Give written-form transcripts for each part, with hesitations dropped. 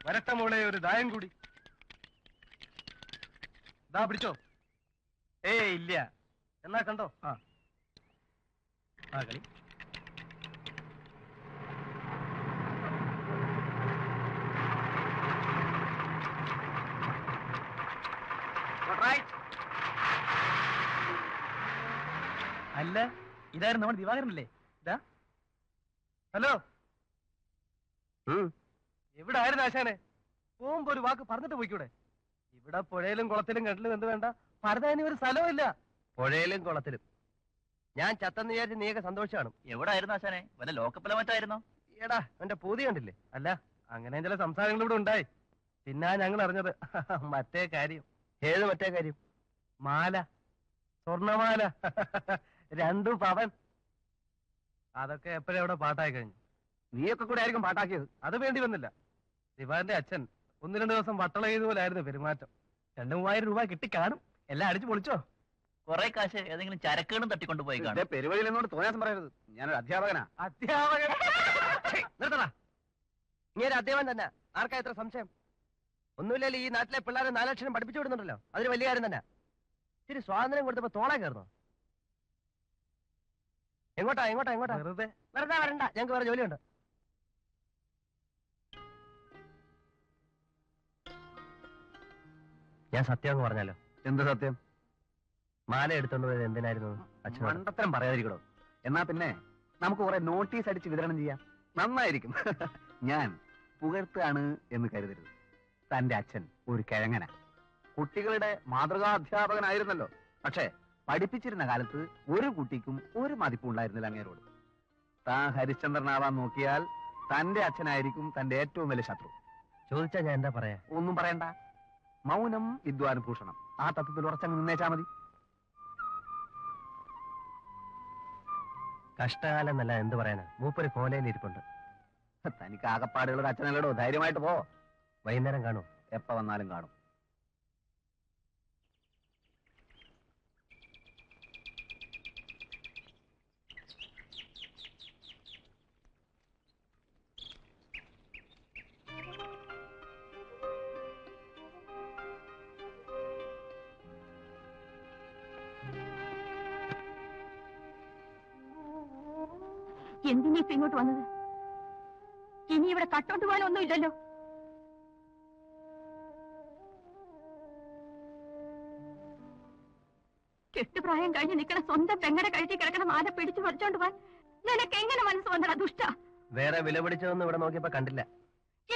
വരട്ട മോളെ ഒരു ദായം കൂടി. ദാ പിടിച്ചോ. ഇല്ല. എന്നാ കണ്ടോ? ആ കളി. അല്ല, ഇതായിരുന്നു നമ്മുടെ ദിവാകരനല്ലേ? ഇതാ. ഹലോ, എവിടെ ആയിരുന്നു ആശാനെ? പോകുമ്പോ ഒരു വാക്ക് പറഞ്ഞിട്ട് പോയിക്കൂടെ? ഇവിടെ പുഴയിലും കുളത്തിലും കണ്ടിലും എന്ത് വേണ്ട, പരതാനി ഒരു സ്ഥലവും ഇല്ല. പുഴയിലും കുളത്തിലും ഞാൻ ചത്തെന്ന് വിചാരിച്ച് നീയൊക്കെ സന്തോഷമാണ്. എവിടെ ആയിരുന്നു ആശാനെ? വല്ല ലോക്കപ്പില മറ്റായിരുന്നോ? എടാ, എന്റെ പൂതി കണ്ടില്ലേ? അല്ല, അങ്ങനെ ചില സംസാരങ്ങൾ ഇവിടെ ഉണ്ടായി. പിന്നെ ഞങ്ങൾ അറിഞ്ഞത് മറ്റേ കാര്യം. ഏത് മറ്റേ കാര്യം? മാല, സ്വർണമാല, 2 പവൻ. അതൊക്കെ എപ്പോഴെവിടെ പാട്ടായി കഴിഞ്ഞു. നീയൊക്കെ കൂടെ ആയിരിക്കും പാട്ടാക്കിയത്. അത് വേണ്ടി വന്നില്ല. ദിവാന്റെ അച്ഛൻ 1-2 ദിവസം വട്ടള ചെയ്തുപോലായിരുന്നു പെരുമാറ്റം. 2-3000 രൂപ കിട്ടിക്കാണും. എല്ലാം അടിച്ചു പൊളിച്ചോ? കുറെ കാശ് ഏതെങ്കിലും ചരക്കുകളും തട്ടിക്കൊണ്ട് പോയി കാണും. പെരുവഴിയിൽ എന്നോട് തോന്നാസം പറയരുത്. ഞാനൊരു അധ്യാപകനാ. അധ്യാപകൻ നിർത്തടാ. ഇങ്ങനെ അധ്യാപകൻ തന്നെ. ആർക്കാ ഇത്ര സംശയം? ഒന്നുമില്ലല്ലോ, ഈ നാട്ടിലെ പിള്ളേരെ 4 അക്ഷരം പഠിപ്പിച്ചു വിടുന്നുണ്ടല്ലോ. അതൊരു വലിയ കാര്യം തന്നെ. ഇത്തിരി സ്വാതന്ത്ര്യം കൊടുത്തപ്പോ തോള കയറുന്നോ? എങ്ങോട്ടാ എങ്ങോട്ടാ എങ്ങോട്ടാ? വെറുതെ വരണ്ട, ഞങ്ങൾക്ക് വേറെ ജോലിയുണ്ട്. ഞാൻ സത്യം അങ്ങ് പറഞ്ഞാലോ? എന്ത് സത്യം? മാല എടുത്തോണ്ട് പോയത് എന്തിനായിരുന്നു? അച്ഛൻ മണ്ടത്തരം പറയാതിരിക്കണോ? എന്നാ പിന്നെ നമുക്ക് കുറെ നോട്ടീസ് അടിച്ച് വിതരണം ചെയ്യാം. നന്നായിരിക്കും. ഞാൻ പുകഴ്ത്താണ് എന്ന് കരുതരുത്. തന്റെ അച്ഛൻ ഒരു കിഴങ്ങന. കുട്ടികളുടെ മാതൃകാ അധ്യാപകനായിരുന്നല്ലോ. പക്ഷേ പഠിപ്പിച്ചിരുന്ന കാലത്ത് ഒരു കുട്ടിക്കും ഒരു മതിപ്പും ഉണ്ടായിരുന്നില്ല അങ്ങേരോട്. താൻ ഹരിശ്ചന്ദ്രനാവാൻ നോക്കിയാൽ തന്റെ അച്ഛനായിരിക്കും തന്റെ ഏറ്റവും വലിയ ശത്രു. ചോദിച്ചാ ഞാൻ എന്താ പറയാ? ഒന്നും പറയണ്ട. മൗനം വിദ്വാനുഭൂഷണം. ആ തത്വത്തിൽ ഉറച്ചങ്ങ് നിന്നേച്ചാ മതി. കഷ്ടകാലം എന്നല്ല, എന്ത് പറയാനാ? മൂപ്പര് കോലയിലിരിപ്പുണ്ട്. തനിക്ക് ആകപ്പാടുള്ള അച്ഛനല്ലടോ. ധൈര്യമായിട്ട് പോ. വൈകുന്നേരം കാണും. എപ്പ വന്നാലും കാണും. എന്തിനാ ഇപ്പൊ ഇങ്ങോട്ട് വന്നത്? ഇനി ഇവിടെ കട്ടോട്ട് പോകാനൊന്നും ഇല്ലല്ലോ. കെട്ടുപ്രായ പ്രായം കഴിഞ്ഞ് നിൽക്കണ സ്വന്തം പെങ്ങടെ കഴുത്തി കിടക്കണ മാല പിടിച്ചു പറിച്ചോണ്ട് പോവാൻ നിനക്ക് എങ്ങനെ മനസ്സ് വന്നടാ ദുഷ്ട? വേറെ വില പിടിച്ചതൊന്നും ഇവിടെ നോക്കിയപ്പോ കണ്ടില്ല.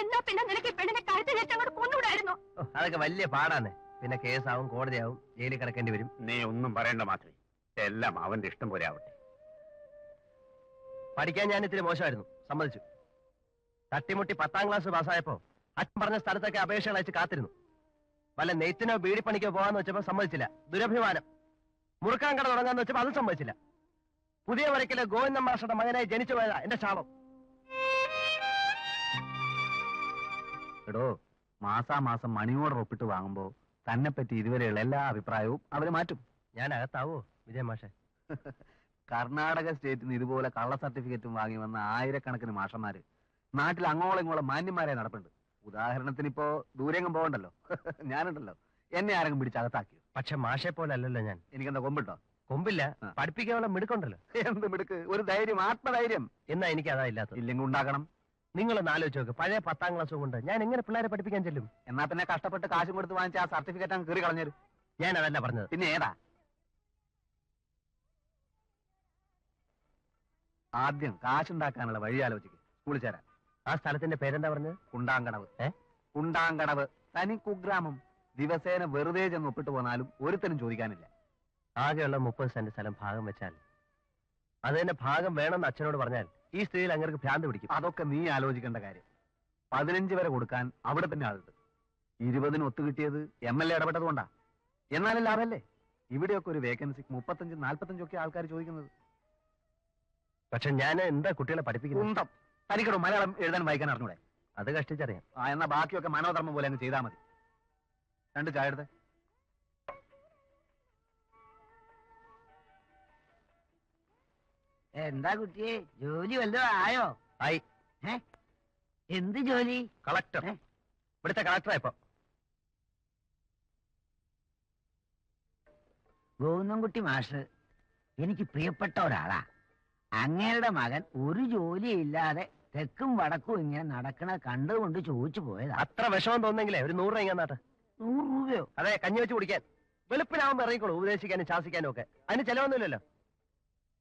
എന്നാ പിന്നെ നിനക്ക് ഈ പെണ്ണിനെ കഴുത്ത് ഞെട്ടങ്ങോട്ട് കൊണ്ടുവിടായിരുന്നോ? അതൊക്കെ വലിയ പാടാണ്. പിന്നെ കേസാവും, കോടതിയാവും, ജയിലിൽ കിടക്കേണ്ടി വരും. നീ ഒന്നും പറയണ്ട മാത്രമേ, എല്ലാം അവന്റെ ഇഷ്ടം പോലെ ആവട്ടെ. പഠിക്കാൻ ഞാൻ ഇത്തിരി മോശമായിരുന്നു, സമ്മതിച്ചു. തട്ടിമുട്ടി 10ാം ക്ലാസ് പാസ്സായപ്പോ അച്ഛൻ പറഞ്ഞ സ്ഥലത്തൊക്കെ അപേക്ഷകൾ അയച്ച് കാത്തിരുന്നു. വല്ല നെയ്ത്തിനോ ബീഡിപ്പണിക്കോ പോകാന്ന് വെച്ചപ്പോ സമ്മതിച്ചില്ല, ദുരഭിമാനം. മുറുക്കാൻ കട തുടങ്ങാന്ന് വെച്ചപ്പോ അതും സമ്മതിച്ചില്ല. പുതിയ വരയ്ക്കല് ഗോവിന്ദൻ മാഷയുടെ മകനായി ജനിച്ചു പോയതാ എന്റെ ശാപം. എടോ, മാസാമാസം മണി ഓർഡർ ഒപ്പിട്ട് വാങ്ങുമ്പോ തന്നെ പറ്റി ഇതുവരെയുള്ള എല്ലാ അഭിപ്രായവും അവര് മാറ്റും. ഞാൻ അകത്താവോ വിജയ മാഷെ? കർണാടക സ്റ്റേറ്റിൽ നിന്ന് ഇതുപോലെ കള്ള സർട്ടിഫിക്കറ്റും വാങ്ങി വന്ന ആയിരക്കണക്കിന് മാഷന്മാര് നാട്ടിൽ അങ്ങോളം ഇങ്ങോളം മാന്യന്മാരെ നടപ്പുണ്ട്. ഉദാഹരണത്തിന് ഇപ്പോ ദൂരെങ്ങും പോകണ്ടല്ലോ, ഞാനുണ്ടല്ലോ, എന്നെ ആരെങ്കിലും പിടിച്ചകത്താക്കിയോ? പക്ഷെ മാഷെ പോലെ അല്ലല്ലോ ഞാൻ. എനിക്കെന്താ കൊമ്പിട്ടോ? കൊമ്പില്ല, പഠിപ്പിക്കാനുള്ള മിടുക്കുണ്ടല്ലോ. എന്ത് മിടുക്ക്, ഒരു ധൈര്യം, ആത്മധൈര്യം. എന്നാ എനിക്ക് അതാ ഇല്ലാത്തത്. ഇല്ലെങ്കിൽ ഉണ്ടാക്കണം. നിങ്ങളൊന്ന് ആലോചിച്ച് നോക്ക്, പഴയ 10ാം ക്ലാസ് കൊണ്ട് ഞാൻ എങ്ങനെ പിള്ളേരെ പഠിപ്പിക്കാൻ ചെല്ലും? എന്നാ പിന്നെ കഷ്ടപ്പെട്ട് കാശും കൊടുത്ത് വാങ്ങിച്ച ആ സർട്ടിഫിക്കറ്റ് അങ്ങ് കീറി കളഞ്ഞു. ഞാൻ അതല്ല പറഞ്ഞത്. പിന്നെ ഏതാ? ആദ്യം കാശുണ്ടാക്കാനുള്ള വഴി ആലോചിക്കും. സ്കൂളിൽ ചേരാൻ. ആ സ്ഥലത്തിന്റെ പേരെന്താ പറഞ്ഞത്? കുണ്ടാങ്കടവ്. കുണ്ടാങ്കടവ്, തനി കുഗ്രാമം. ദിവസേന വെറുതെ ചെന്ന് ഒപ്പിട്ട് പോന്നാലും ഒരുത്തനും ചോദിക്കാനില്ല. ആകെയുള്ള 30 സെന്റ് സ്ഥലം ഭാഗം വെച്ചാൽ അത് തന്നെ ഭാഗം വേണമെന്ന് അച്ഛനോട് പറഞ്ഞാൽ ഈ സ്ത്രീയിൽ അങ്ങനെ ഭ്രാന്ത് പിടിക്കും. അതൊക്കെ നീ ആലോചിക്കേണ്ട കാര്യം. 15 വരെ കൊടുക്കാൻ അവിടെ തന്നെ ആളുണ്ട്. 20-ന് ഒത്തുകിട്ടിയത് MLA ഇടപെട്ടത് കൊണ്ടാ. എന്നാലും ലാഭല്ലേ? ഇവിടെയൊക്കെ ഒരു വേക്കൻസിക്ക് 35-45 ഒക്കെ ആൾക്കാർ ചോദിക്കുന്നത്. പക്ഷെ ഞാൻ എന്താ കുട്ടികളെ പഠിപ്പിക്കുന്നത്? കുന്തം. തനിക്കടോ മലയാളം എഴുതാൻ വായിക്കാൻ അറിഞ്ഞൂടെ? അത് കഷ്ടിച്ചറിയാം. എന്നാ ബാക്കിയൊക്കെ മനോധർമ്മം പോലെ അങ്ങ് ചെയ്താൽ മതി. 2 ചായ എടുത്ത്. എന്താ കുട്ടിയെ, ജോലി വല്ലതും ആയോ? ആയി. എന്ത് ജോലി? കളക്ടർ. ഇവിടുത്തെ കളക്ടറാ ഇപ്പൊ. ഗോവിന്ദൻകുട്ടി മാഷ് എനിക്ക് പ്രിയപ്പെട്ട ഒരാളാ. അങ്ങയുടെ മകൻ ഒരു ജോലിയില്ലാതെ തെക്കും വടക്കും ഇങ്ങനെ നടക്കണ കണ്ടുകൊണ്ട് ചോദിച്ചു പോയതാ. അത്ര വിഷമം തോന്നെങ്കിലേ ഒരു 100 രൂപ നാട്ടെ. 100 രൂപയോ? അതെ, കഞ്ഞി വെച്ച് കുടിക്കാൻ. വെളുപ്പിനാവുമ്പോ ഇറങ്ങിക്കോളൂ, ഉപദേശിക്കാനും ശാസിക്കാനും ഒക്കെ. അതിന് ചെലവൊന്നുമില്ലല്ലോ.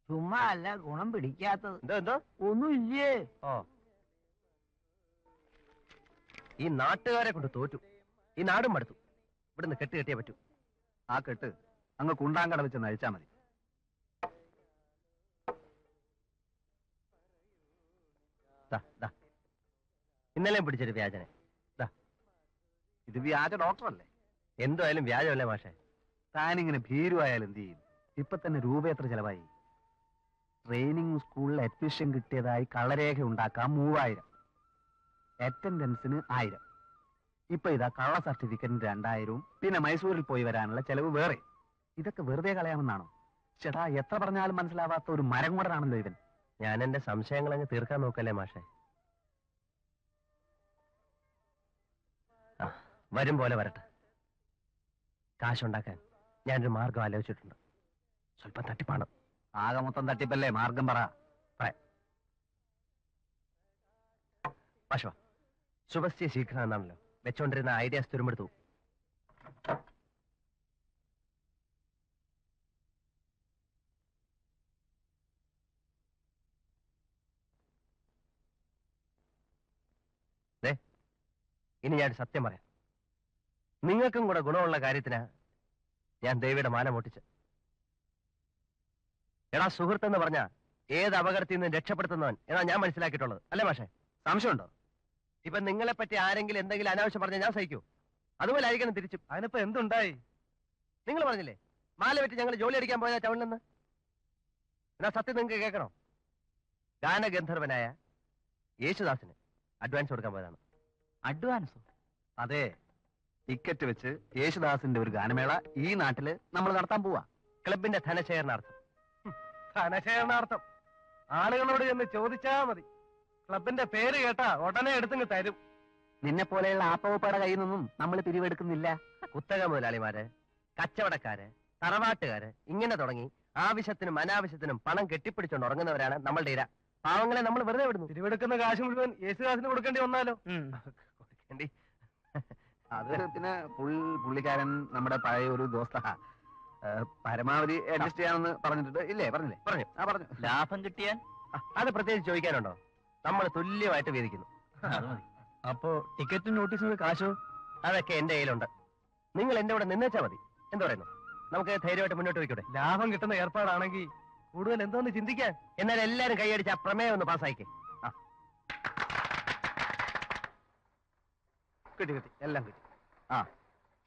ചുമ്മാ അല്ല, ഗുണം പിടിക്കാത്തത്. എന്തോ ഒന്നുമില്ലേ? ഓ, ഈ നാട്ടുകാരെ കൊണ്ട് തോറ്റു. ഈ നാടും മടുത്തു. ഇവിടുന്ന് കെട്ട് കെട്ടിയേ പറ്റൂ. ആ കെട്ട് അങ്ങ് കുണ്ടാങ്കട വെച്ച് നഴിച്ചാ മതി. ഇന്നലെയും പിടിച്ചൊരു വ്യാജനെ. ഇത് വ്യാജ ഡോക്ടറല്ലേ? എന്തായാലും വ്യാജമല്ലേ മാഷെ? താനിങ്ങനെ ഭീരുവായാലും എന്ത് ചെയ്യും? ഇപ്പൊ തന്നെ രൂപ എത്ര ചെലവായി? ട്രെയിനിങ് സ്കൂളിൽ അഡ്മിഷൻ കിട്ടിയതായി കള്ളരേഖ ഉണ്ടാക്കാം 3000, അറ്റൻഡൻസിന് 1000. ഇപ്പൊ ഇതാ കള്ള സർട്ടിഫിക്കറ്റിന് 2000, പിന്നെ മൈസൂരിൽ പോയി വരാനുള്ള ചെലവ് വേറെ. ഇതൊക്കെ വെറുതെ കളയാമെന്നാണോ? ചേട്ടാ, എത്ര പറഞ്ഞാലും മനസ്സിലാവാത്ത ഒരു മരം കൂടനാണല്ലോ ഇവൻ. ഞാൻ എന്റെ സംശയങ്ങൾ അങ്ങ് തീർക്കാൻ നോക്കല്ലേ മാഷെ? വരും പോലെ വരട്ടെ. കാശുണ്ടാക്കാൻ ഞാനൊരു മാർഗം ആലോചിച്ചിട്ടുണ്ട്. സ്വല്പം തട്ടിപ്പാണ്. ആകെ മൊത്തം തട്ടിപ്പല്ലേ? മാർഗം പറ. പശുവ ശുഭസ്യ ശീഘ്രം എന്നാണല്ലോ വെച്ചോണ്ടിരുന്ന ഐഡിയാസ് തുരുമ്പെടുത്തു. ഇനി ഞാൻ സത്യം പറയാം. നിങ്ങൾക്കും കൂടെ ഗുണമുള്ള കാര്യത്തിനാ ഞാൻ ദേവിയുടെ മാല മോട്ടിച്ച്. എടാ, സുഹൃത്തെന്ന് പറഞ്ഞ ഏത് അപകടത്തിൽ നിന്ന് രക്ഷപ്പെടുത്തുന്നവൻ എന്നാ ഞാൻ മനസ്സിലാക്കിയിട്ടുള്ളത്, അല്ലേ മാഷെ? സംശയമുണ്ടോ? ഇപ്പൊ നിങ്ങളെ പറ്റി ആരെങ്കിലും എന്തെങ്കിലും അനാവശ്യം പറഞ്ഞാൽ ഞാൻ സഹിക്കൂ. അതുപോലെ ആയിരിക്കണം തിരിച്ചും. അതിനിപ്പോ എന്തുണ്ടായി? നിങ്ങൾ പറഞ്ഞില്ലേ മാല വെച്ച് ഞങ്ങൾ ജോലി അടിക്കാൻ പോയതാ ടൗണിൽ നിന്ന്. എന്നാ സത്യം നിങ്ങൾക്ക് കേൾക്കണോ? ഗാനഗന്ധർവനായ യേശുദാസിന് അഡ്വാൻസ് കൊടുക്കാൻ പോയതാണ്. അഡ്വാൻസോ? അതെ, ടിക്കറ്റ് വെച്ച് യേശുദാസിന്റെ ഒരു ഗാനമേള ഈ നാട്ടില് നമ്മൾ നടത്താൻ പോവാ. ക്ലബിന്റെ ധനശേഖരണാർത്ഥം. ധനശേഖരണാർത്ഥം ആളുകളോട് ചെന്ന് ചോദിച്ചാ മതി. ക്ലബിന്റെ പേര് കേട്ടാ ഉടനെ എടുത്തിങ്ങ് തരും. നിന്നെ പോലെയുള്ള ആപ്പവപ്പയുടെ കയ്യിൽ നിന്നും നമ്മൾ പിരിവെടുക്കുന്നില്ല. കുത്തക മുതലാളിമാര്, കച്ചവടക്കാര്, തറവാട്ടുകാര്, ഇങ്ങനെ തുടങ്ങി ആവശ്യത്തിനും അനാവശ്യത്തിനും പണം കെട്ടിപ്പിടിച്ചോണ്ട് ഉറങ്ങുന്നവരാണ് നമ്മളുടെ ഇര. പാവങ്ങളെ നമ്മൾ വെറുതെ വിടുന്നു. പിരിവെടുക്കുന്ന കാശ് മുഴുവൻ യേശുദാസിന് കൊടുക്കേണ്ടി വന്നാലോ? കൊടുക്കേണ്ടി. അത് പിന്നെ പുള്ളിക്കാരൻ നമ്മുടെ പഴയ ഒരു ദോസ്ത. പരമാവധി അഡ്ജസ്റ്റ് ചെയ്യാമെന്ന് പറഞ്ഞിട്ടുണ്ട്. ഇല്ലേ? പറഞ്ഞില്ലേ? പറഞ്ഞു. പറഞ്ഞു. ലാഭം കിട്ടിയാൽ അത് പ്രത്യേകിച്ച് ചോദിക്കാനുണ്ടോ? നമ്മൾ തുല്യമായിട്ട് വീതിക്കുന്നു. അത് മതി. അപ്പോ ടിക്കറ്റും നോട്ടീസിനും കാശോ? അതൊക്കെ എന്റെ കയ്യിലുണ്ട്. നിങ്ങൾ എന്റെ കൂടെ നിന്നേച്ചാ മതി. എന്താ പറയുന്നു? നമുക്ക് ധൈര്യമായിട്ട് മുന്നോട്ട് പോയിക്കൂടെ? ലാഭം കിട്ടുന്ന ഏർപ്പാടാണെങ്കിൽ കൂടുതൽ എന്തോന്ന് ചിന്തിക്കാൻ. എന്നാൽ എല്ലാരും കൈയടിച്ച് ആ പ്രമേയം ഒന്ന് പാസ്സായിക്കേ. കിട്ടി എല്ലാം കിട്ടി.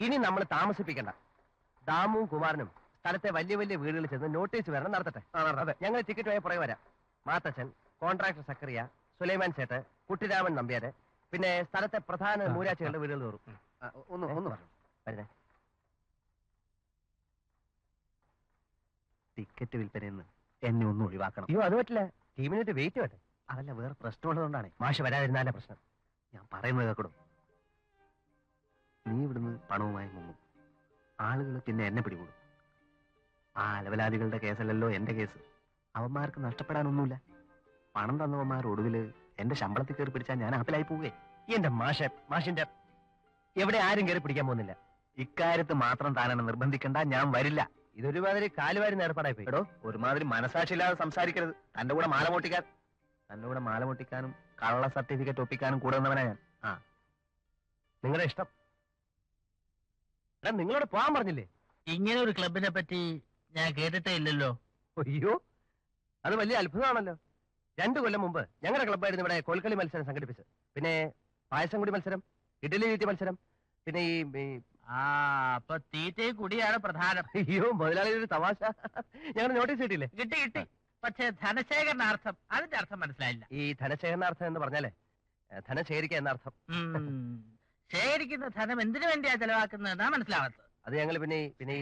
ഇനി നമ്മൾ താമസിപ്പിക്കണ്ട. ദാമുവും കുമാരനും സ്ഥലത്തെ വലിയ വലിയ വീടുകളിൽ ചെന്ന് നോട്ടീസ് വരണം നടത്തട്ടെ. അതെ, ഞങ്ങൾ ടിക്കറ്റുമായി പുറകെ വരാം. മാത്തച്ഛൻ, കോൺട്രാക്ടർ സക്കറിയ, സുലൈമാൻ സേട്ട്, കുട്ടിരാമൻ നമ്പ്യാര്, പിന്നെ സ്ഥലത്തെ പ്രധാന മൂരാച്ചികളുടെ വീടുകൾ തോറും ഒന്ന് പറഞ്ഞു വരുന്നേ. ടിക്കറ്റ് വിൽപ്പനയെന്ന് എന്നെ ഒന്നും ഒഴിവാക്കണം. അയ്യോ, അത് പറ്റില്ല. ടീമിനായിട്ട് വെയിറ്റ് വേട്ടെ. അതല്ല, വേറെ പ്രശ്നമുള്ളതുകൊണ്ടാണ്. മാഷ് വരാതിരുന്നാലേ പ്രശ്നം. ഞാൻ പറയുന്നത് കേൾക്കണം. നീ ഇവിടുന്ന് പണവുമായി മുങ്ങും. ആളുകൾ പിന്നെ എന്നെ പിടികൂടും. ആ അലവലാദികളുടെ കേസല്ലല്ലോ എന്റെ കേസ്. അവന്മാർക്ക് നഷ്ടപ്പെടാനൊന്നുമില്ല. പണം തന്നവന്മാർ ഒടുവില് എന്റെ ശമ്പളത്തിൽ കയറി പിടിച്ചാൽ ഞാൻ ആപ്പിലായി പോവുകയെ. എന്റെ മാഷിന്റെ എവിടെ ആരും കയറി പിടിക്കാൻ പോകുന്നില്ല. ഇക്കാര്യത്ത് മാത്രം താനാണ് നിർബന്ധിക്കണ്ട. ഞാൻ വരില്ല. ഇതൊരുമാതിരി കാലുവാരി ഏർപ്പാടായി പോയി. എടോ, ഒരുമാതിരി മനസാക്ഷിയില്ലാതെ സംസാരിക്കരുത്. തന്റെ കൂടെ മാല പൊട്ടിക്കാനും കള്ള സർട്ടിഫിക്കറ്റ് ഒപ്പിക്കാനും കൂടെ വന്നവനാ ഞാൻ. നിങ്ങളുടെ ഇഷ്ടം. നിങ്ങളോട് പോകാൻ പറഞ്ഞില്ലേ? ഇങ്ങനെ ഒരു ക്ലബിനെ പറ്റി ഞാൻ കേട്ടിട്ടേ ഇല്ലല്ലോ. അയ്യോ, അത് വലിയ അത്ഭുതമാണല്ലോ. 2 കൊല്ലം മുമ്പ് ഞങ്ങളുടെ ക്ലബ്ബായിരുന്നു ഇവിടെ കോൽക്കളി മത്സരം സംഘടിപ്പിച്ചത്. പിന്നെ പായസം കുടി മത്സരം, ഇഡലി തീറ്റി മത്സരം, പിന്നെ ഈ അപ്പൊ തീറ്റയും കുടിയാണ് പ്രധാനം. അയ്യോ, മുതലാളി ഒരു തമാശ. ഞങ്ങളുടെ നോട്ടീസ് കിട്ടിയില്ലേ? കിട്ടി. പക്ഷേ ധനശേഖരണാർത്ഥം, അതിന്റെ അർത്ഥം മനസ്സിലായില്ല. ഈ ധനശേഖരണാർത്ഥം എന്ന് പറഞ്ഞാലേ ധനം ശേഖരിക്കുക എന്നർത്ഥം. ശേഖരിക്കുന്ന ധനം എന്തിനു വേണ്ടിയാ ചെലവാക്കുന്നതെന്നാ മനസ്സിലാവാത്തത്. അത് ഞങ്ങൾ പിന്നെ ഈ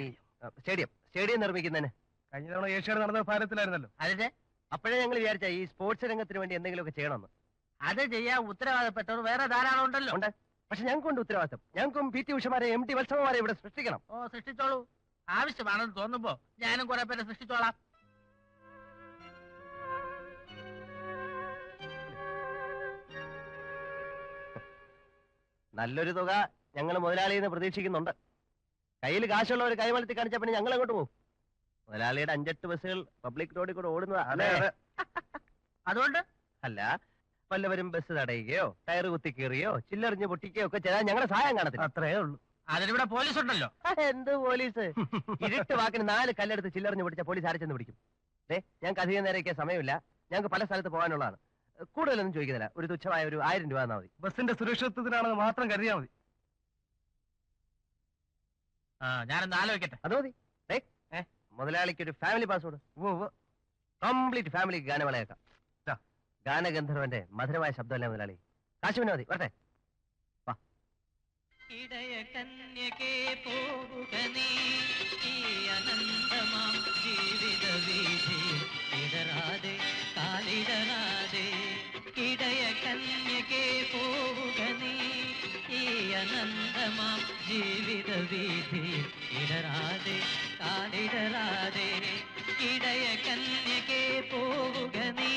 സ്റ്റേഡിയം നിർമ്മിക്കുന്നതിന് കഴിഞ്ഞ തവണ ഏഷ്യാഡ് നടന്ന ഭാരതത്തിലായിരുന്നല്ലോ. അതിന്റെ അപ്പോഴേ ഞങ്ങൾ വിചാരിച്ച ഈ സ്പോർട്സ് രംഗത്തിന് വേണ്ടി എന്തെങ്കിലുമൊക്കെ ചെയ്യണമെന്ന്. അത് ചെയ്യാൻ ഉത്തരവാദപ്പെട്ടവർ വേറെ ധാരാളം ഉണ്ടല്ലോ. ഉണ്ട്. പക്ഷെ ഞങ്ങൾക്കുണ്ട് ഉത്തരവാദിത്തം. ഞങ്ങൾക്കും PT ഉഷമാരെ MT വത്സവമാരെ ഇവിടെ സൃഷ്ടിക്കണം. സൃഷ്ടിച്ചോളൂ. ആവശ്യമാണെന്ന് തോന്നുമ്പോ ഞാനും കുറെ പേരെ സൃഷ്ടിച്ചോളാം. നല്ലൊരു തുക ഞങ്ങൾ മുതലാളിയിൽ നിന്ന് പ്രതീക്ഷിക്കുന്നുണ്ട്. കയ്യിൽ കാശുള്ളവർ കൈവളത്തി കാണിച്ചാൽ പിന്നെ ഞങ്ങൾ അങ്ങോട്ട് പോകും. മുതലാളിയുടെ 5-8 ബസ്സുകൾ പബ്ലിക് റോഡിൽ കൂടെ ഓടുന്നതാ. അതുകൊണ്ട് അല്ല, വല്ലവരും ബസ് തടയുകയോ ടയർ കുത്തി കീറുകയോ ചില്ലെറിഞ്ഞ് പൊട്ടിക്കുകയോ ഒക്കെ ചെയ്താൽ ഞങ്ങളുടെ സഹായം കാണത്തില്ല. അത്രേ ഉള്ളൂ. അതിനിവിടെ പോലീസ് ഉണ്ടല്ലോ. എന്ത് പോലീസ്? ഇരുട്ട് വാക്കിന് 4 കല്ലെടുത്ത് ചില്ലെറിഞ്ഞ് പൊട്ടിച്ച പോലീസ് ആരെച്ചെന്ന് പിടിക്കും? ഞങ്ങൾക്ക് അധികം നേരമൊക്കെ സമയമില്ല. ഞങ്ങൾക്ക് പല സ്ഥലത്ത് പോകാനുള്ളതാണ്. കൂടുതലൊന്നും ചോദിക്കുന്നില്ല. ഒരു തുച്ഛമായ ഒരു 1000 രൂപ തന്നാൽ മതി. ബസിന്റെ സുരക്ഷിതത്വത്തിനാണെന്ന് മാത്രം കരുതിയാൽ മതി. ഞാനൊന്ന് ആലോചിക്കട്ടെ. അത് മതി. മുതലാളിക്ക് ഒരു ഫാമിലി പാസ്വേഡ്. കംപ്ലീറ്റ് ഫാമിലി ഗാനമേളയാക്കാം. ഗാനഗന്ധർവന്റെ മധുരമായ ശബ്ദമല്ലേ മുതലാളി? കാശുവിന് മതി. വരട്ടെ. ഇടയ കന്യകേ പോവുക നീ ഈ അനന്തമാം ജീവിത വീഥി ഇടരാതെ കാലിടരാതെ. ഇടയ കന്യകേ പോവുക നീ ഈ അനന്തമാം ജീവിത വീഥി ഇടരാതെ കാലിടരാതെ. ഇടയ കന്യകേ പോവുക നീ.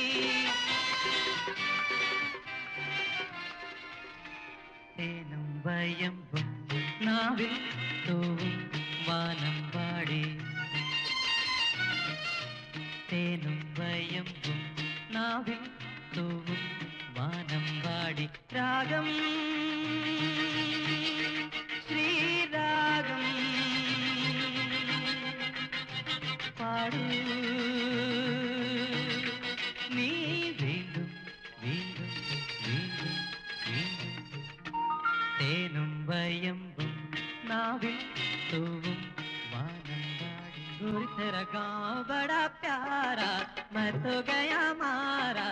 തേനും വയമ്പും നാവിൽ തൂവും വാനം പാടി. തേനും വയമ്പും നാവിൽ തൂവും വാനം പാടി. രാഗം ശ്രീരാഗം പാടൂ നീ വീണ്ടും വീണ്ടും വീണ്ടും വീണ്ടും. തേനും വയമ്പും നാവിൽ തൂവും വാനം പാടി. ഒരു തെര ഗാँव बड़ा प्यारा मैं तो गया मारा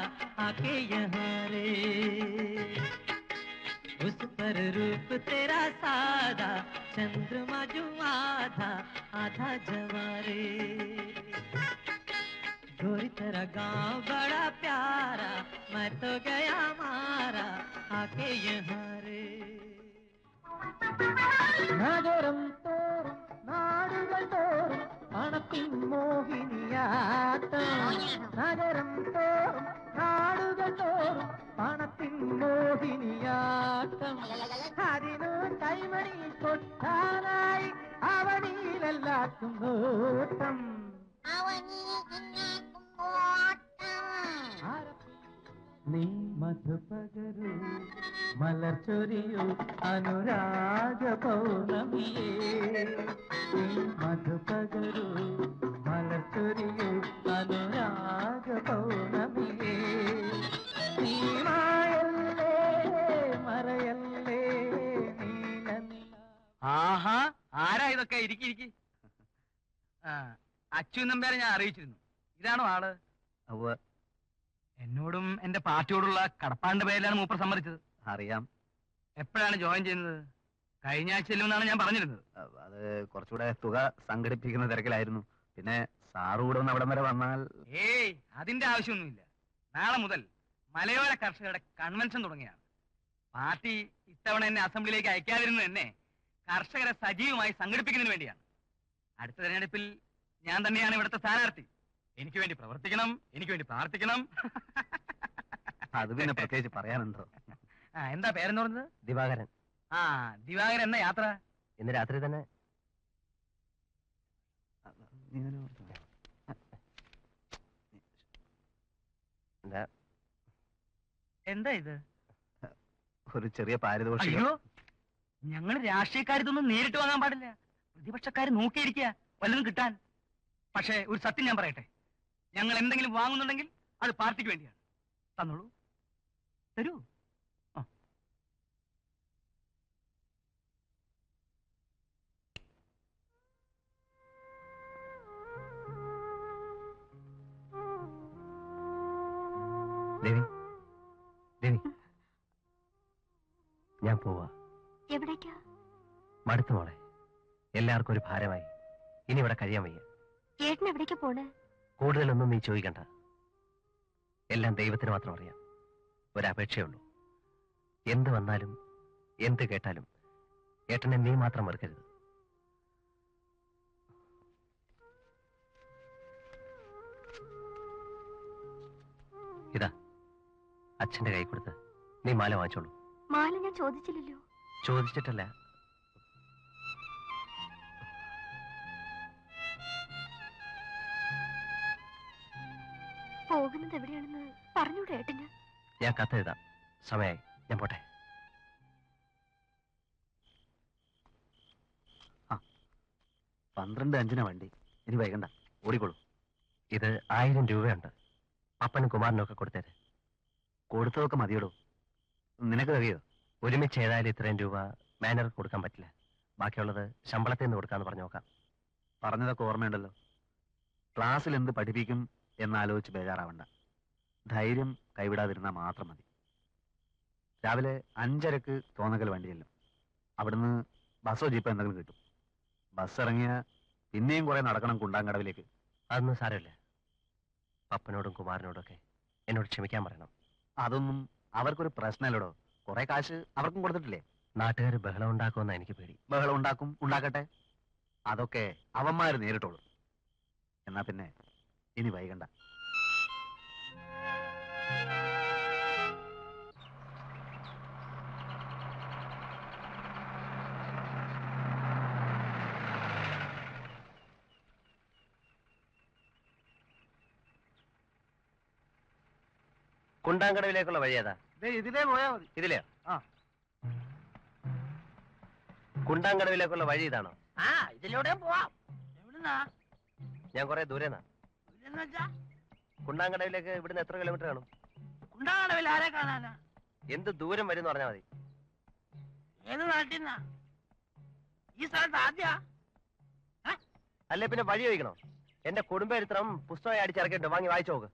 आके यहाँ रे. उस पर रूप तेरा सादा चंद्रमा जो आधा आधा जवारे. गोरी तेरा गाँव बड़ा प्यारा मैं तो गया मारा आके यहाँ रे. നഗരം തോറും നാടുകൾ തോറും പണത്തിൻ മോഹിനിയാട്ടം. നഗരം തോറും നാടുകൾ തോറും പണത്തിൻ മോഹിനിയാട്ടം. അതിനു കൈമണി കൊട്ടാനായി അവനിലെല്ലാത്തും നോട്ടം നീ മധുപകരു മലർച്ചൊരിയു അനുരാഗ പൗർണമിയേ നീ മധുപകരു മലർച്ചൊരിയു അനുരാഗ പൗർണമിയേ നീ മായല്ലേ മറയല്ലേ ആഹാ, ആരാ ഇതൊക്കെ? ഇരിക്കി. അച്ചു നമ്പ്യാരെ ഞാൻ അറിയിച്ചിരുന്നു. ഇതാണോ ആള്? എന്നോടും എന്റെ പാർട്ടിയോടുള്ള കടപ്പാടിന്റെ പേരിലാണ് മൂപ്പർ സമ്മതിച്ചത്. അറിയാം. എപ്പോഴാണ് ജോയിൻ ചെയ്യുന്നത്? കഴിഞ്ഞ ആഴ്ച ചെല്ലുമെന്നാണ് ഞാൻ പറഞ്ഞിരുന്നത്. അത് കുറച്ചുകൂടെ തുക സംഘടിപ്പിക്കുന്ന തിരക്കിലായിരുന്നു. പിന്നെ സാറ് കൂടെ ഒന്ന് അവിടം വരെ വന്നാൽ. ഏയ്, അതിന്റെ ആവശ്യമൊന്നുമില്ല. നാളെ മുതൽ മലയോര കർഷകരുടെ കൺവെൻഷൻ തുടങ്ങിയാണ്. പാർട്ടി ഇത്തവണ എന്നെ അസംബ്ലിയിലേക്ക് അയക്കാതിരുന്നത് തന്നെ കർഷകരെ സജീവമായി സംഘടിപ്പിക്കുന്നതിന് വേണ്ടിയാണ്. അടുത്ത തെരഞ്ഞെടുപ്പിൽ ഞാൻ തന്നെയാണ് ഇവിടുത്തെ സ്ഥാനാർത്ഥി. എനിക്ക് വേണ്ടി പ്രവർത്തിക്കണം, എനിക്ക് വേണ്ടി പ്രാർത്ഥിക്കണം. അത് പിന്നെ പ്രത്യേകിച്ച് പറയാനുണ്ടോ? എന്താ പേരെന്ന് പറഞ്ഞത്? ദിവാകരൻ. ദിവാകരൻ എന്നാ യാത്ര? ഇന്ന് രാത്രി തന്നെ. എന്താ ഇത്? ഒരു ചെറിയ പാരിതോഷികം. അയ്യോ, ഞങ്ങൾ രാഷ്ട്രീയക്കാരിതൊന്നും നേരിട്ട് വാങ്ങാൻ പാടില്ല. പ്രതിപക്ഷക്കാർ നോക്കിയിരിക്കുക വല്ലതും കിട്ടാൻ. പക്ഷേ ഒരു സത്യം ഞാൻ പറയട്ടെ, ഞങ്ങൾ എന്തെങ്കിലും വാങ്ങുന്നുണ്ടെങ്കിൽ അത് പാർട്ടിക്ക് വേണ്ടിയാണ്. തന്നോളൂ, തരൂ. ദേവി, ദേവി, ഞാൻ പോവാ. എവിടേക്കാ? മടുത്തു മോളെ. എല്ലാവർക്കും ഒരു ഭാരമായി. ഇനി ഇവിടെ കഴിയാൻ വയ്യ. ചേട്ടൻ എവിടേക്കാ പോണേ? കൂടുതലൊന്നും നീ ചോദിക്കണ്ട. എല്ലാം ദൈവത്തിന് മാത്രം അറിയാം. ഒരപേക്ഷയുള്ളൂ. എന്ത് വന്നാലും എന്ത് കേട്ടാലും ഏട്ടനെ നീ മാത്രം വെറുക്കരുത്. ഇതാ അച്ഛന്റെ കൈ കൊടുത്ത് നീ മാല വാങ്ങിച്ചോളൂ. മാല ഞാൻ ചോദിച്ചില്ലല്ലോ. ചോദിച്ചിട്ടല്ല. പോകുന്നത് എവിടെയാണെന്ന് പറഞ്ഞൂടെ ഏട്ടന്? ഞാൻ കത്തെഴുതാം. സമയായി, ഞാൻ പോട്ടെ. 12:05 വണ്ടി. ഇനി വൈകണ്ട, ഓടിക്കോളൂ. ഇത് 1000 രൂപയുണ്ട്. പപ്പനും കുമാരനും ഒക്കെ കൊടുത്തേരെ. കൊടുത്തതൊക്കെ മതിയോടൂ. നിനക്ക് അറിയോ, ഒരുമിച്ച് ഏതായാലും ഇത്രയും രൂപ മാനേജർക്ക് കൊടുക്കാൻ പറ്റില്ല. ബാക്കിയുള്ളത് ശമ്പളത്തിൽ നിന്ന് കൊടുക്കാന്ന് പറഞ്ഞു നോക്കാം. പറഞ്ഞതൊക്കെ ഓർമ്മയുണ്ടല്ലോ. ക്ലാസ്സിൽ എന്ത് പഠിപ്പിക്കും എന്നാലോചിച്ച് ബേജാറാവണ്ട. ധൈര്യം കൈവിടാതിരുന്നാൽ മാത്രം മതി. രാവിലെ 5:30 തോന്നകൽ വണ്ടി ചെല്ലും. അവിടുന്ന് ബസ്സോ ജീപ്പോ എന്തെങ്കിലും കിട്ടും. ബസ് ഇറങ്ങിയ പിന്നെയും കുറെ നടക്കണം കുണ്ടാങ്കടവിലേക്ക്. അതൊന്നും സാരമില്ല. പപ്പനോടും കുമാരനോടും ഒക്കെ എന്നോട് ക്ഷമിക്കാൻ പറയണം. അതൊന്നും അവർക്കൊരു പ്രശ്നമല്ലടോ. കുറെ കാശ് അവർക്കും കൊടുത്തിട്ടില്ലേ? നാട്ടുകാർ ബഹളം ഉണ്ടാക്കുമെന്നാ എനിക്ക് പേടി. ബഹളം ഉണ്ടാക്കും, ഉണ്ടാക്കട്ടെ. അതൊക്കെ അവന്മാര് നേരിട്ടോളൂ. എന്നാ പിന്നെ ഇനി വൈകണ്ട. കുണ്ടാങ്കടവിലേക്കുള്ള വഴി ഏതാ? ഇതിലേ പോയാ മതി. ഇതിലെയോ? ആ. കുണ്ടാങ്കടവിലേക്കുള്ള വഴി ഇതാണോ? ഇതിലൂടെ പോവാം. എവിടുന്നാ? ഞാൻ കുറെ ദൂരെന്നാ. കുണ്ടാങ്കടവിലേക്ക് ഇവിടുന്ന് എത്ര കിലോമീറ്റർ കാണും? കുണ്ടാങ്കടവിൽ ആരെ കാണാനാ? എന്ത് ദൂരം വരും പറഞ്ഞാൽ മതി. ഏത് നാട്ടിന്നാ? ഈ സ്ഥലത്ത് ആദ്യ അല്ലെ പിന്നെ വഴി ചോദിക്കണോ? എന്റെ കുടുംബചരിത്രം പുസ്തകമായി അടിച്ചിറക്കിയിട്ടുണ്ട്, വാങ്ങി വായിച്ചു നോക്ക്.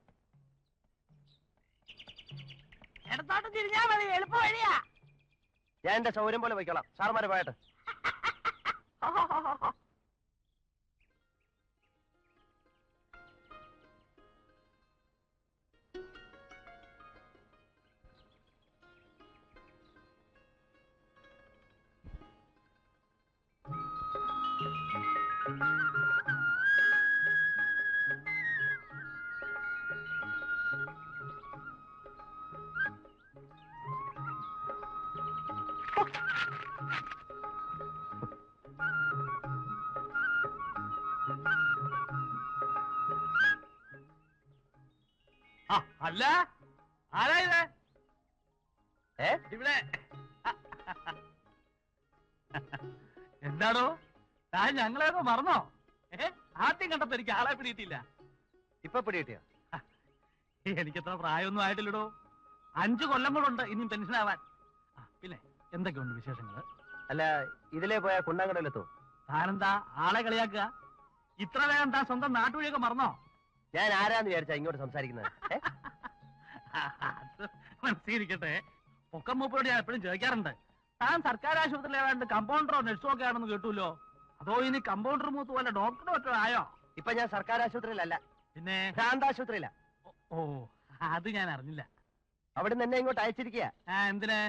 ഇടത്തോട്ട് തിരിഞ്ഞാ മതി, എളുപ്പ വഴിയാ. ഞാൻ എന്റെ സൗകര്യം പോലെ വയ്ക്കോളാം. സാറുമാര് പോയട്ടെ. അല്ല ആരാ ഇത്? ഇവിടെ എന്താണോ താൻ ഞങ്ങളെയൊക്കെ മറന്നോ? ആദ്യം കണ്ടപ്പോ എനിക്ക് ആളെ പിടിയിട്ടില്ല. ഇപ്പൊ പിടികിട്ടിയോ? എനിക്കത്ര പ്രായമൊന്നും ആയിട്ടില്ലടോ. 5 കൊല്ലം കൂടെ ഇനിയും പെൻഷൻ ആവാൻ. പിന്നെ എന്തൊക്കെയുണ്ട് വിശേഷങ്ങള്? അല്ല, ഇതിലേ പോയാ കുണ്ടാങ്കടയിലെത്തോ? താനെന്താ ആളെ കളിയാക്കുക? ഇത്ര വേഗം താൻ സ്വന്തം നാട്ടുവഴിയൊക്കെ മറന്നോ? ഞാൻ ആരാന്ന് വിചാരിച്ചാ ഇങ്ങോട്ട് സംസാരിക്കുന്നത്? മനസ്സിരിക്കട്ടെ. പൊക്കം മൂപ്പരോട് ഞാൻ എപ്പോഴും ചോദിക്കാറുണ്ട്, താൻ സർക്കാർ ആശുപത്രിയിൽ ഏതാണ്ട് കമ്പൗണ്ടറോ നഴ്സോ ഒക്കെ ആണെന്ന് കേട്ടുല്ലോ. അതോ ഇനി കമ്പൗണ്ടർ മൂത്ത് പോലെ ഡോക്ടറോ മറ്റോ ആയോ? ഇപ്പൊ ഞാൻ സർക്കാർ ആശുപത്രിയിലല്ല, പിന്നെ ഭ്രാന്താശുപത്രിയില. ഓ, അത് ഞാൻ അറിഞ്ഞില്ല. അവിടുന്ന് എന്നെ ഇങ്ങോട്ട് അയച്ചിരിക്കുക. എന്തിന്?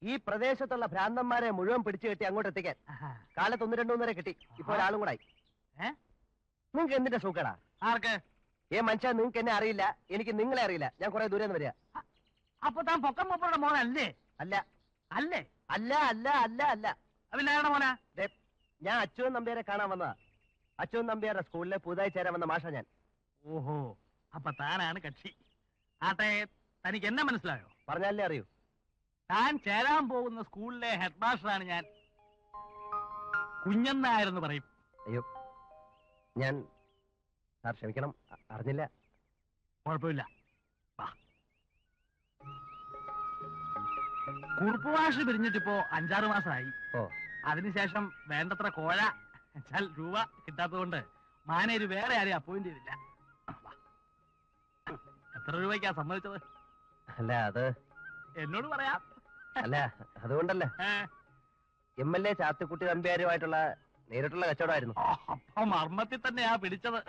ഈ പ്രദേശത്തുള്ള ഭ്രാന്തന്മാരെ മുഴുവൻ പിടിച്ചു കെട്ടി അങ്ങോട്ട് എത്തിക്കാൻ. കാലത്ത് 1-2 വരെ കിട്ടി. ഇപ്പൊ ഒരാളും കൂടായി. നിങ്ങക്ക് എന്തിന്റെ സൂക്കടാ? ആർക്ക്? മനുഷ്യ, നിങ്ങൾക്ക് എന്നെ അറിയില്ല, എനിക്ക് നിങ്ങളെ അറിയില്ല. ഞാൻ കുറെ ദൂരെ നിന്ന് വരിക. അപ്പൊ താൻ പൊക്കം മൂപ്പരുടെ മോനല്ലേ? അല്ല. അല്ലേ? അല്ല അല്ല അല്ല അല്ല. പിന്നെ ആരുടെ മോനാ? ഞാൻ അച്യുതൻ നമ്പ്യാരെ കാണാൻ വന്നതാ. അച്യുതൻ നമ്പ്യാരുടെ സ്കൂളിലെ പുതുതായി ചേരാൻ വന്ന മാഷ ഞാൻ. ഓഹോ, അപ്പൊ താനാണ് കക്ഷി. ആട്ടെ, തനിക്ക് എന്നെ മനസ്സിലായോ? പറഞ്ഞാലേ അറിയൂ. താൻ ചേരാൻ പോകുന്ന സ്കൂളിലെ ഹെഡ് മാസ്റ്ററാണ് ഞാൻ. കുഞ്ഞന്നായെന്ന് പറയും. അയ്യോ, ഞാൻ സാർ ക്ഷമിക്കണം, അറിഞ്ഞില്ല. കുഴപ്പമില്ല. കുറുപ്പ് ഭാഷ പിരിഞ്ഞിട്ടിപ്പോ 5-6 മാസമായി. അതിനുശേഷം വേണ്ടത്ര കോഴ രൂപ കിട്ടാത്തതുകൊണ്ട് മാനേര് വേറെ ആരെയും അപ്പോയിന്റ് ചെയ്തില്ല. എത്ര രൂപയ്ക്കാ സമ്മതിച്ചത്? അല്ല, അത് എന്നോട് പറയാം. അല്ല, അതുകൊണ്ടല്ല. MLA ചാത്തുക്കുട്ടി നമ്പ്യാരുമായിട്ടുള്ള നേരിട്ടുള്ള കച്ചവടമായിരുന്നു. അപ്പൊ മർമ്മത്തിൽ തന്നെയാ പിടിച്ചത്.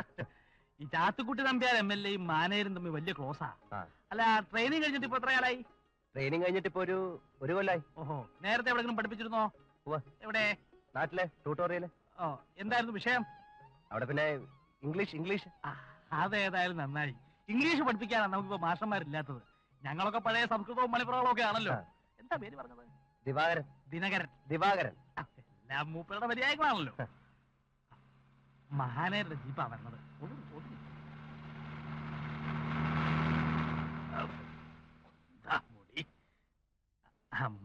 ഈ ചാത്തുക്കുട്ടി നമ്പ്യാർ MLAയും മാനേരും തമ്മിൽ വലിയ ക്ലോസാ. അല്ല, ട്രെയിനിങ് കഴിഞ്ഞിട്ട് ഇപ്പൊ എത്ര കാലായി? ട്രെയിനിങ് കഴിഞ്ഞിട്ട് ഇപ്പൊ ഒരു കൊല്ലായി. ഓഹോ, നേരത്തെ എവിടെങ്കിലും പഠിപ്പിച്ചിരുന്നോ? എവിടെ? നാട്ടിലെ ട്യൂട്ടോറിയല്. ഓ, എന്തായിരുന്നു വിഷയം? അവിടെ പിന്നെ ഇംഗ്ലീഷ്. അതേതായാലും നന്നായി. ഇംഗ്ലീഷ് പഠിപ്പിക്കാനാണ് നമുക്കിപ്പോ മാഷന്മാരില്ലാത്തത്. ഞങ്ങളൊക്കെ പഴയ സംസ്കൃതവും മലപ്പുറവും ഒക്കെ ആണല്ലോ. എന്താ പേര് പറഞ്ഞത്? ദിവാകരൻ. എല്ലാം മൂപ്പരുടെ പര്യായങ്ങളാണല്ലോ. മഹാനേരുടെ ജീപ്പാ വരണത്.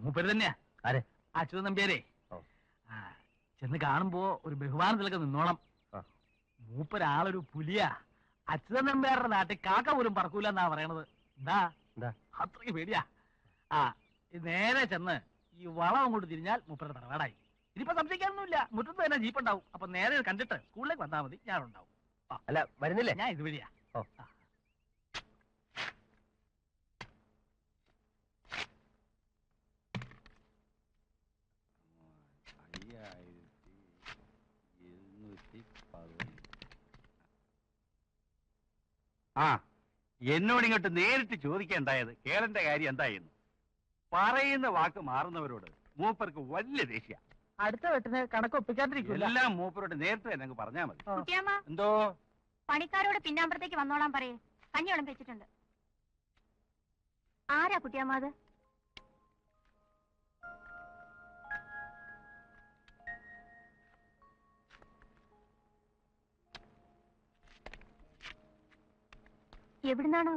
മൂപ്പര് തന്നെയാ. അച്യുതൻ നമ്പ്യാരെ. ചെന്ന് കാണുമ്പോ ഒരു ബഹുമാനത്തിലൊക്കെ നിന്നോണം. മൂപ്പരാളൊരു പുലിയാ. അച്യുതൻ നമ്പ്യാരുടെ നാട്ടിൽ കാക്ക പോലും പറക്കൂല എന്നാ പറയണത്. എന്താ അത്രയ്ക്ക് പേടിയാ. നേരെ ചെന്ന് ഈ വളം അങ്ങോട്ട് തിരിഞ്ഞാൽ മൂപ്പരുടെ തറവാടായി. ഇനിയിപ്പോ സംശയിക്കാനൊന്നുമില്ല, മുറ്റത്ത് തന്നെ ജീപ്പ് ഉണ്ടാവും. അപ്പൊ നേരെ കണ്ടിട്ട് സ്കൂളിലേക്ക് വന്നാൽ മതി, ഞാനുണ്ടാവും. അല്ല, വരുന്നില്ലേ? ഞാൻ ഇതുവഴിയാ. എന്നോട് ഇങ്ങോട്ട് നേരിട്ട് ചോദിക്കേണ്ടായത് കേരളന്റെ കാര്യം എന്തായിരുന്നു? പറയുന്ന വാക്ക് മാറുന്നവരോട് മൂപ്പർക്ക് വലിയ ദേഷ്യ. അടുത്ത വെട്ടിന് കണക്കൊപ്പിക്കാണ്ടിരിക്കില്ല. എല്ലാം മൂപ്പരോട് നേരിട്ട് തന്നെ അങ്ങ് പറഞ്ഞാൽ മതി. എന്തോ? പണിക്കാരോട് പിന്നാമ്പറത്തേക്ക് വന്നോളാൻ പറയേ. കഞ്ഞിവെള്ളം വെച്ചിട്ടുണ്ട്. ആരാ കുട്ടിയമ്മ അത്? എവിടുന്നാണോ?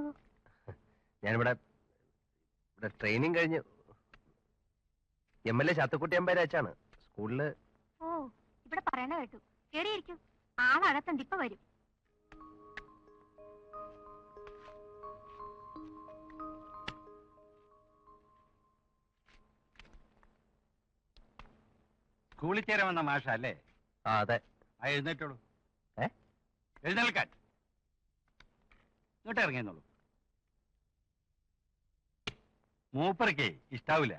ഞാനിവിടെ ട്രെയിനിങ് കഴിഞ്ഞ് MLA ചാത്തുക്കുട്ടി നമ്പ്യാരെ അയച്ചാണ് സ്കൂളില്. ഓ, ഇവിടെ പറയണ കേട്ടു. കേറിയിരിക്കും, ആളകത്തുണ്ട്, ഇപ്പൊ വരും. സ്കൂളിൽ ചേരാൻ വന്ന മാഷ അല്ലേ? അതെ. എഴുന്നേറ്റോളൂ. എഴുന്നേൽക്കാൻ. ഇങ്ങോട്ട് ഇറങ്ങിയെന്നുള്ളൂ. മൂപ്പർക്ക് ഇഷ്ടാവില്ല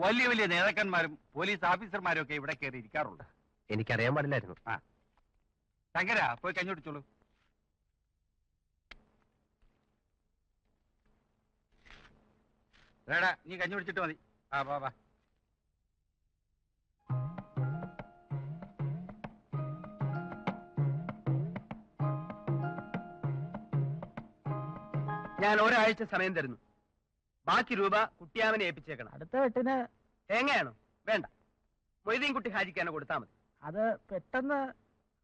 വലിയ വലിയ നേതാക്കന്മാരും പോലീസ് ഓഫീസർമാരും ഒക്കെ ഇവിടെ കയറി ഇരിക്കാറുണ്ട്. എനിക്കറിയാൻ പാടില്ലായിരുന്നു. ശങ്കര, പോയി കഞ്ഞി കുടിച്ചോളൂ. നീ കഞ്ഞി കുടിച്ചിട്ട് മതി. വാ. ഞാൻ ഒരാഴ്ച സമയം തരുന്നു. ബാക്കി രൂപ കുട്ടിയാമനെ ഏൽപ്പിച്ചേക്കണം. അടുത്ത വെട്ടിന് തേങ്ങയാണോ? വേണ്ട, മൊയ്തീൻ കുട്ടി ഹാജിക്കാണ് കൊടുത്താൽ മതി. അത് പെട്ടെന്ന്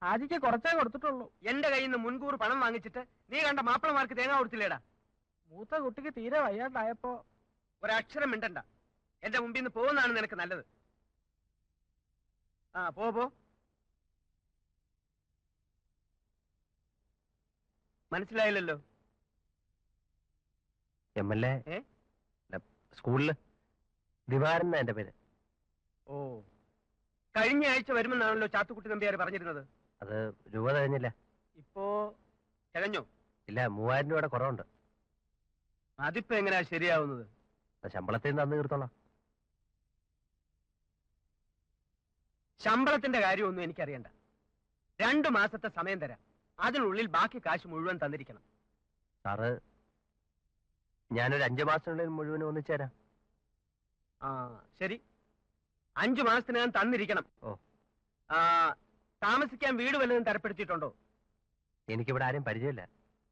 ഹാജിക്ക് കുറച്ചേ കൊടുത്തിട്ടുള്ളൂ. എന്റെ കയ്യിൽ നിന്ന് മുൻകൂർ പണം വാങ്ങിച്ചിട്ട് നീ കണ്ട മാപ്പിളമാർക്ക് തേങ്ങ കൊടുത്തില്ലേടാ? മൂത്ത കുട്ടിക്ക് തീരെ വയ്യാണ്ടായപ്പോ ഒരക്ഷരം മിണ്ടണ്ട. എന്റെ മുമ്പിൽ നിന്ന് പോകുന്നതാണ് നിനക്ക് നല്ലത്. ആ പോ. മനസ്സിലായില്ലല്ലോ. MLA സ്കൂളില് ദിവാരൻ എന്റെ പേര്. ഓ, കഴിഞ്ഞ ആഴ്ച വരുമെന്നാണല്ലോ ചാത്തുക്കുട്ടി നമ്പ്യാർ പറഞ്ഞിരുന്നത്. അത് രൂപ തികഞ്ഞില്ല. ഇപ്പോ തികഞ്ഞോ? ഇല്ല, 3000 രൂപയുടെ കുറവുണ്ട്. അതിപ്പോ എങ്ങനെയാ ശരിയാവുന്നത്? ശമ്പളത്തിൽ നിന്ന് തന്നു തീർത്തോളാം. ശമ്പളത്തിന്റെ കാര്യമൊന്നും എനിക്കറിയണ്ട. 2 മാസത്തെ സമയം തരാം. അതിനുള്ളിൽ ബാക്കി കാശ് മുഴുവൻ തന്നിരിക്കണം. സാറ്, ഞാനൊരു 5 മാസത്തിനുള്ളിൽ മുഴുവനും ഒന്നിച്ചേരാം. ആ ശരി, 5 മാസത്തിനകം തന്നിരിക്കണം. ഓ. താമസിക്കാൻ വീട് വല്ലതും തരപ്പെടുത്തിയിട്ടുണ്ടോ? എനിക്കിവിടെ ആരും പരിചയമില്ല.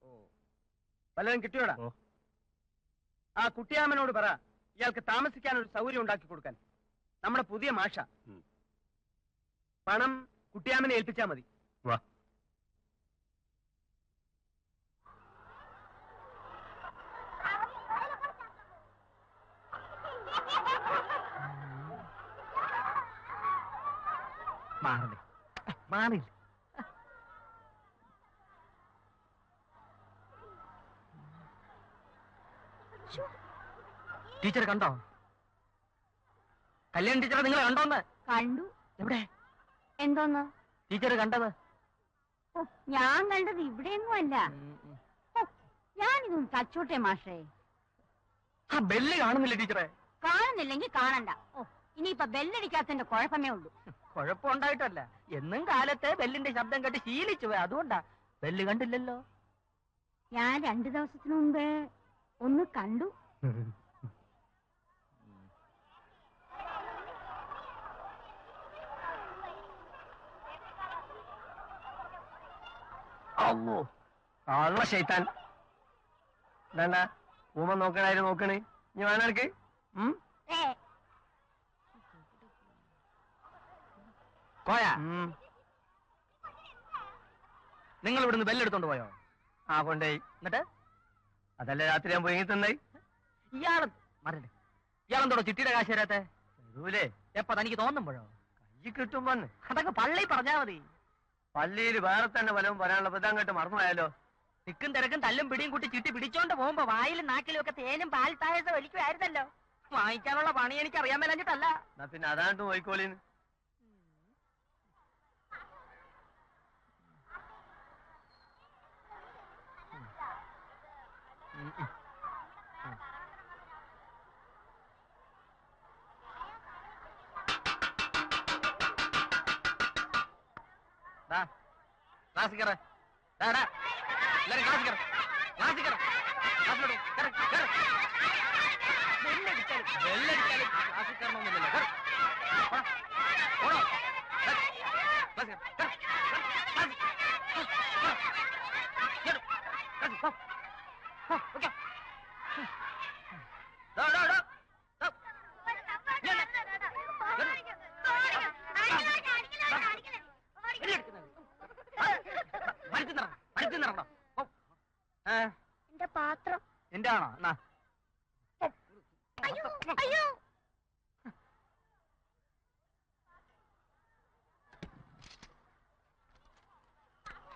ഓ, വല്ലതും കിട്ടിയോടാ? ഓ. ആ കുട്ടിയാമ്മനോട് പറ ഇയാൾക്ക് താമസിക്കാൻ ഒരു സൗകര്യം ഉണ്ടാക്കി കൊടുക്കാൻ. നമ്മുടെ പുതിയ മാഷ. പണം കുട്ടിയാമ്മനെ ഏൽപ്പിച്ചാ മതി. വാ. മാറില്ല. ടീച്ചർ കണ്ടോ? കല്യാൺ ടീച്ചറെ നിങ്ങളെ കണ്ടോന്ന്? കണ്ടു. എവിടെ? എന്തോന്ന് ടീച്ചർ കണ്ടത്? ഓ, ഞാൻ കണ്ടത് ഇവിടെയൊന്നും അല്ല. ഞാനിതൊന്നും തച്ചോട്ടെ മാഷേ. ആ ബെല്ല് കാണുന്നില്ല ടീച്ചറെ. കാണുന്നില്ലെങ്കിൽ കാണണ്ട. ഓ, ഇനിയിപ്പൊ ബെല്ലടിക്കാത്തതിന്റെ കുഴപ്പമേ ഉള്ളൂ. കുഴപ്പമുണ്ടായിട്ടല്ല, എന്നും കാലത്ത് ബെല്ലിന്റെ ശബ്ദം കേട്ട് ശീലിച്ചു പോയി, അതുകൊണ്ടാ. ബെല്ല് കണ്ടില്ലല്ലോ. ഞാൻ 2 ദിവസത്തിനു മുമ്പേ ഒന്ന് കണ്ടു. അമ്മോ, ആള്ള ശൈത്താൻ. എന്താ ഊമ നോക്കണായിരുന്നു നോക്കണേ. ഇനി വേണക്ക് കോയാ. നിങ്ങൾ ഇവിടുന്ന് ബെല്ലെടുത്തോണ്ട് പോയോ? ആ കൊണ്ടേ. എന്നിട്ട് അതല്ലേ രാത്രി ഞാൻ പോയി തന്നായി. ഇയാള് മറണ്ടേ, ഇയാളെന്തോടോ ചിട്ടിയുടെ കാശ് തരാത്തെ? തരൂലേ? എപ്പ തനിക്ക് തോന്നുമ്പോഴോ? കൈ കിട്ടുമ്പോ. അതൊക്കെ പള്ളി പറഞ്ഞാ മതി. പള്ളിയിൽ വേറെ തന്നെ വല്ലതും വരാനുള്ള ബന്ധം കേട്ട് മറന്നുപോയാലോ? തിക്കും തിരക്കും തല്ലും പിടിയും കൂട്ടി ചിട്ടി പിടിച്ചോണ്ട് പോകുമ്പോ വായിലും നാക്കിലും ഒക്കെ തേനും പാൽ താഴത്തെ ഒലിക്കുമായിരുന്നല്ലോ. വാങ്ങിക്കാനുള്ള പണി എനിക്ക് അറിയാൻ മേലഞ്ഞിട്ടല്ല. പിന്നെ അതാണ്ട് പോയിക്കോളിന്ന്. ക്ലാസ്സിൽ കയറ. എല്ലാരും ക്ലാസ്സിൽ കയറ. ക്ലാസ്സിൽ കയറ. ക്ലാസ്സിലോട്ട് കയറ. ബെല്ലടിച്ചാലും ക്ലാസ്സിൽ കയറണമെന്നില്ലല്ലോ. ഓടോ. ക്ലാസ്സിൽ കയറ. എന്റെ പാത്രം എന്റെ ആണോ? എന്നാ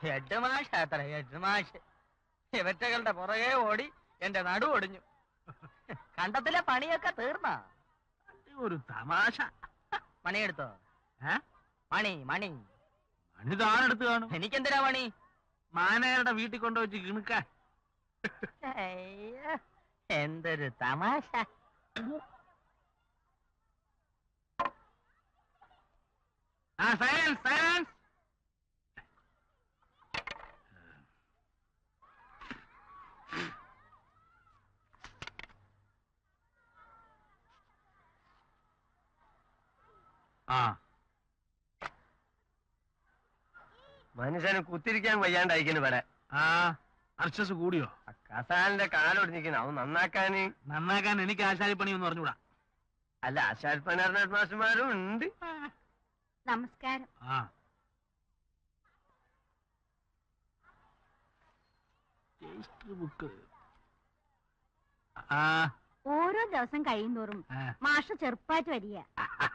ഹെഡ്മാഷ് അത്ര ഹെഡ്മാഷ് ഇവറ്റകളുടെ പുറകെ ഓടി എന്റെ നടു ഒടിഞ്ഞു. കണ്ടത്തിലെ പണിയൊക്കെ തീർന്നാ? ഒരു തമാശ. പണിയെടുത്തോ? മണി മണി മണി താനെടുത്ത് കാണും. എനിക്കെന്തിനാ പണി? മാനേജറുടെ വീട്ടിൽ കൊണ്ടുവച്ച് കിണുക്കാൻ. എന്തൊരു തമാശ. Science science. മനുഷ്യന് കുത്തിരിക്കാൻ വയ്യാണ്ടായിക്കുന്നു വരെ. അർച്ചസ് കൂടിയോ? കസാലിന്റെ കാലൊടിഞ്ഞിരിക്കുന്നു. അത് നന്നാക്കാൻ എനിക്ക് ആശാരിപ്പണി ഒന്ന് പറഞ്ഞുകൂടാ? അല്ല, ആശാരിപ്പണി ഹെഡ് മാസ്റ്റർമാരും ഉണ്ട്. നമസ്കാരം. ബുക്ക് ഓരോ ദിവസം കഴിയുന്തോറും മാഷ് ചെറുപ്പായിട്ട് വരിക.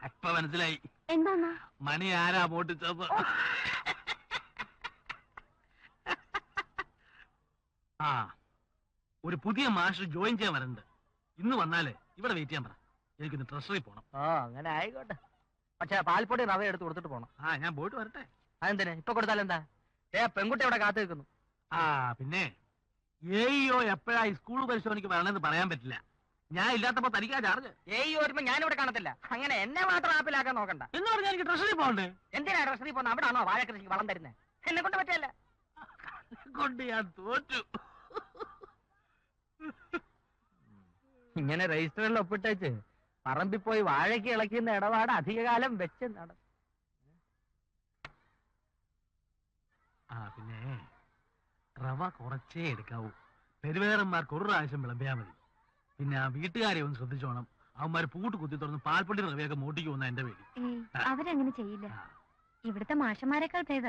ഇപ്പൊ മനസ്സിലായി എന്താന്നാ മണി ആരാ മോട്ടിച്ചത്. ആ ഒരു പുതിയ മാസ്റ്റർ ജോയിൻ ചെയ്യാൻ വരണ്ട്. ഇന്ന് വന്നാലേ ഇവിടെ വെയിറ്റ് ചെയ്യാൻ പറ. എനിക്കിന്ന് ട്രഷറി പോണം. അങ്ങനെ ആയിക്കോട്ടെ. പക്ഷെ പാൽപ്പൊടി റവ എടുത്ത് കൊടുത്തിട്ട് പോണം. ഞാൻ പോയിട്ട് വരട്ടെ. അതെന്തിനാ ഇപ്പൊ കൊടുത്താലെന്താ? പെൺകുട്ടി അവിടെ കാത്തു നിൽക്കുന്നു. പിന്നെ ഏയ്യോ എപ്പോഴാ സ്കൂൾ പരിശോധനയ്ക്ക് വരണമെന്ന് പറയാൻ പറ്റില്ല. ഞാൻ ഇല്ലാത്തപ്പോ തനിക്കാ ചാർജ്. വരുമ്പോ ഞാനിവിടെ കാണത്തില്ല. അങ്ങനെ എന്നെ മാത്രം ആപ്പിലാക്കാൻ നോക്കണ്ട. എന്ന് പറഞ്ഞാൽ എനിക്ക് ട്രഷറി പോകണ്ടേ? എന്തിനാ ട്രഷറി പോകുന്ന? അവിടെ ആണോ വാഴ കൃഷിക്ക് വളം തരുന്നത്? എന്നെ കൊണ്ട് പറ്റില്ല. കൊണ്ട് ഞാൻ തോറ്റു. ഇങ്ങനെ രജിസ്റ്ററിൽ ഒപ്പിട്ടേച്ച് പറമ്പിൽ പോയി വാഴയ്ക്ക് ഇളക്കുന്ന ഇടപാട് അധികകാലം വെച്ച് പിന്നെ റവ കുറച്ചേ എടുക്കാവൂ. പെരുവേറന്മാർക്ക് ഒരു പ്രാവശ്യം വിളമ്പിയാ മതി. പിന്നെ ആ വീട്ടുകാരെ ഒന്ന് ശ്രദ്ധിച്ചോണം. അവന്മാർ പൂട്ട് കുത്തി തുറന്ന് പാൽപ്പൊടി റവയൊക്കെ മോട്ടിക്ക് പോകുന്ന എന്റെ പേര്. അവരങ്ങനെ ചെയ്യില്ല. ഇവിടുത്തെ മാഷന്മാരെക്കാൾ ഭേദ.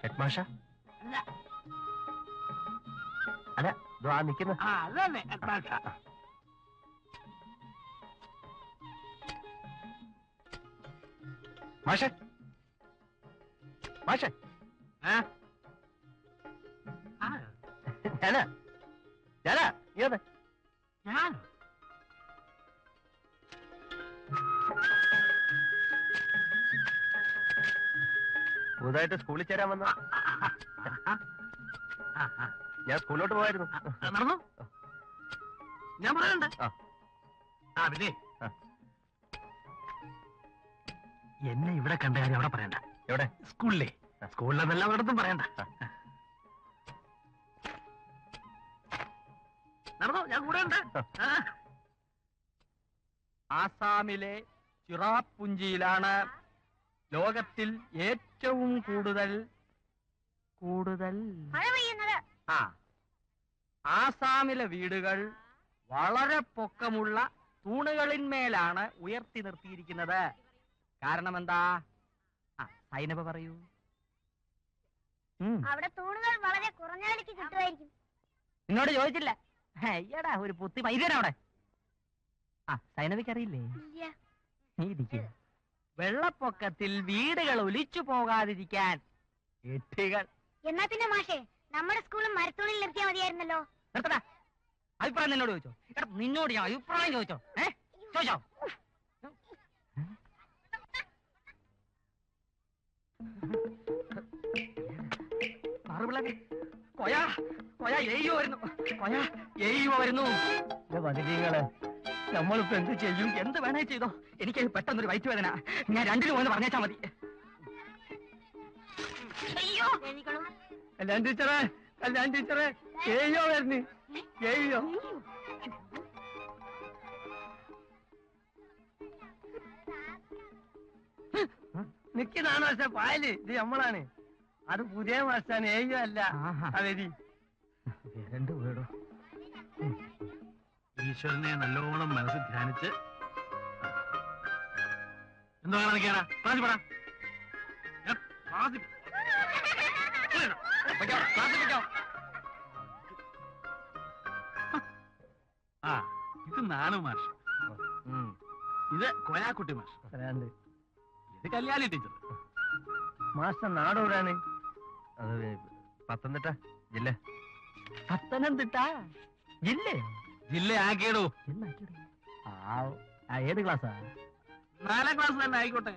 ഹെഡ്മാഷ അല്ല നിൽക്കുന്ന അതന്നെ ഹെഡ്മാഷ. മാഷെ മാഷെ ഞാനാ ഏത് ഞാൻ പുതുതായിട്ട് സ്കൂളിൽ ചേരാൻ വന്ന ഞാൻ സ്കൂളിലോട്ട് പോയായിരുന്നു. നടന്നു ഞാൻ പറയണ്ട. പിന്നെ എന്നെ ഇവിടെ കണ്ട കാര്യം അവിടെ പറയണ്ട. എവിടെ? സ്കൂളിലെ. സ്കൂളിലെന്നല്ല ഒരിടത്തും പറയണ്ട. നടന്നോ, ഞാൻ കൂടെ ഉണ്ട്. ആസാമിലെ ചിറാപുഞ്ചിയിലാണ് ലോകത്തിൽ ഏറ്റവും കൂടുതൽ ആസാമിലെ വീടുകൾ വളരെ പൊക്കമുള്ള തൂണുകളിന്മേലാണ് ഉയർത്തി നിർത്തിയിരിക്കുന്നത്. കാരണം എന്താ? സൈനബ പറയൂ. അവിടെ തൂണുകൾ വളരെ കുറഞ്ഞ വിലയ്ക്ക് കിട്ടുമായിരിക്കും. നിന്നോട് ചോദിച്ചില്ല. അയ്യടാ ഒരു പുത്തി മൈതന അവിടെ. സൈനബയ്ക്ക് അറിയില്ലേ? നീ ഇരിക്കുക. വെള്ളപ്പൊക്കത്തിൽ വീടുകൾ ഒലിച്ചു പോകാതിരിക്കാൻ എട്ടികൾ. എന്നാ പിന്നെ മാഷേ നമ്മുടെ സ്കൂളും മരത്തൂണിൽ നിർത്തിയാൽ മതിയായിരുന്നല്ലോ. നിർത്തടാ. അഭിപ്രായം നിന്നോട് ചോദിച്ചോ? നിന്നോട് ഞാൻ അഭിപ്രായം ചോദിച്ചോ? ചോദിച്ചോ? വരുന്നു. നമ്മളിപ്പോ എന്ത് ചെയ്യും? എന്ത് വേണേ ചെയ്തോ. എനിക്ക് പെട്ടെന്നൊരു വയറ്റുവേദന. ഞാൻ രണ്ടിനും ഒന്ന് പറഞ്ഞേച്ചാ മതി. കല്യാൺ ടീച്ചറെ ഏയ്യോ വരുന്നു. ഏയ്യോ നിക്കുന്നതാണ്. പക്ഷെ പായല് ഇത് നമ്മളാണ്. അത് പുതിയ മാസാണ്. ഏയ്യോ അല്ല. അവരി രണ്ടു വീടോ. ഈശ്വരനെ നല്ലോണം മനസ്സിൽ ധ്യാനിച്ച് എന്താ നിൽക്കാനാ? ഇത് നാണു മാഷ്, ഇത് കോയാക്കുട്ടി മാഷ്, ഇത് കല്യാണി ടീച്ചർ. മാസ്റ്റർ നാടോടാണ്? അത് പത്തനംതിട്ട ജില്ല. പത്തനംതിട്ട ജില്ലേ? ജില്ല ആക്കിയടോ. ഏത് ക്ലാസ്സാ? 4ാം ക്ലാസ് തന്നെ ആയിക്കോട്ടെ.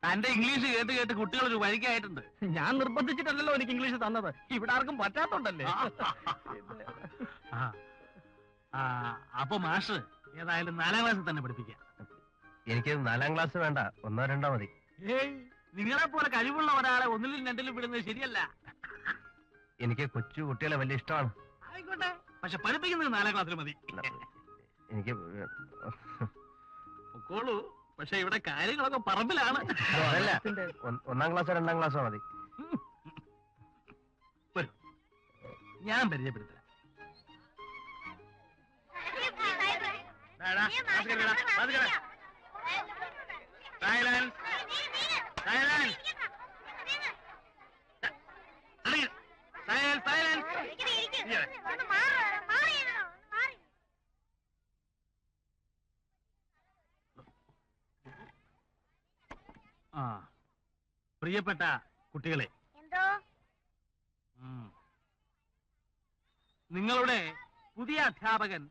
തന്റെ ഇംഗ്ലീഷ് കേട്ട് കേട്ട് കുട്ടികൾ ഒരു വഴിക്കായിട്ടുണ്ട്. ഞാൻ നിർബന്ധിച്ചിട്ടല്ലോ എനിക്ക് ഇംഗ്ലീഷ് തന്നത്. ഇവിടെ ആർക്കും പറ്റാത്തോണ്ടല്ലേ. അപ്പൊ മാഷ് ഏതായാലും 4ാം ക്ലാസ്സിൽ തന്നെ പഠിപ്പിക്കാം. എനിക്ക് 4ാം ക്ലാസ് വേണ്ട, 1ഓ 2ഓ മതി. നിങ്ങളെ പോലെ കഴിവുള്ള ഒരാളെ 1ലും 2ലും വിടുന്നത് ശരിയല്ല. എനിക്ക് കൊച്ചു കുട്ടികളെ വലിയ ഇഷ്ടമാണ്. ആയിക്കോട്ടെ, പക്ഷെ പഠിപ്പിക്കുന്നത് 4ാം ക്ലാസ്സിൽ മതി. എനിക്ക് പൊക്കോളൂ, പക്ഷെ ഇവിടെ കാര്യങ്ങളൊക്കെ പറമ്പിലാണ്. അതല്ല, 1ാം ക്ലാസ്സോ 2ാം ക്ലാസ്സോ മതി. ഞാൻ പരിചയപ്പെടുത്താം. സൈലൻസ് സൈലൻസ് സൈലൻസ് ആ പ്രിയപ്പെട്ട കുട്ടികളെ, എന്തോ നിങ്ങളുടെ പുതിയ അധ്യാപകൻ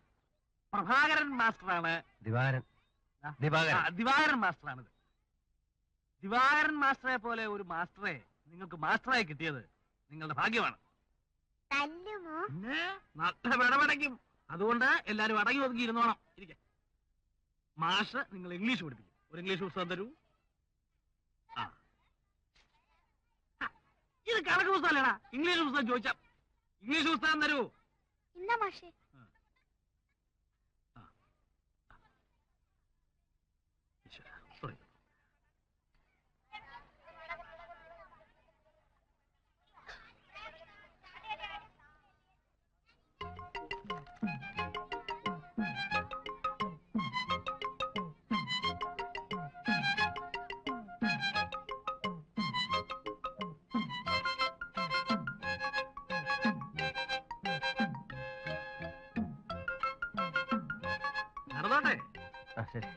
പ്രഭാകരൻ മാസ്റ്ററാണ്. ദിവാകരൻ മാസ്റ്ററാണിത്. ദിവാകരൻ മാസ്റ്ററെ പോലെ ഒരു മാസ്റ്ററെ നിങ്ങൾക്ക് മാസ്റ്ററായി കിട്ടിയത് നിങ്ങളുടെ ഭാഗ്യമാണ്. പിന്നെ നട്ടപടപടയ്ക്കും. അതുകൊണ്ട് എല്ലാരും അടങ്ങി ഒതുങ്ങി ഇരുന്നോണം. ഇരിക്കെ. മാഷ് നിങ്ങൾ ഇംഗ്ലീഷ് പഠിപ്പിക്കും. ഒരു ഇംഗ്ലീഷ് പുസ്തകം തരൂ. ഇത് കണക്ക് പുസ്തകമല്ലേടാ, ഇംഗ്ലീഷ് പുസ്തകം ചോദിച്ചാ. ഇംഗ്ലീഷ് പുസ്തകം തരൂ. സോറി. നടന്നോട്ടെ. ശരി.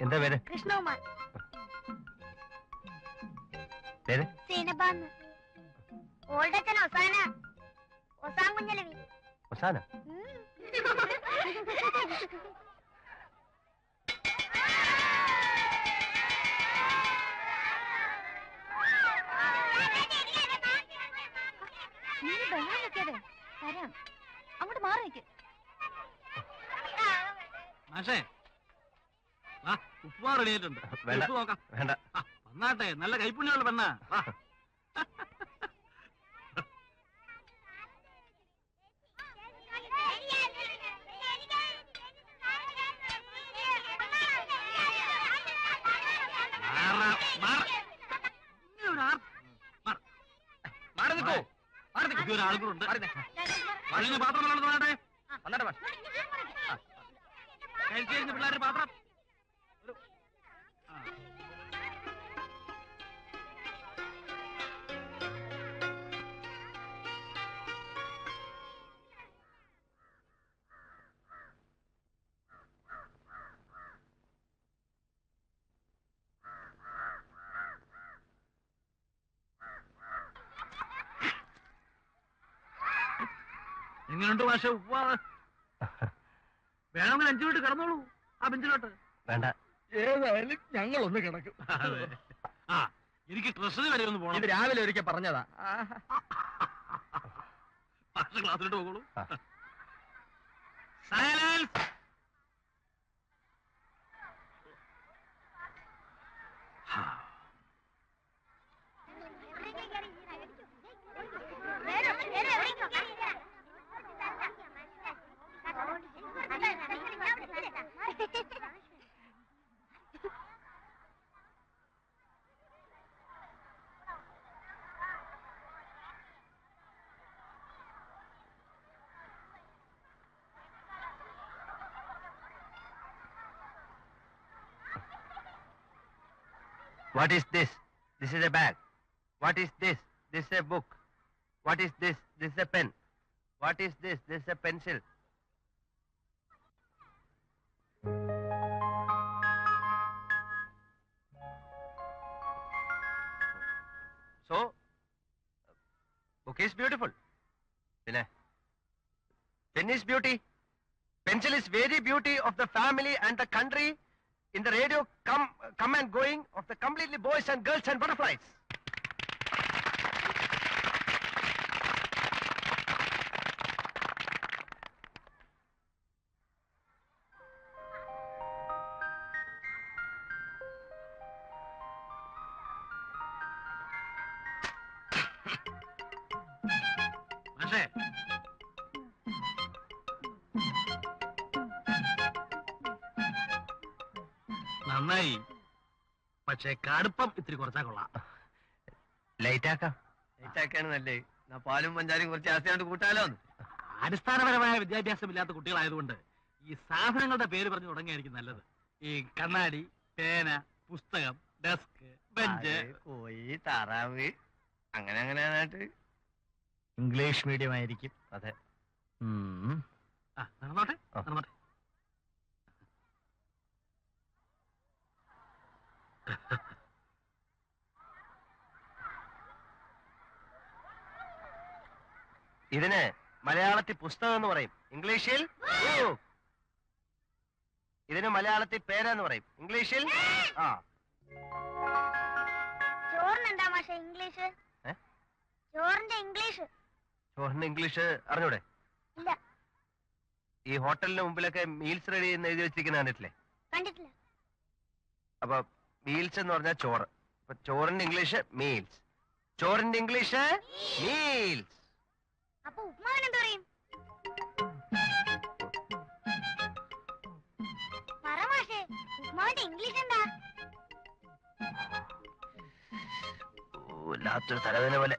എന്താ പേര്? കൃഷ്ണകുമാർ. പേര്? സീനബാന്ന്. ഓൾഡച്ചൻ ഒസാന. ഒസാൻ കുഞ്ഞലവി. ഒസാന? നീ ബഹളം വെക്കാതെ തരാം. അങ്ങോട്ട് മാറി നിൽക്ക്. മാഷേ, ഉപ്പുമാ റെഡി ആയിട്ടുണ്ട്. വേണ്ട. ഉപ്പ് നോക്കാം. വേണ്ട. വന്നാട്ടെ, നല്ല കൈപ്പുണ്യമുള്ള പെണ്ണാ. ഒരാൾക്കൂടുണ്ട്. കഴിഞ്ഞ പാത്രം വന്നാട്ടെ. കഴിച്ചു പിള്ളേരുടെ പാത്രം. എങ്ങനെയുണ്ട് മാഷെ ഉപ്പാണ്? വേണമെങ്കിൽ 5 മിനിറ്റ് കിടന്നോളൂ ആ ബെഞ്ചിലോട്ട്. വേണ്ട. ഏതായാലും ഞങ്ങളൊന്ന് കിടക്കും. ആ എനിക്ക് ട്രഷറി വരെ ഒന്ന് പോകണം. ഇത് രാവിലെ ഒരിക്കൽ പറഞ്ഞതാ. മാഷ ക്ലാസ്സിലോട്ട് പോകോളൂ. Silence. What is this? This is a bag. What is this? This is a book. What is this? This is a pen. What is this? This is a pencil. So, book is beautiful. Pen is beauty. Pencil is very beauty of the family and the country. In the radio, come and going of the completely boys and girls and butterflies. മാഷേ, നന്നായി പക്ഷേ കടുപ്പം ഇത്തിരി കുറച്ചാ കൊള്ളാം. Light ആക്കാം. ലൈറ്റാക്കാണ് നല്ലേ. പാലും പഞ്ചാരയും കുറച്ച് ആസ്തിയാണ്ട് കൂട്ടാലോ. അടിസ്ഥാനപരമായ വിദ്യാഭ്യാസമില്ലാത്ത കുട്ടികളായതുകൊണ്ട് ഈ സാധനങ്ങളുടെ പേര് പറഞ്ഞു തുടങ്ങിയായിരിക്കും നല്ലത്. ഈ കണ്ണാടി, പേന, പുസ്തകം, ഡെസ്ക്, ബെഞ്ച്, കോഴി, താറാവ്, അങ്ങനെ അങ്ങനെയായിട്ട്. ഇംഗ്ലീഷ് മീഡിയം ആയിരിക്കും. അതെ. നടന്നോട്ടെ നടന്നോട്ടെ. ഇതിന് മലയാളത്തിൽ പുസ്തകം എന്ന് പറയും, ഇംഗ്ലീഷിൽ ഇതിന് മലയാളത്തിൽ പേന എന്ന് പറയും, ഇംഗ്ലീഷിൽ ചോറിനെന്താ മാഷെ ഇംഗ്ലീഷ്? ചോറിന്റെ ഇംഗ്ലീഷ്? ചോറിന് ഇംഗ്ലീഷ് അറിഞ്ഞൂടെ? ഇല്ല. ഈ ഹോട്ടലിന് മുമ്പിലൊക്കെ മീൽസ് റെഡി എന്ന് എഴുതി വെച്ചിരിക്കുന്ന കണ്ടിട്ടില്ലേ? കണ്ടിട്ടില്ല. അപ്പൊ മീൽസ് എന്ന് പറഞ്ഞാൽ ചോറ്. അപ്പൊ ചോറിന്റെ ഇംഗ്ലീഷ് മീൽസ്, ചോറിന്റെ ഇംഗ്ലീഷ് മീൽസ്. അപ്പൊ ഉപ്മാവിന് എന്താ പറയും? പറ മാഷെ, ഉപ്മാവിന്റെ ഇംഗ്ലീഷ് എന്താ? വല്ലാത്തൊരു തലവേദന പോലെ.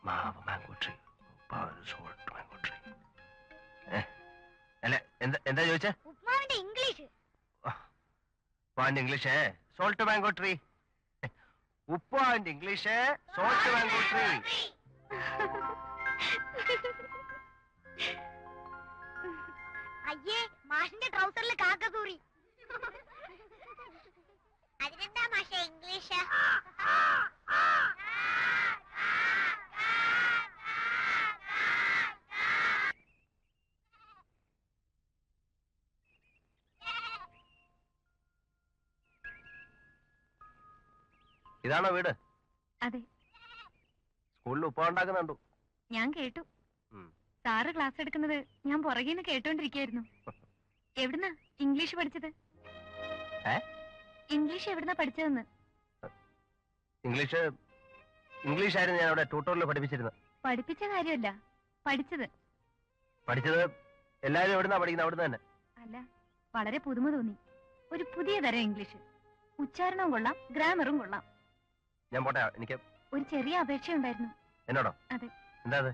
മാവ് മാംഗോ ട്രീ, മാംഗോ ട്രീ. അല്ല എന്താ ചോദിച്ചേ? ഉപ്മാവിന്റെ ഇംഗ്ലീഷ്. ഉപ്പാന്റെ ഇംഗ്ലീഷ് സോൾട്ട് മാംഗോ ട്രീ. ഉപ്പാന്റെ ഇംഗ്ലീഷ് സോൾട്ട് മാംഗോ ട്രീ. അയ്യേ, മാഷിന്റെ ട്രൗസറിൽ കാക്കത്തൂറി. അതിനെന്താ മാഷെ ഇംഗ്ലീഷ്? ഇതാണോ വീട്? അതെ. സ്കൂളിൽ ഉപ്പ ഉണ്ടാക്കുന്നുണ്ടോ? ഞാൻ കേട്ടു. സാറ് ക്ലാസ് എടുക്കുന്നത് ഞാൻ പുറകെ നിന്ന് കേട്ടോണ്ടിരിക്കായിരുന്നു. എവിടുന്നാ ഇംഗ്ലീഷ് പഠിച്ചത്? ഇംഗ്ലീഷ് എവിടുന്നാ പഠിച്ചതെന്ന്? ഇംഗ്ലീഷ് ആയിരുന്നു ഞാൻ അവിടെ ട്യൂട്ടോറിൽ പഠിപ്പിച്ചിരുന്നത്. പഠിപ്പിച്ച കാര്യമല്ല, പഠിച്ചത്. പഠിച്ചത് എല്ലാവരും എവിടുന്നാ പഠിക്കുന്നത്? അവിടുന്ന് തന്നെ. അല്ല, വളരെ പുതുമ തോന്നി. ഒരു പുതിയ തരം ഇംഗ്ലീഷ്. ഉച്ചാരണവും കൊള്ളാം, ഗ്രാമറും കൊള്ളാം. ഞാൻ പോട്ടെ, എനിക്ക് ഒരു ചെറിയ അപേക്ഷയുണ്ടായിരുന്നു. എന്നോടോ? അതെ. എന്താ അത്?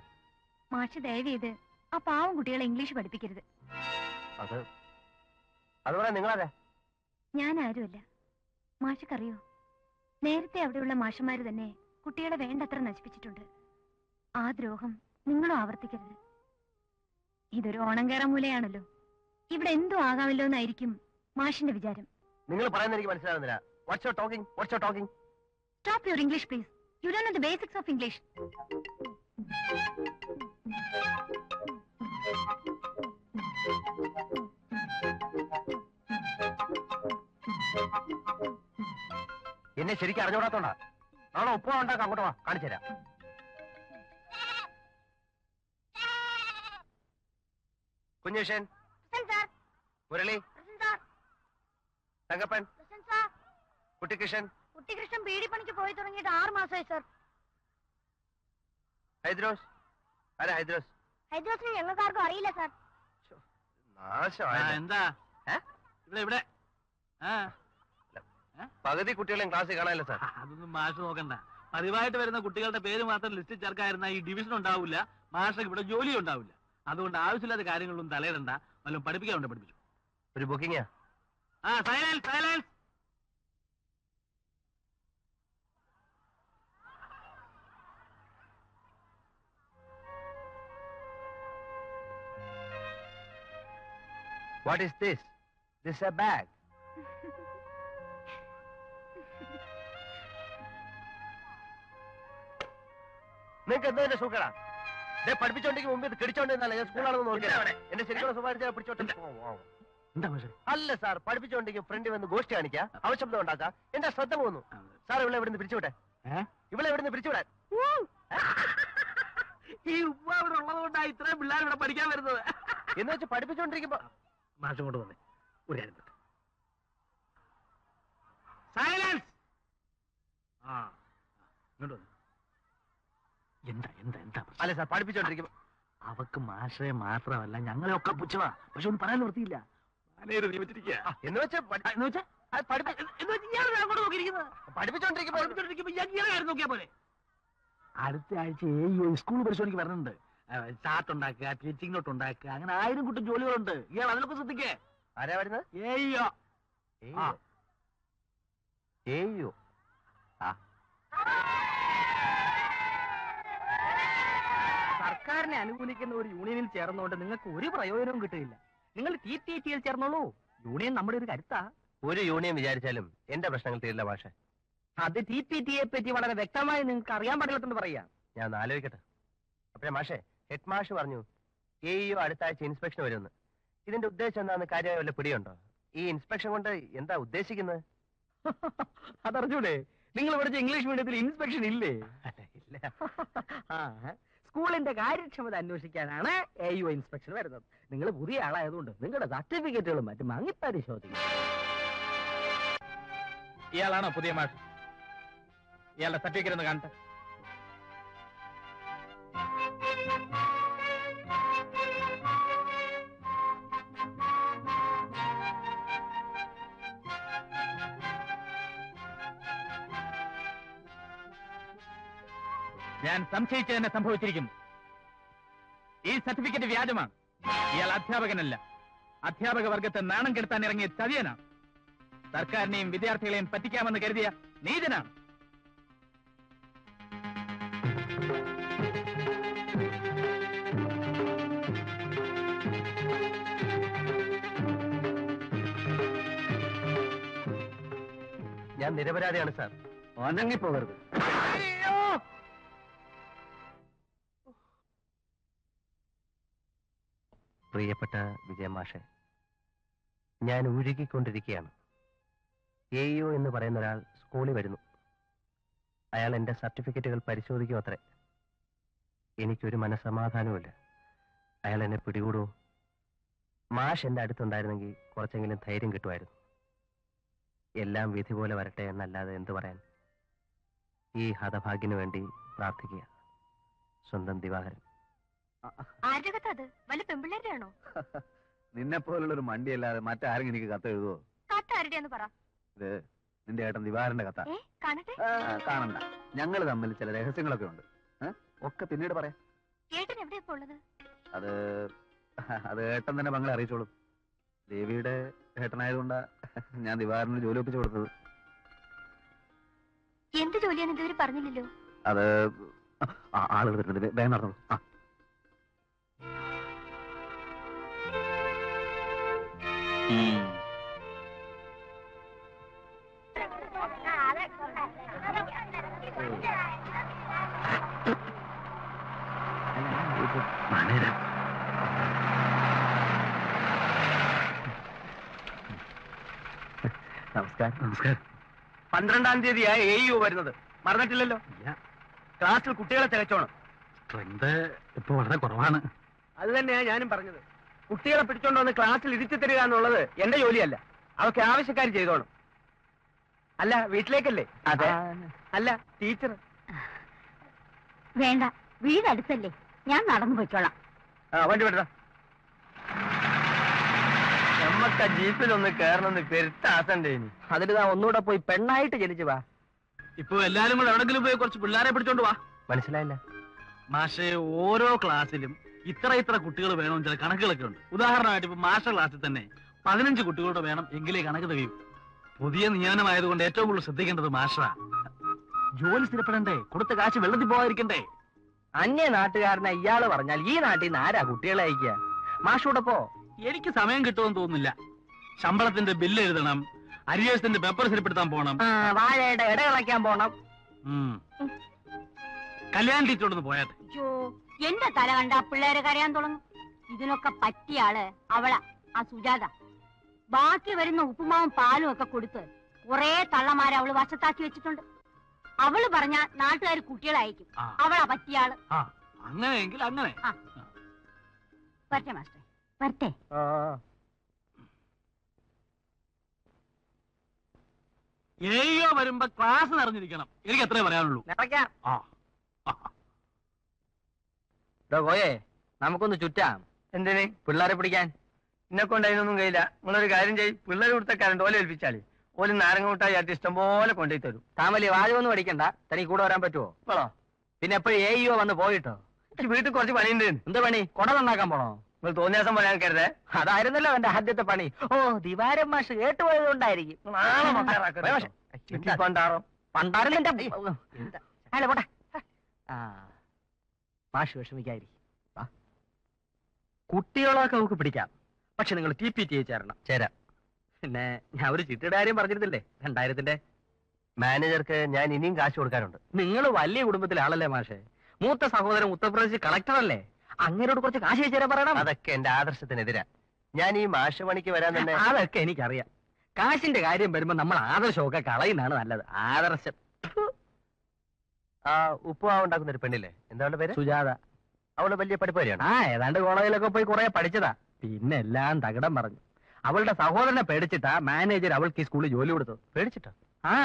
മാഷ് ദയവ് ചെയ്ത് ആ പാവം കുട്ടികളെ ഇംഗ്ലീഷ് പഠിപ്പിക്കരുത്. അത് പറയാൻ നിങ്ങളാരാ? ഞാൻ ആരുമല്ല. മാഷക്കറിയോ, നേരത്തെ അവിടെയുള്ള മാഷന്മാര് തന്നെ കുട്ടികളെ വേണ്ടത്ര നശിപ്പിച്ചിട്ടുണ്ട്. ആ ദ്രോഹം നിങ്ങളും ആവർത്തിക്കരുത്. ഇതൊരു ഓണം കയറാൻ മൂലയാണല്ലോ. ഇവിടെ എന്തോ ആകാമല്ലോ എന്നായിരിക്കും മാഷിന്റെ വിചാരം. നിങ്ങൾ പറയുന്നത് എനിക്ക് മനസ്സിലാവുന്നില്ല. What's your talking? What's your talking? Stop your English, please. You don't know the basics of English. എന്നെ ശരിക്കും അറിഞ്ഞുകൂടാത്തോണ്ടാ. നാളെ ഉപ്പ ഉണ്ടാക്കാം, അങ്ങോട്ട് വാ, കാണിച്ചു തരാം. കുഞ്ഞേഷൻ, മുരളി, തങ്കപ്പൻ, കുട്ടികൃഷ്ണൻ. കുട്ടികൃഷ്ണൻ പീഡിപ്പണിക്ക് പോയി തുടങ്ങിയിട്ട് 6 മാസമായി സർ. ഹൈദ്രോസ്. ആരാ ഹൈദ്രോസ്? ഹൈദ്രോസിനെ ഞങ്ങൾക്കാർക്കും അറിയില്ല സർ. എന്താ ഇവിടെ? പകുതി കുട്ടികളെയും ക്ലാസ്സിൽ കാണാനില്ല സാർ. അതൊന്നും മാഷ് നോക്കണ്ട. പതിവായിട്ട് വരുന്ന കുട്ടികളുടെ പേര് മാത്രം ലിസ്റ്റിൽ ചേർക്കാതിരുന്ന ഈ ഡിവിഷൻ ഉണ്ടാവില്ല, മാഷക്ക് ഇവിടെ ജോലി ഉണ്ടാവില്ല. അതുകൊണ്ട് ആവശ്യമില്ലാത്ത കാര്യങ്ങളൊന്നും തലയിടണ്ട. വല്ലതും പഠിപ്പിക്കാറുണ്ട്, പഠിപ്പിച്ചു. ഒരു booking. Silence, silence. What is this? This is a bag. നിങ്ങൾക്ക് എന്താ സൂക്കടാ? പഠിപ്പിച്ചോണ്ടെങ്കിൽ മുമ്പ് ഇത് കിടിച്ചോണ്ടിരുന്നല്ല. ഞാൻ സ്കൂളാണെന്ന് നോക്കിയാൽ എന്റെ ശരിക്കുള്ള സ്വഭാവം പിടിച്ചോട്ടെ. അല്ല സാർ, പഠിപ്പിച്ചോണ്ടെങ്കിൽ ഫ്രണ്ട് വന്ന് ഗോഷ്ടി കാണിക്കാം, അവശബ്ദം ഉണ്ടാക്കാം, എന്റെ ശ്രദ്ധ പോകുന്നു. സാർ ഇവിടെ എവിടുന്ന് പിരിച്ചുവിട്ടെ? ഇവിടെ എവിടുന്ന് പിരിച്ചുവിടാൻ? ഈ ഉപ്പ ഇവിടെ ഉള്ളതുകൊണ്ടാണ് ഇത്രയും പിള്ളേർ ഇവിടെ പഠിക്കാൻ വരുന്നത്. എന്ന് വെച്ച് പഠിപ്പിച്ചോണ്ടിരിക്കുമ്പോ മാഷ് കൊണ്ട് വന്നേ ഒരു കാര്യം. സൈലൻസ്. ഇങ്ങോട്ട് വന്നു. എന്താ എന്താ എന്താ? അല്ല സാർ, പഠിപ്പിച്ചോണ്ടിരിക്കുമ്പോ അവക്ക് മാഷെ മാത്രമല്ല ഞങ്ങളെ ഒക്കെ പുച്ഛവാ. പക്ഷെ ഒന്നും പറയാൻ വൃത്തിയില്ല. ആനേര് നിയമിച്ചിരിക്കുക. എന്ന് വെച്ചാ അങ്ങോട്ട് നോക്കിയിരിക്കുന്നത് പഠിപ്പിച്ചോണ്ടിരിക്കുമ്പോ നോക്കിയാ പോലെ. അടുത്ത ആഴ്ച സ്കൂൾ പരിശോധനയ്ക്ക് വരുന്നുണ്ട്. ചാർട്ട് ഉണ്ടാക്കുക, ടീച്ചിങ് നോട്ട് ഉണ്ടാക്കുക, അങ്ങനെ 1000 കൂട്ടം ജോലികളുണ്ട്. ഇയാൾ അതിലൊക്കെ ശ്രദ്ധിക്കേ. ആരാ വരുന്നത്? ഏയ്യോ ഏയ്യോ സർക്കാരിനെ അനുകൂലിക്കുന്ന ഒരു യൂണിയനിൽ ചേർന്നുകൊണ്ട് നിങ്ങൾക്ക് ഒരു പ്രയോജനവും കിട്ടില്ല. നിങ്ങൾ TTTയിൽ ചേർന്നോളൂ. യൂണിയൻ നമ്മുടെ ഒരു കരുത്താ. ഒരു യൂണിയൻ വിചാരിച്ചാലും എന്റെ പ്രശ്നങ്ങൾ തീരില്ല മാഷെ. അത് TTTയെ പറ്റി വളരെ വ്യക്തമായി നിങ്ങൾക്ക് അറിയാൻ പാടില്ലെന്ന് പറയാം. ഞാൻ ഒന്ന് ആലോചിക്കട്ടെ. അപ്പഴേ മാഷെ, ഹെഡ് മാഷ് പറഞ്ഞു AEO അടുത്ത ആഴ്ച ഇൻസ്പെക്ഷൻ വരുമെന്ന്. ഇതിന്റെ ഉദ്ദേശം എന്താണെന്ന് കാര്യമായ വല്ല പിടിയുണ്ടോ? ഈ ഇൻസ്പെക്ഷൻ കൊണ്ട് എന്താ ഉദ്ദേശിക്കുന്നത്? അതറിഞ്ഞൂടെ? നിങ്ങൾ പഠിച്ച ഇംഗ്ലീഷ് മീഡിയത്തിൽ ഇൻസ്പെക്ഷൻ ഇല്ലേ? ഇല്ല. സ്കൂളിന്റെ കാര്യക്ഷമത അന്വേഷിക്കാനാണ് AEO ഇൻസ്പെക്ഷൻ വരുന്നത്. നിങ്ങൾ പുതിയ ആളായതുകൊണ്ട് നിങ്ങളുടെ സർട്ടിഫിക്കറ്റുകളും മറ്റും വാങ്ങി പരിശോധിക്കും. ഇയാളാണോ പുതിയ മാഷ്? ഇയാളുടെ സർട്ടിഫിക്കറ്റ് ഒന്ന് കാണട്ടെ. ഞാൻ സംശയിച്ചതന്നെ സംഭവിച്ചിരിക്കുന്നു. ഈ സർട്ടിഫിക്കറ്റ് വ്യാജമാണ്. ഇയാൾ അധ്യാപകനല്ല. അധ്യാപക വർഗത്തെ നാണം കെടുത്താൻ ഇറങ്ങിയ ചതിയനാണ്. സർക്കാരിനെയും വിദ്യാർത്ഥികളെയും പറ്റിക്കാമെന്ന് കരുതിയ നീചനാണ്. ഞാൻ നിരപരാധിയാണ് സാർ. അനങ്ങിപ്പോകരുത്. പ്രിയപ്പെട്ട വിജയമാഷെ, ഞാൻ ഒഴുകിക്കൊണ്ടിരിക്കുകയാണ്. AEO എന്ന് പറയുന്ന ഒരാൾ സ്കൂളിൽ വരുന്നു. അയാൾ എന്റെ സർട്ടിഫിക്കറ്റുകൾ പരിശോധിക്കും അത്രേ. എനിക്കൊരു മനസ്സമാധാനവുമില്ല. അയാൾ എന്നെ പിടികൂടുമോ? മാഷ് എന്റെ അടുത്തുണ്ടായിരുന്നെങ്കിൽ കുറച്ചെങ്കിലും ധൈര്യം കിട്ടുമായിരുന്നു. എല്ലാം വിധി പോലെ വരട്ടെ എന്നല്ലാതെ എന്തു പറയാൻ. ഈ ഹതഭാഗ്യന് വേണ്ടി പ്രാർത്ഥിക്കുക. സ്വന്തം ദിവാകരൻ. ആരുടെ കഥ അത്? വല്ല പെമ്പിള്ളേരുടെ ആണോ? നിന്നെ പോലുള്ള ഒരു മണ്ടിയല്ലാതെ മറ്റാരെങ്കിലും എനിക്ക് കത്ത് എഴുതുവോ? കഥ ആരുടെയാന്ന് പറ. ഇത് നിന്റെ ഏട്ടൻ ദിവാകരന്റെ കഥ. കാണട്ടെ. കാണണ്ട, ഞങ്ങൾ തമ്മിൽ ചില രഹസ്യങ്ങളൊക്കെ ഉണ്ട്. ഒക്കെ പിന്നീട് പറയാം. ഏട്ടൻ എവിടെയാ ഇപ്പൊ ഉള്ളത്? അത് ഏട്ടൻ തന്നെ മകളെ അറിയിച്ചോളും. ദേവിയുടെ ഏട്ടനായതുകൊണ്ടാ ഞാൻ ദിവാകരന് ജോലി ഒപ്പിച്ചു കൊടുത്തത്. എന്ത് ജോലിയാന്ന് ഇതുവരെ പറഞ്ഞില്ലല്ലോ. അത് ആളുകൾ വരുന്നത് വേഗം നടന്നു. നമസ്കാരം. നമസ്കാരം. 12-ാം തീയതിയായ AEO വരുന്നത് മറന്നിട്ടില്ലല്ലോ. ക്ലാസ്സിൽ കുട്ടികളെ തികച്ചോണം. സ്ട്രെങ്ത് ഇപ്പൊ വളരെ കുറവാണ്. അത് തന്നെയാ ഞാനും പറഞ്ഞത്. കുട്ടികളെ പിടിച്ചോണ്ട് വന്ന് ക്ലാസ്സിൽ ഇരുത്തി തരിക എന്നുള്ളത് എന്റെ ജോലിയല്ല. അതൊക്കെ ആവശ്യക്കാർ ചെയ്തോണം. അല്ല, വീട്ടിലേക്കല്ലേ? അതെ. അല്ല, ടീച്ചർ. വേണ്ട, വീടടുത്തല്ലേ, ഞാൻ നടന്നു പോയിക്കോളാം. വണ്ടി വിടടാ. നമ്മക്ക് ആ ജീപ്പിലൊന്ന് കയറണമെന്ന് പെരുത്താസണ്ടേ. ഇനി അതിൽ ഞാൻ ഒന്നുകൂടെ പോയി പെണ്ണായിട്ട് ജനിച്ചു വാ. ഇപ്പൊ എല്ലാരും കൂടെ എവിടെങ്കിലും പോയി കുറച്ച് പിള്ളേരെ പിടിച്ചോണ്ട് വാ. മനസ്സിലായില്ല മാഷെ, ഓരോ ക്ലാസ്സിലും ഇത്ര കുട്ടികൾ വേണമെന്ന് ചില കണക്കുകളൊക്കെ ഉണ്ട്. ഉദാഹരണമായിട്ട് ഇപ്പൊ മാഷ ക്ലാസ്സിൽ തന്നെ 15 കുട്ടികളുടെ വേണം എങ്കിലേ കണക്ക് തികയും. പുതിയ നിയമനമായതുകൊണ്ട് ഏറ്റവും കൂടുതൽ ശ്രദ്ധിക്കേണ്ടത് മാഷ. ജോലി സ്ഥിരപ്പെടണ്ടേ? കൊടുത്ത കാശ് വെള്ളത്തിൽ പോകാതിരിക്കണ്ടേ? അന്യ നാട്ടുകാരനെ ഇയാള് പറഞ്ഞാൽ ഈ നാട്ടിൽ നിന്ന് ആരാ കുട്ടികളെ അയക്കുക? മാഷൂടെ പോ. എനിക്ക് സമയം കിട്ടുമെന്ന് തോന്നുന്നില്ല. ശമ്പളത്തിന്റെ ബില്ല് എഴുതണം, അരിയേഴ്സിന്റെ പേപ്പർ സ്ഥിരപ്പെടുത്താൻ പോണം, വാഴയുടെ ഇടകളയ്ക്കാൻ പോണം. കല്യാൺ ടീച്ചറോടൊന്ന് പോയാട്ടെ. എന്റെ തല കണ്ട പിള്ളേരെ കരയാൻ തുടങ്ങും. ഇതിനൊക്കെ പറ്റിയ ആള് അവളാ, ആ സുജാത. ബാക്കി വരുന്ന ഉപ്പുമാവും പാലും ഒക്കെ കൊടുത്ത് കുറെ തള്ളമാരെ അവള് വശത്താക്കി വെച്ചിട്ടുണ്ട്. അവള് പറഞ്ഞ നാട്ടുകാർ കുട്ടികളെ അയക്കും. അവളാ പറ്റിയ ആള്. അങ്ങനെയെങ്കിൽ അങ്ങനെ. വരട്ടെ മാസ്റ്റർ, വരട്ടെ. AEO വരുമ്പോ ക്ലാസ് നിറഞ്ഞിരിക്കണം. എനിക്ക് എത്രേ പറയാനുള്ളൂ. പോയേ, നമുക്കൊന്ന് ചുറ്റാം. എന്തിന്? പിള്ളേരെ പിടിക്കാൻ. എന്നെ കൊണ്ട് അതിനൊന്നും കഴിയില്ല. നിങ്ങളൊരു കാര്യം ചെയ്യും, പിള്ളേർ കൊടുത്ത കരണ്ട് ഓല ഏൽപ്പിച്ചാളി. ഓല് നാരങ്ങ മുട്ടായി ആയിട്ട് ഇഷ്ടം പോലെ കൊണ്ടുപോയി തരും. താമലി വാചകമൊന്നും പഠിക്കണ്ട. തനിക്ക് കൂടെ വരാൻ പറ്റുമോ? ഇപ്പോഴോ? പിന്നെ എപ്പോഴും AEO വന്ന് പോയിട്ടോ? എനിക്ക് വീട്ടിൽ കുറച്ച് പണിയുണ്ട്. എന്താ പണി? കൊട നന്നാക്കാൻ പോണോ? നിങ്ങൾ തോന്നിയ ദിവസം പറയാൻ കരുതേ. അതായിരുന്നല്ലോ എന്റെ ആദ്യത്തെ പണി. ഓ, ദിവാരം മാഷ് കേട്ടുപോയത് കൊണ്ടായിരിക്കും. പണ്ടാറോ പണ്ടാറില്ല പോട്ടെ. ആ, മാഷ് വിഷമിക്കാതിരി. കുട്ടികളൊക്കെ നമുക്ക് പിടിക്കാം, പക്ഷെ നിങ്ങൾ TPT ചേരണം. ചേരാം. പിന്നെ ഞാൻ ഒരു ചിട്ടിയുടെ കാര്യം പറഞ്ഞിരുന്നില്ലേ, 2000-ന്റെ. മാനേജർക്ക് ഞാൻ ഇനിയും കാശ് കൊടുക്കാനുണ്ട്. നിങ്ങൾ വലിയ കുടുംബത്തിലെ ആളല്ലേ മാഷെ? മൂത്ത സഹോദരൻ ഉത്തർപ്രദേശ് കളക്ടറല്ലേ? അങ്ങനോട് കുറച്ച് കാശ് വെച്ചേരാൻ പറയണം. അതൊക്കെ എന്റെ ആദർശത്തിനെതിരാ. ഞാൻ ഈ മാഷ പണിക്ക് വരാൻ തന്നെ. അതൊക്കെ എനിക്കറിയാം. കാശിന്റെ കാര്യം വരുമ്പോ നമ്മൾ ആദർശമൊക്കെ കളയുന്നതാണ് നല്ലത്. ആദർശം. ആ ഉപ്പുമാവ് ഉണ്ടാക്കുന്ന ഒരു പെണ്ണില്ലേ, എന്താ അവളുടെ പേര്? സുജാത. അവള് വലിയ പഠിപ്പുകാരിയാണ്. ആ, ഏതാണ്ട് കോളേജിലൊക്കെ പോയി കുറെ പഠിച്ചതാ. പിന്നെ എല്ലാം തകിടം പറഞ്ഞു. അവളുടെ സഹോദരനെ പേടിച്ചിട്ടാ മാനേജർ അവൾക്ക് ഈ സ്കൂളിൽ ജോലി കൊടുത്തു. പേടിച്ചിട്ടോ? ആ,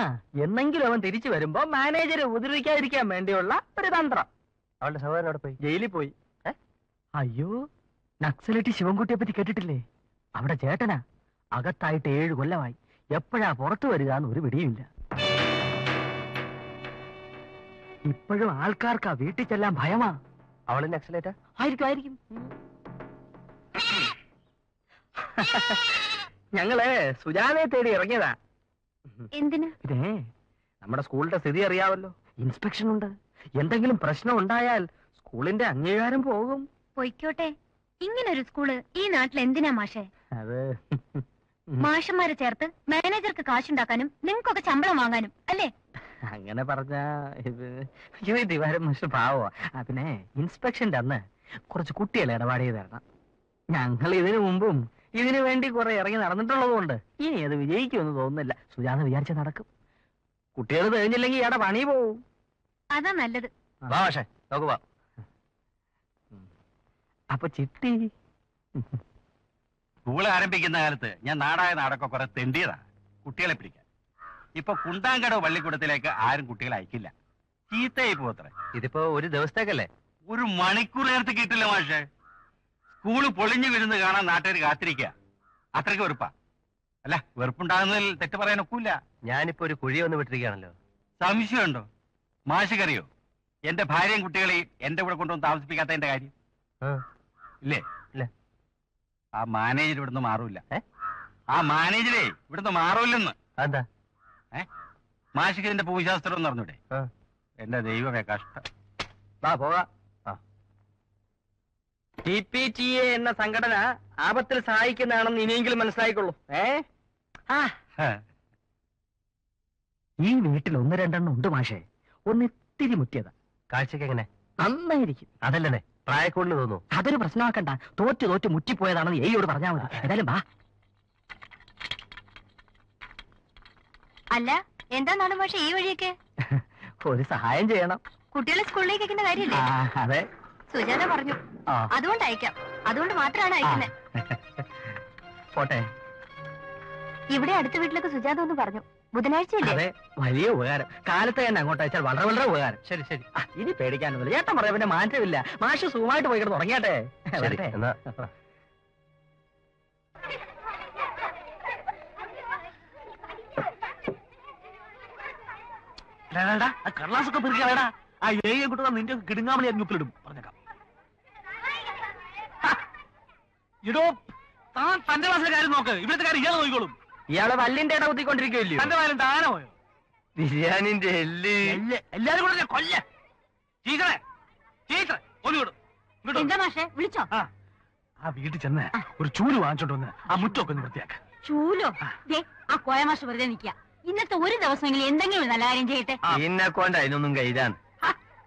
എന്നെങ്കിലും അവൻ തിരിച്ചു വരുമ്പോ മാനേജരെ ഉപദ്രവിക്കാതിരിക്കാൻ വേണ്ടിയുള്ള ഒരു തന്ത്രം. അവളുടെ സഹോദരൻ അവിടെ പോയി. ജയിലിൽ പോയി. അയ്യോ, നക്സലേറ്റ് ശിവൻകുട്ടിയെ പറ്റി കേട്ടിട്ടില്ലേ? അവിടെ ചേട്ടനാ. അകത്തായിട്ട് 7 കൊല്ലമായി. എപ്പോഴാ പുറത്തു വരിക എന്ന് ഒരു പിടിയുമില്ല. ഇപ്പോഴും ആൾക്കാർക്ക് ആ വീട്ടിൽ ചെല്ലാൻ ഭയമാ. അവള് നക്സലേറ്റാ? ആയിരിക്കും. ഞങ്ങള് സുജാതയെ തേടി ഇറങ്ങിയതാ. എന്തിന്? പിന്നെ നമ്മുടെ സ്കൂളിന്റെ സ്ഥിതി അറിയാവല്ലോ. ഇൻസ്പെക്ഷൻ ഉണ്ട്. എന്തെങ്കിലും പ്രശ്നം ഉണ്ടായാൽ സ്കൂളിന്റെ അംഗീകാരം പോകും. പൊയ്ക്കോട്ടെ. ഇങ്ങനൊരു സ്കൂള് ഈ നാട്ടിൽ എന്തിനാ മാഷേ? അത് മാഷന്മാരെ ചേർത്ത് മാനേജർക്ക് കാശുണ്ടാക്കാനും നിങ്ങൾക്കൊക്കെ ശമ്പളം വാങ്ങാനും അല്ലേ? അങ്ങനെ പറഞ്ഞ ദിവാരം മാഷ് പാവോ. പിന്നെ ഇൻസ്പെക്ഷന്റെ അന്ന് കുറച്ച് കുട്ടികളെ ഇടപാട് ചെയ്ത് തരണം. ഞങ്ങൾ ഇതിനു മുമ്പും ഇതിനു വേണ്ടി കുറെ ഇറങ്ങി നടന്നിട്ടുള്ളതുകൊണ്ട് ഇനി അത് വിജയിക്കുമെന്ന് തോന്നുന്നില്ല. സുജാത വിചാരിച്ച നടക്കും. കുട്ടികൾ തെളിഞ്ഞില്ലെങ്കിൽ ഇയാടെ പണി പോവും. അതാ നല്ലത്. വാ മാഷേ, നമുക്ക് വാ. അപ്പൊ ചിട്ടി സ്കൂൾ ആരംഭിക്കുന്ന കാലത്ത് ഞാൻ നാടായ നാടൊക്കെ കുറെ തെണ്ടിയതാ കുട്ടികളെ പിടിക്കാൻ. ഇപ്പൊ കുണ്ടാങ്കടവ് പള്ളിക്കൂടത്തിലേക്ക് ആരും കുട്ടികളെ അയക്കില്ല. ചീത്തയായി പോത്രേ. ഇതിപ്പോ ഒരു ദിവസത്തേക്കല്ലേ? ഒരു മണിക്കൂർ നേരത്തെ കിട്ടില്ല മാഷേ. സ്കൂള് പൊളിഞ്ഞു വരുന്നത് കാണാൻ നാട്ടുകാർ കാത്തിരിക്കുക. അത്രയ്ക്ക് വെറുപ്പാ. അല്ല, വെറുപ്പുണ്ടാകുന്നതിൽ തെറ്റ് പറയാൻ ഒക്കില്ല. ഞാനിപ്പോ ഒരു കുഴി വന്ന് വിട്ടിരിക്കുകയാണല്ലോ. സംശയമുണ്ടോ? മാഷക്കറിയോ എന്റെ ഭാര്യയും കുട്ടികളെയും എന്റെ കൂടെ കൊണ്ടുവന്ന് താമസിപ്പിക്കാത്തതിന്റെ കാര്യം? ഇല്ലേ? ഇല്ല. ആ മാനേജർ ഇവിടുന്ന് മാറൂല. ആ മാനേജരെ ഇവിടുന്ന് മാറൂല്ലെന്ന്. എന്താ? മാഷിക്ക് ഇതിന്റെ ഭൂമിശാസ്ത്രം എന്ന് പറഞ്ഞൂടെ? എന്റെ ദൈവമേ, കഷ്ടം. വാ പോകാം. TPTA എന്ന സംഘടന ആപത്തിൽ സഹായിക്കുന്നതാണെന്ന് ഇനിയെങ്കിലും മനസ്സിലായിക്കൊള്ളൂ. ഈ വീട്ടിൽ 1-2 ഉണ്ട് മാഷേ. ഒന്ന് ഇത്തിരി മുറ്റിയതാ. കാഴ്ചക്ക് എങ്ങനെ? നന്നായിരിക്കും. അതല്ലേ പ്രായക്കൂടുതൽ തോന്നുന്നു. അതൊരു പ്രശ്നമാക്കണ്ട. തോറ്റ് മുറ്റിപ്പോയതാണെന്ന് ഏയോട് പറഞ്ഞാൽ മതി. ഏതായാലും വാ. അല്ല, എന്താണ് മാഷെ ഈ വഴിയൊക്കെ? ഒരു സഹായം ചെയ്യണം. കുട്ടികളെ സ്കൂളിലേക്ക് അയക്കുന്ന കാര്യമില്ലേ? അതെ, സുജാത പറഞ്ഞു. അതുകൊണ്ട് അയക്കാം. അതുകൊണ്ട് മാത്രമാണ് അയക്കുന്നത്. പോട്ടെ. ഇവിടെ അടുത്ത വീട്ടിലൊക്കെ സുജാത ഒന്ന് പറഞ്ഞു. ബുധനാഴ്ചയല്ലേ? അതെ, വലിയ ഉപകാരം. കാലത്ത് തന്നെ അങ്ങോട്ട് അയച്ചാൽ വളരെ വളരെ ഉപകാരം. ശരി ശരി. ഇനി പേടിക്കാനൊന്നുമില്ല. ചേട്ടൻ പറയാം, പിന്നെ മാറ്റമില്ല. മാഷ് സുഖമായിട്ട് പോയി കിടന്ന് ഉറങ്ങിയാട്ടെ. എന്നാ കടലാസൊക്കെ പെരുക്കാടാ. ആ ഏയെ കുട്ടികൾ നിന്റെ കിടുങ്ങാമണി അഞ്ഞുപ്പിലിടും. പറഞ്ഞേക്കാം. ഇടോ, താൻ തന്റെ ക്ലാസ്സിലെ കാര്യം നോക്ക്. ഇവിടുത്തെ കാര്യം ഇയാൾ നോക്കിക്കോളും. ഇയാളെ വല്ലിന്റെ ഇട കുത്തിക്കൊണ്ടിരിക്കുമല്ലോ. തന്റെ കാര്യം താനെ പോയോ? ബിരിയാണിന്റെ എല്ലാരും കൂടെ കൊല്ല. ടീച്ചറെ ടീച്ചറെ ഒന്നുകൂടും. എന്താ മാഷെ വിളിച്ചോ? ആ വീട്ടിൽ ചെന്ന് ഒരു ചൂല് വാങ്ങിച്ചോണ്ട് വന്ന് ആ മുറ്റൊക്കെ ഒന്ന് വൃത്തിയാക്ക. ചൂലോ? ആ കോയമാഷ് വെറുതെ നിൽക്കുക. ഇന്നത്തെ ഒരു ദിവസമെങ്കിലും എന്തെങ്കിലും നല്ല കാര്യം ചെയ്യട്ടെ. എന്നെ കൊണ്ട് അതിനൊന്നും കയ്യിലാണ്.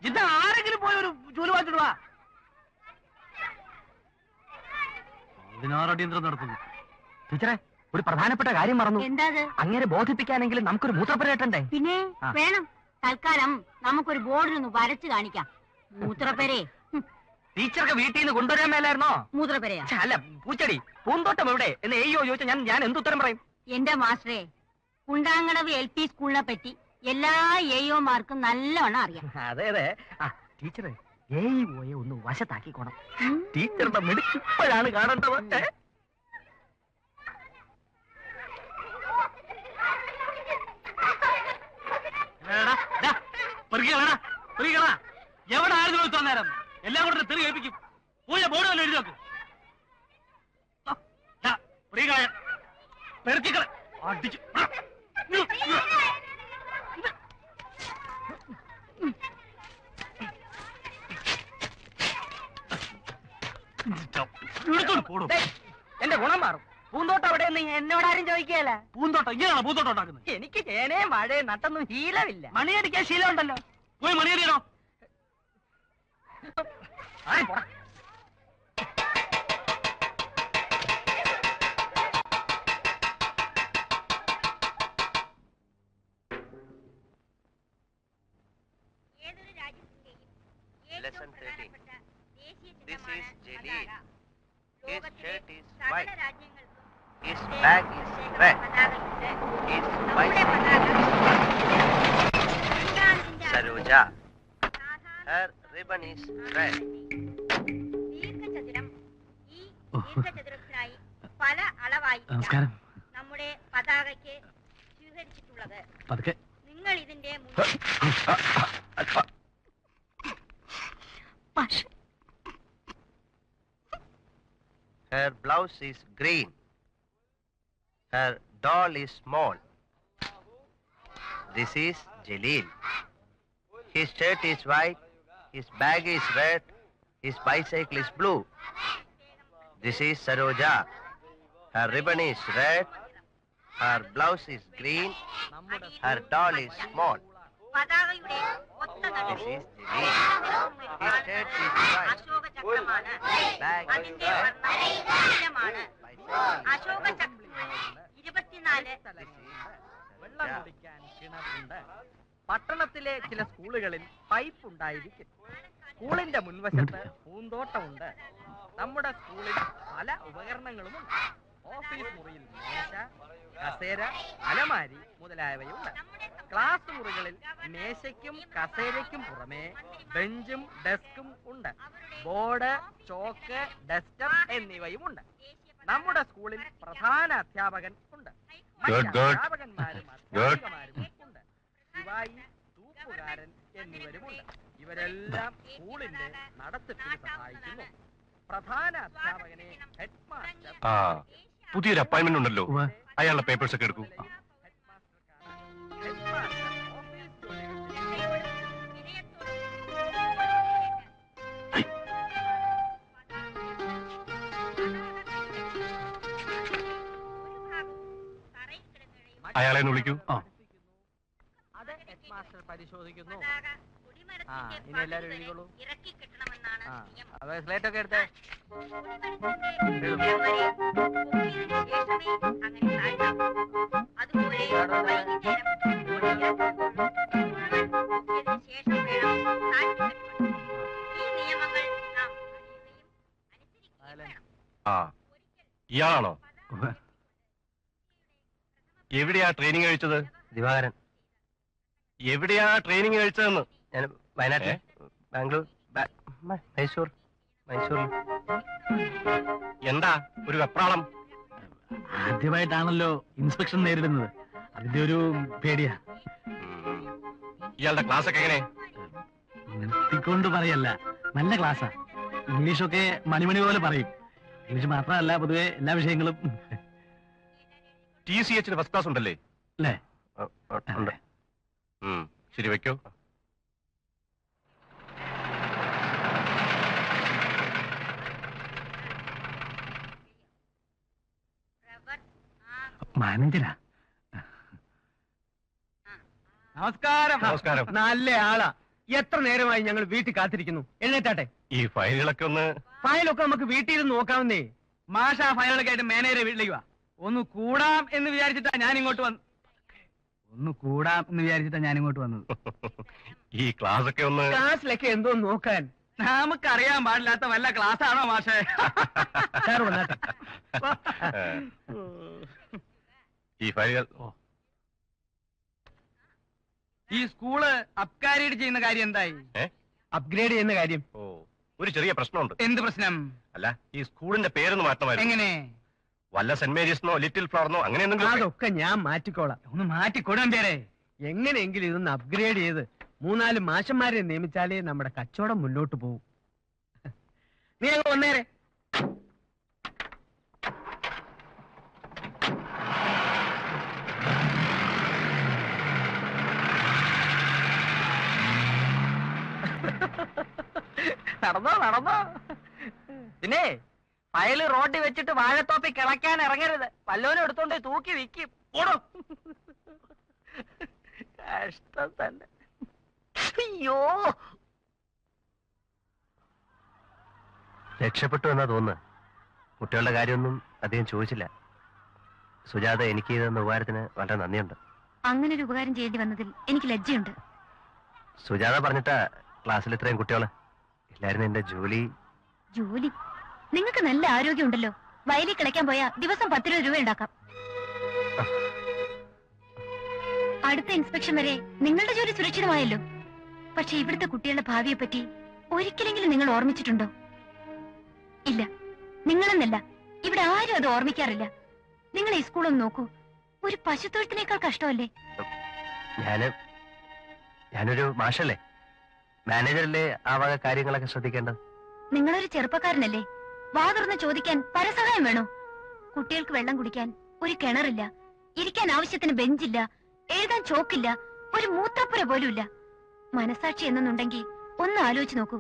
ഇത് ആരെങ്കിലും പോയി ഒരു ചൂല് വാങ്ങിച്ചോണ്ട് വാ. 16 അടിയന്തരം നടത്തുന്നു. ടീച്ചറെ, ഒരു പ്രധാനപ്പെട്ട കാര്യം മറന്നു. എന്താ? അങ്ങനെ ബോധിപ്പിക്കാനെങ്കിലും നമുക്കൊരു മൂത്രപ്പുരയറ്റണ്ടേ? പിന്നെ വേണം. തൽക്കാലം നമുക്കൊരു ബോർഡിനൊന്ന് വരച്ചു കാണിക്കാം. മൂത്രപ്പേരെ ടീച്ചർക്ക് വീട്ടിൽ നിന്ന് കൊണ്ടുവരാൻ മേലായിരുന്നോ? മൂത്രപ്പേരയാ? അല്ല, പൂച്ചടി പൂന്തോട്ടം എവിടെ എന്ന് ഏയ്യോ ചോദിച്ചാൽ ഞാൻ എന്തുത്തരം പറയും? എന്റെ മാസ്റ്ററെ, കുണ്ടാങ്കടവ് LP സ്കൂളിനെ പറ്റി എല്ലാ ഏയോമാർക്കും നല്ലവണ്ണം അറിയാം. അതെ അതെ. ടീച്ചറെ, ഏയ്യോയെ ഒന്ന് വശത്താക്കിക്കോണം. ടീച്ചറുടെ മിടുക്ക് ഇപ്പോഴാണ് കാണേണ്ടത്. എവിടെ ആയിരുന്നു ഇത്ര നേരം? എല്ലാം കൂടെ തെറി കേൾപ്പിക്കും. പോയ ബോർഡ് വല്ല എഴുതി നോക്ക്. പെറുക്കിക്കളെ അടിച്ചു. എന്റെ ഗുണം മാറും. പൂന്തോട്ടം അവിടെ എന്നോടാരും ചോദിക്കുകയല്ല. പൂന്തോട്ടം ഇങ്ങനെയാണോ പൂന്തോട്ടം ഉണ്ടാക്കുന്നത്? എനിക്ക് ചേനയും വാഴയും നട്ടൊന്നും ശീലമില്ല. മണിയടിക്കാൻ ശീലമുണ്ടല്ലോ. പോയി മണിയടിയണോ? Lesson 13. This is Jalil. His shirt is white. His bag is red. His bicycle is Saroja. Her ribbon is red. നമസ്കാരം. നമ്മുടെ പതാകയ്ക്ക് സ്വീകരിച്ചിട്ടുള്ളത് പതുക്കെ. നിങ്ങൾ ഇതിന്റെ Her blouse is green. Her doll is small. This is Jalil. His shirt is white. His bag is red. His bicycle is blue. This is Saroja. Her ribbon is red. Her blouse is green. Her doll is small. പതാകയുടെ ഒത്ത This is Jalil. His shirt is white. Ashoka ചക്രമാണ്. Bag is അതിന്റെ red. വർണ്ണമാണ്. Ashoka ചക്രത്തിന് 24 വെള്ളം കുടിക്കാൻ കിണറുണ്ട്. പട്ടണത്തിലെ ചില സ്കൂളുകളിൽ pipe ഉണ്ടായിരിക്കും. സ്കൂളിന്റെ മുൻവശത്ത് പൂന്തോട്ടമുണ്ട്. നമ്മുടെ സ്കൂളിൽ പല ഉപകരണങ്ങളുമുണ്ട്. ഓഫീസ് മുറിയിൽ മേശ, കസേര, അലമാരി മുതലായവയുണ്ട്. ക്ലാസ് മുറികളിൽ മേശയ്ക്കും കസേരയ്ക്കും പുറമെ ബെഞ്ചും ഡെസ്കും ഉണ്ട്. ബോർഡ്, ചോക്ക്, ഡസ്റ്റർ എന്നിവയുമുണ്ട്. നമ്മുടെ സ്കൂളിൽ പ്രധാന അധ്യാപകൻ ഉണ്ട്. അധ്യാപകന്മാരും അധ്യാപികമാരും ഉണ്ട്. ശിവായി, തൂപ്പുകാരൻ എന്നിവരുമുണ്ട്. ഇവരെല്ലാം സ്കൂളിന്റെ നടത്തിപ്പിന് സഹായിക്കുന്നു. പ്രധാന അധ്യാപകനെ ഹെഡ് മാസ്റ്റർ. പുതിയൊരു അപ്പോയിന്റ്മെന്റ് ഉണ്ടല്ലോ, അയാളുടെ പേപ്പേഴ്സ് ഒക്കെ എടുക്കൂ. അയാളെ ഒന്ന് വിളിക്കൂ. അത് ഹെഡ് മാസ്റ്റർ പരിശോധിക്കുന്നു. ഇനി എല്ലാവരും എഴുതിക്കോളൂ. സ്ലേറ്റ് ഒക്കെ എടുത്തേ. ഇയാളാണോ? എവിടെയാ ട്രെയിനിങ് കഴിച്ചത്? ദിവാകരൻ. എവിടെയാ ട്രെയിനിങ് കഴിച്ചതെന്ന്? ഞാൻ വയനാട്ടിൽ, ബാംഗ്ലൂർ, മൈസൂർ. എന്താ ഒരു വെപ്രാളം? ആദ്യമായിട്ടാണല്ലോ ഇൻസ്പെക്ഷൻ നേരിടുന്നത്, അതിന്റെ ഒരു പേടിയാ. ഇയാളുടെ ക്ലാസ് ഒക്കെ എങ്ങനെ? നിർത്തിക്കൊണ്ട് പറയല്ല, നല്ല ക്ലാസ്സാ. ഇംഗ്ലീഷൊക്കെ മണിമണി പോലെ പറയും. ഇംഗ്ലീഷ് മാത്രമല്ല, പൊതുവെ എല്ലാ വിഷയങ്ങളും. TCH ഫസ്റ്റ് ക്ലാസ് ഉണ്ടല്ലേ? അല്ലേ? ഉണ്ട്. ശരി, വെക്കോ. മാനേജരാ. നമസ്കാരം. നമസ്കാരം. നല്ല ആളാ. എത്ര നേരമായി ഞങ്ങൾ വീട്ടിൽ കാത്തിരിക്കുന്നു. എഴുന്നേറ്റാട്ടെ. ഈ ഫയലുകളൊക്കെ ഒന്ന്. ഫയലൊക്കെ നമുക്ക് വീട്ടിൽ ഇരുന്ന് നോക്കാവുന്നേ. മാഷ ഫയലുകളൊക്കെ ആയിട്ട് മാനേജറെ വീട്ടിലേക്ക് വാ. ഒന്ന് കൂടാം എന്ന് വിചാരിച്ചിട്ടാ ഞാൻ ഇങ്ങോട്ട് വന്നത്. ഈ ക്ലാസ് ഒക്കെ ഒന്ന്. ക്ലാസ്സിലൊക്കെ എന്തോ നോക്കാൻ നമുക്കറിയാൻ പാടില്ലാത്ത വല്ല ക്ലാസ് ആണോ മാഷേ? ഈ ഫയലുകൾ. ഈ സ്കൂള് അപ്ഗ്രേഡ് ചെയ്യുന്ന കാര്യം എന്തായി? അപ്ഗ്രേഡ് ചെയ്യുന്ന കാര്യം ഒരു ചെറിയ പ്രശ്നമുണ്ട്. എന്ത് പ്രശ്നം? അല്ല, ഈ സ്കൂളിന്റെ പേരൊന്ന് മാറ്റമായിരുന്നു. എങ്ങനെ? വല്ല സെന്റ് മേരീസ്ന്നോ ലിറ്റിൽ ഫ്ലവറിനോ അങ്ങനെ എന്തെങ്കിലും. അതൊക്കെ ഞാൻ മാറ്റിക്കോളാം. ഒന്ന് മാറ്റിക്കൊടാൻ പേരെ. എങ്ങനെയെങ്കിലും ഇതൊന്ന് അപ്ഗ്രേഡ് ചെയ്ത് 3-4 മാഷന്മാരെ നിയമിച്ചാലേ നമ്മുടെ കച്ചവടം മുന്നോട്ട് പോകും. നീ അങ്ങ് വന്നേരെ. നടന്നോ. പിന്നെ ഫയല് റോഡിൽ വെച്ചിട്ട് വാഴത്തോപ്പി കിളയ്ക്കാൻ ഇറങ്ങരുത്. വല്ലോനും എടുത്തോണ്ട് തൂക്കി വിൽക്കും. ഓടും. കഷ്ടം തന്നെ. അയ്യോ, രക്ഷപ്പെട്ടു എന്നാ തോന്നുന്നു. കുട്ടികളുടെ കാര്യമൊന്നും അധികം ചോദിച്ചില്ല. സുജാത എനിക്ക് ചെയ്തെന്ന ഉപകാരത്തിന് വളരെ നന്ദിയുണ്ട്. അങ്ങനെ ഒരു ഉപകാരം ചെയ്യേണ്ടി വന്നതിൽ എനിക്ക് ലജ്ജയുണ്ട്. സുജാത പറഞ്ഞിട്ടാ ക്ലാസ്സിൽ ഇത്രയും കുട്ടികള്. എല്ലാരും എന്റെ ജോലി. നിങ്ങൾക്ക് നല്ല ആരോഗ്യമുണ്ടല്ലോ. വയലിൽ കിളയ്ക്കാൻ പോയാ ദിവസം 10 രൂപ ഉണ്ടാക്കാം. അടുത്ത ഇൻസ്പെക്ഷൻ വരെ നിങ്ങളുടെ ജോലി സുരക്ഷിതമായല്ലോ. പക്ഷെ ഇവിടുത്തെ കുട്ടികളുടെ ഭാവിയെ പറ്റി ഒരിക്കലെങ്കിലും നിങ്ങൾ ഓർമ്മിച്ചിട്ടുണ്ടോ? ഇല്ല, നിങ്ങളെന്നല്ല, ഇവിടെ ആരും അത് ഓർമ്മിക്കാറില്ല. നിങ്ങൾ ഈ സ്കൂളൊന്ന് നോക്കൂ. ഒരു പശുത്തൊഴുത്തിനേക്കാൾ കഷ്ടമല്ലേ? ഞാനൊരു മാഷല്ലേ, മാനേജറല്ലേ ആ വക കാര്യങ്ങളൊക്കെ ശ്രദ്ധിക്കേണ്ടത്. നിങ്ങളൊരു ചെറുപ്പക്കാരനല്ലേ? വാ തുറന്ന് ചോദിക്കാൻ പരസഹായം വേണോ? കുട്ടികൾക്ക് വെള്ളം കുടിക്കാൻ ഒരു കിണറില്ല, ഇരിക്കാൻ ആവശ്യത്തിന് ബെഞ്ചില്ല, എഴുതാൻ ചോക്കില്ല, ഒരു മൂത്രപ്പുര പോലും ഇല്ല. മനസാക്ഷി എന്നുണ്ടെങ്കിൽ ഒന്ന് ആലോചിച്ച് നോക്കൂ.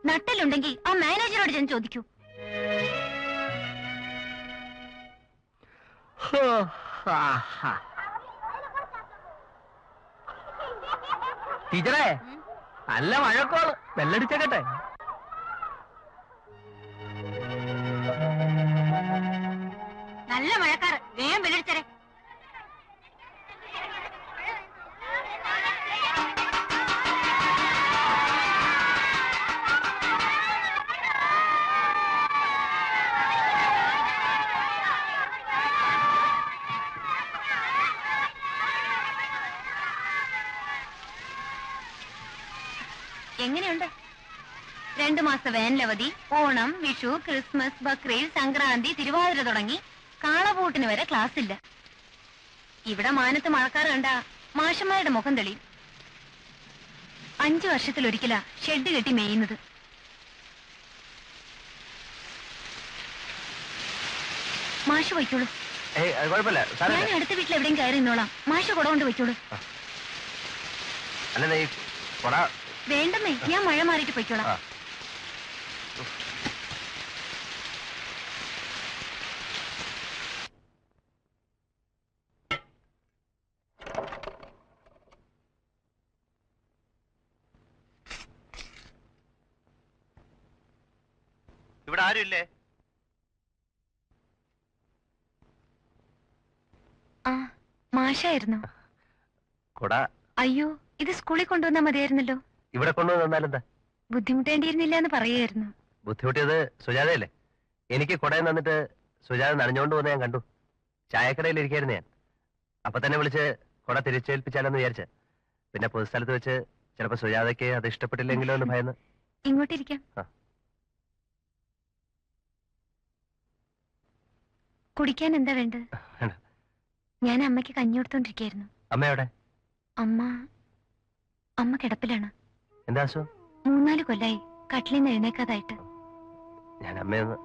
നട്ടലുണ്ടെങ്കിൽ ആ മാനേജറോട് ഞാൻ ചോദിക്കൂ. ടീച്ചറേ, നല്ല മഴക്കോള്. ബെല്ലടിച്ചേക്കട്ടെ. നല്ല മഴക്കാറ്. വേഗം ബെല്ലടിച്ചേ. എങ്ങനെയുണ്ട്? 2 മാസത്തെ വേനലവധി, ഓണം, വിഷു, ക്രിസ്മസ്, ബക്രീദ്, സംക്രാന്തി, തിരുവാതിര തുടങ്ങി കാളപൂട്ടിന് വരെ ക്ലാസ് ഇല്ല. ഇവിടെ മാനത്ത് മഴക്കാറ് കണ്ട മാഷന്മാരുടെ മുഖം തെളിയും. 5 വർഷത്തിലൊരിക്കലാ ഷെഡ് കെട്ടി മേയുന്നത്. മാഷ് വയ്ക്കോളൂ. ഞാൻ അടുത്ത വീട്ടിൽ എവിടെയും കയറി നിന്നോളാം. മാഷ് കുട കൊണ്ട് വയ്ക്കോളൂ. വേണ്ടമ്മേ, ഞാൻ മഴ മാറിയിട്ട് പൊയ്ക്കോളാം. ഇവിടെ ആരുമില്ലേ? ആ, മാഷായിരുന്നു. അയ്യോ, ഇത് സ്കൂളിൽ കൊണ്ടുവന്നാ മതിയായിരുന്നല്ലോ. ഇവിടെ കൊണ്ടുവന്നാലെന്താ? ബുദ്ധിമുട്ടേണ്ടിയിരുന്നില്ല എന്ന് പറയുമായിരുന്നു. ബുദ്ധിമുട്ടിയത് സുജാതയല്ലേ? എനിക്ക് കുടയിൽ നിന്നിട്ട് സുജാത നനഞ്ഞോണ്ട് പോകുന്ന ഞാൻ കണ്ടു. ചായക്കടയിൽ ഇരിക്കായിരുന്നു ഞാൻ. അപ്പൊ തന്നെ വിളിച്ച് കുട തിരിച്ചേൽപ്പിച്ചാലെന്ന് വിചാരിച്ച. പിന്നെ പൊതുസ്ഥലത്ത് വെച്ച് ചിലപ്പോ സുജാതയ്ക്ക് അത് ഇഷ്ടപ്പെട്ടില്ലെങ്കിലോ എന്ന് ഭയന്ന്. ഇങ്ങോട്ടിരിക്കാം. കുടിക്കാൻ എന്താ വേണ്ടത്? ഞാൻ അമ്മയ്ക്ക് കഞ്ഞി കൊടുത്തോണ്ടിരിക്കായിരുന്നു. അമ്മയോടെ? അമ്മ കിടപ്പിലാണ്. എന്താ അസുഖം? 3-4 കൊല്ലായി കട്ടിലിന്ന് എഴുന്നേക്കാതായിട്ട്. ഞാൻ അമ്മയൊന്ന്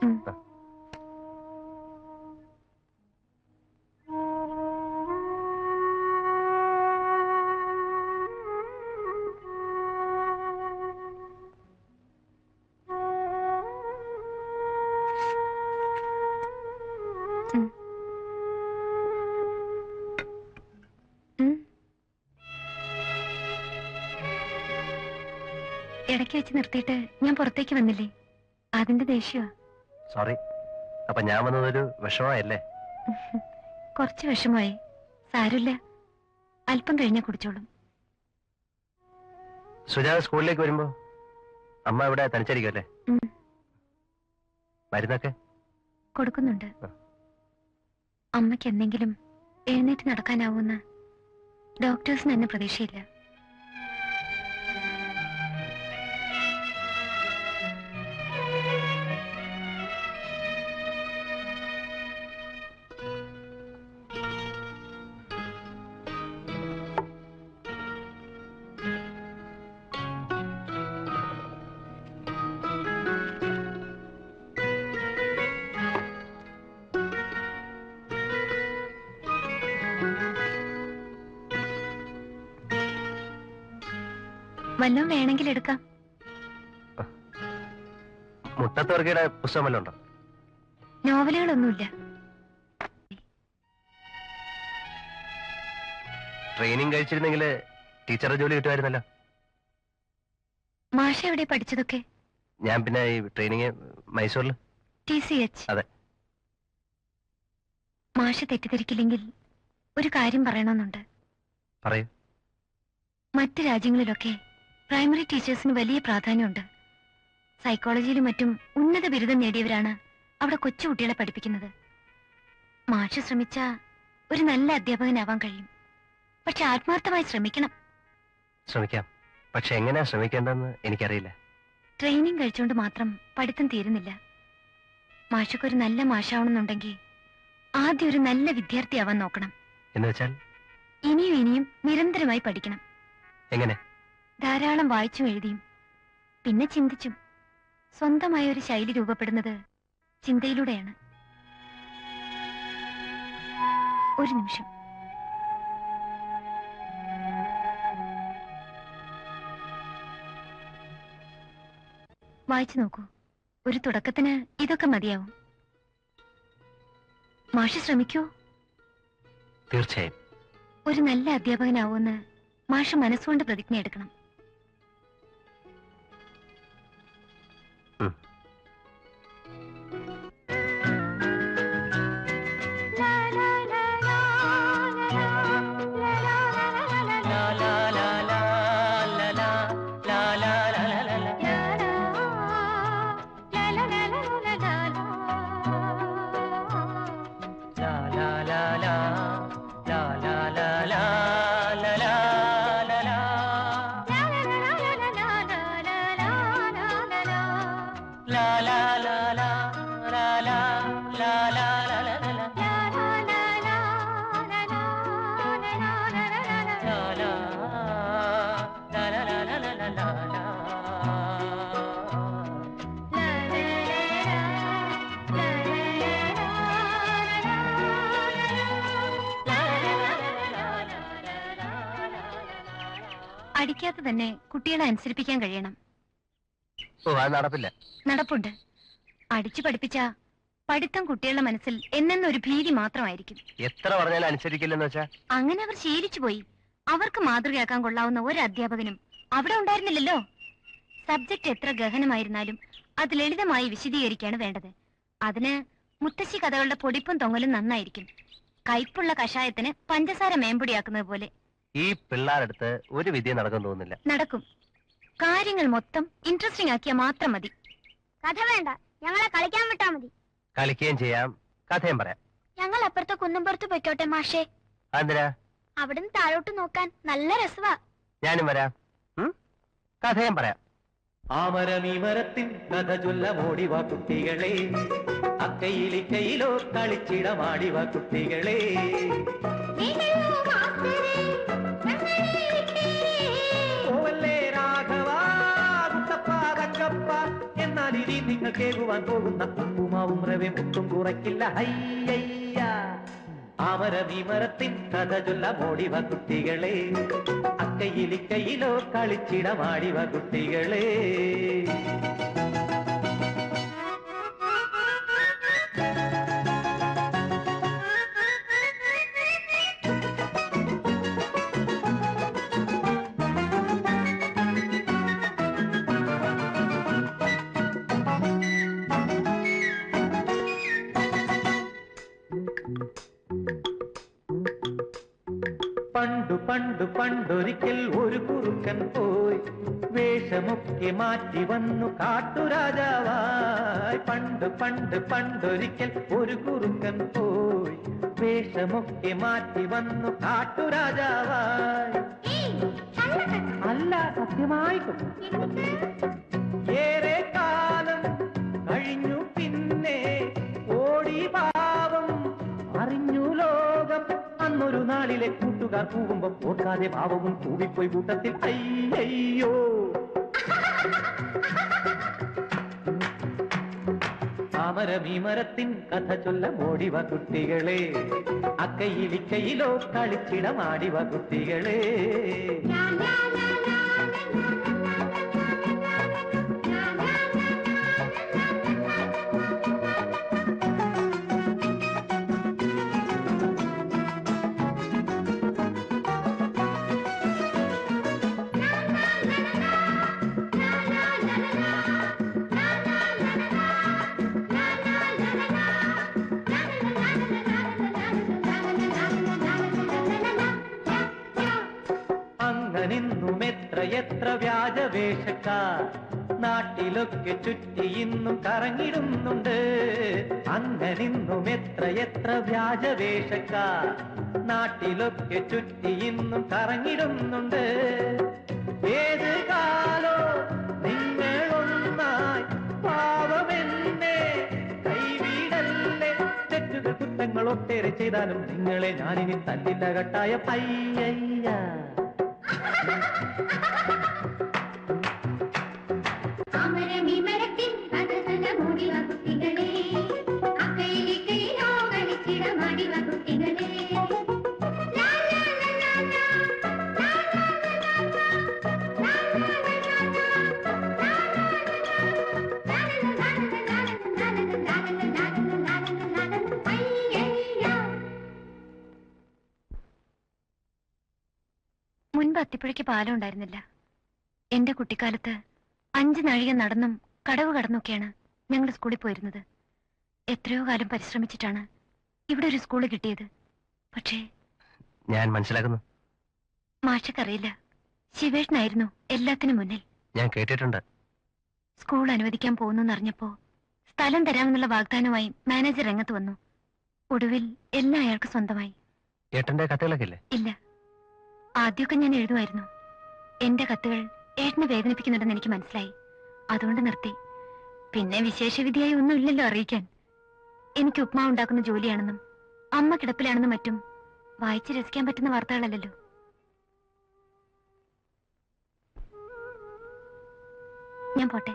ഇടയ്ക്ക് വെച്ച് നിർത്തിയിട്ട് ഞാൻ പുറത്തേക്ക് വന്നില്ലേ, അതിന്റെ ദേഷ്യമാ. സോറി. അപ്പൊ ഞാൻ വന്നതൊരു വിഷമമായല്ലേ? കുറച്ച് വിഷമമായി. സാരമില്ല, അല്പം കഴിഞ്ഞാ കുടിച്ചോളും. സുജാത സ്കൂളിലേക്ക് വരുമ്പോ അമ്മ ഇവിടെ തനിച്ചായിരിക്കും അല്ലേ? മരുന്നൊക്കെ കൊടുക്കുന്നുണ്ട്. അമ്മയ്ക്ക് എന്തെങ്കിലും എഴുന്നേറ്റ് നടക്കാനാവൂന്ന് ഡോക്ടേഴ്സിന് എന്നെ പ്രതീക്ഷയില്ല. വല്ലതും വേണമെങ്കിൽ എടുക്കാം. മുട്ടത്തുവർഗയുടെ പുസ്തകം വല്ലതും ഉണ്ടോ? നോവലുകളൊന്നുമില്ല. ട്രെയിനിങ് കഴിച്ചിരുന്നെങ്കിൽ ടീച്ചറുടെ ജോലി കിട്ടുമായിരുന്നല്ലോ. മാഷ എവിടെ പഠിച്ചതൊക്കെ? ഞാൻ പിന്നെ ഈ ട്രെയിനിങ് മൈസൂരിൽ. TCH. അതെ. മാഷ തെറ്റിദ്ധരിക്കില്ലെങ്കിൽ ഒരു കാര്യം പറയണമെന്നുണ്ട്. പറയൂ. മറ്റ് രാജ്യങ്ങളിലൊക്കെ പ്രൈമറി ടീച്ചേഴ്സിന് വലിയ പ്രാധാന്യമുണ്ട്. സൈക്കോളജിയിലും മറ്റും ഉന്നത ബിരുദം നേടിയവരാണ് അവിടെ കൊച്ചുകുട്ടികളെ പഠിപ്പിക്കുന്നത്. മാഷ് ശ്രമിച്ച ഒരു നല്ല അധ്യാപകനാവാൻ കഴിയും. പക്ഷെ ആത്മാർത്ഥമായി ശ്രമിക്കണം. ശ്രമിക്കാം. പക്ഷെ എങ്ങനെയാ ശ്രമിക്കേണ്ടതെന്ന് എനിക്കറിയില്ല. ട്രെയിനിങ് കഴിച്ചുകൊണ്ട് മാത്രം പഠിത്തം തീരുന്നില്ല. മാഷക്കൊരു നല്ല മാഷാവണമെന്നുണ്ടെങ്കിൽ ആദ്യം ഒരു നല്ല വിദ്യാർത്ഥിയാവാൻ നോക്കണം. എന്ന് വെച്ചാൽ? ഇനിയും ഇനിയും നിരന്തരമായി പഠിക്കണം. എങ്ങനെ? ധാരാളം വായിച്ചും എഴുതിയും പിന്നെ ചിന്തിച്ചും. സ്വന്തമായ ഒരു ശൈലി രൂപപ്പെടുന്നത് ചിന്തയിലൂടെയാണ്. ഒരു നിമിഷം. വായിച്ചു നോക്കൂ. ഒരു തുടക്കത്തിന് ഇതൊക്കെ മതിയാവും. മാഷ് ശ്രമിക്കൂ. തീർച്ചയായും. ഒരു നല്ല അധ്യാപകനാവുമെന്ന് മാഷ് മനസ്സുകൊണ്ട് പ്രതിജ്ഞ എടുക്കണം. അടിക്കാതെ തന്നെ കുട്ടികളെ അനുസരിപ്പിക്കാൻ കഴിയണം. നടപ്പില്ല. നടപ്പുണ്ട്. അടിച്ചു പഠിപ്പിച്ച പഠിത്തം കുട്ടികളുടെ മനസ്സിൽ എന്നൊരു ഭീതി മാത്രമായിരിക്കും. എത്ര പറഞ്ഞാലും അനുസരിക്കില്ലെന്ന് വെച്ചാ? അങ്ങനെ അവർ ശീലിച്ചു പോയി. അവർക്ക് മാതൃകയാക്കാൻ കൊള്ളാവുന്ന ഒരു അധ്യാപകനും അവിടെ ഉണ്ടായിരുന്നില്ലല്ലോ. സബ്ജക്ട് എത്ര ഗഹനമായിരുന്നാലും അത് ലളിതമായി വിശദീകരിക്കാണ് വേണ്ടത്. അതിന് മുത്തശ്ശി കഥകളുടെ പൊടിപ്പും തൊങ്ങലും നന്നായിരിക്കും. കയ്പുള്ള കഷായത്തിന് പഞ്ചസാര മേമ്പൊടിയാക്കുന്നത് പോലെ. ഈ പിള്ളേരടുത്ത് ഒരു വിദ്യ നടക്കും തോന്നുന്നില്ല. നടക്കും. കാര്യങ്ങൾ മൊത്തം ഇൻട്രസ്റ്റിംഗ് ആക്കിയാൽ മാത്രം മതി. കഥ വേണ്ട, ഞങ്ങളെ കളിക്കാൻ വിട്ടാ മതി. കളിക്കുകയും ചെയ്യാം, കഥയും പറയാം. ഞങ്ങൾ അപ്പുറത്തെ കുന്നുംപുറത്ത് പൊയ്ക്കോട്ടെ മാഷേ? എന്തിനാ? അവിടുന്ന് താഴോട്ട് നോക്കാൻ നല്ല രസവാ. ഞാനും വരാം, കഥയും പറയാം. ആമരമീമരത്തിൻ കഥ ചൊല്ലമോടിവാ കുട്ടികളെ, അക്കയിലിക്കയിലോ കളിച്ചിടമാടിവാ കുട്ടികളെ. ഓവല്ലേ രാഘവ കുട്ടപ്പ തങ്കപ്പ, എന്നാൽ ഇനി നിങ്ങൾ കേൾക്കുവാൻ പോകുന്ന ഉപ്പുമാവും റവേ ഒട്ടും കുറയ്ക്കില്ല. ഹയ്യയ്യ. ആമരമീമരത്തിൻ കഥ ചൊല്ലമോടിവാ കുട്ടികളെ, അക്കയിലിക്കയിലോ കളിച്ചിടമാടിവാ കുട്ടികളെ. പണ്ടു പണ്ടു പണ്ടൊരിക്കൽ ഒരു കുറുക്കൻ പോയി, വേഷമൊക്കെ മാറ്റി വന്നു കാട്ടുരാജാവായി. പണ്ട് പണ്ട് പണ്ടൊരിക്കൽ ഒരു കുറുക്കൻ പോയി, വേഷമൊക്കെ മാറ്റി വന്നു കാട്ടുരാജാവായി. അല്ല, സത്യമായിട്ടും. ഏറെ കാലം കഴിഞ്ഞു പിന്നെ ഓടി പാവം അറിഞ്ഞു ലോകം. അന്നൊരു നാളിലെ കൂട്ടുകാർ കൂവുമ്പം ഓർക്കാതെ പാവവും കൂവിപ്പോയി കൂട്ടത്തിൽ. അയ്യോ. ആമരമീമരത്തിൻ കഥ ചൊല്ലമോടിവാ കുട്ടികളെ, അക്കയിലിക്കയിലോ കളിച്ചിടമാടിവാ കുട്ടികളെ. എത്ര വ്യാജവേഷക്കാർ നാട്ടിലൊക്കെ ചുറ്റി ഇന്നും കറങ്ങിടുന്നുണ്ട്. അങ്ങനിന്നും എത്ര വ്യാജവേഷക്കാർ നാട്ടിലൊക്കെ ചുറ്റി ഇന്നും കറങ്ങിടുന്നുണ്ട്. ഏത് കാലോ നിങ്ങളൊന്നായി പാവമെന്നെ കൈവിടല്ലേ. തെറ്റുകൾ കുറ്റങ്ങൾ ഒട്ടേറെ ചെയ്താലും നിങ്ങളെ ഞാനിനി തല്ലില്ല കട്ടായ പയ്യയ്യ. മുൻപ് അത്തിപ്പുഴയ്ക്ക് പാലം ഉണ്ടായിരുന്നില്ല. എന്റെ കുട്ടിക്കാലത്ത് 5 നാഴിക നടന്നും കടവ് കടന്നൊക്കെയാണ് ഞങ്ങൾ സ്കൂളിൽ പോയിരുന്നത്. എത്രയോ കാലം പരിശ്രമിച്ചിട്ടാണ് ഇവിടെ ഒരു സ്കൂള് കിട്ടിയത്. പക്ഷേ ഞാൻ മനസ്സിലാക്കുന്നു. മാഷക്കറിയില്ല, ശിവേഷനായിരുന്നു എല്ലാത്തിനും മുന്നിൽ. ഞാൻ കേട്ടിട്ടുണ്ട്. സ്കൂൾ അനുവദിക്കാൻ പോകുന്നറിഞ്ഞപ്പോ സ്ഥലം തരാമെന്നുള്ള വാഗ്ദാനവുമായി മാനേജർ രംഗത്ത് വന്നു. ഒടുവിൽ എല്ലാം അയാൾക്ക് സ്വന്തമായി. ഏട്ടന്റെ കത്തുകളൊക്കെ ഇല്ലേ? ഇല്ല. ആദ്യമൊക്കെ ഞാൻ എഴുതുമായിരുന്നു. എന്റെ കത്തുകൾ ഏട്ടനെ വേദനിപ്പിക്കുന്നുണ്ടെന്ന് എനിക്ക് മനസ്സിലായി. അതുകൊണ്ട് നിർത്തി. പിന്നെ വിശേഷവിധിയായി ഒന്നുമില്ലല്ലോ അറിയിക്കാൻ. എനിക്ക് ഉപ്മാവ് ഉണ്ടാക്കുന്ന ജോലിയാണെന്നും അമ്മ കിടപ്പിലാണെന്നും മറ്റും വായിച്ച് രസിക്കാൻ പറ്റുന്ന വാർത്തകളല്ലല്ലോ. ഞാൻ പോട്ടെ.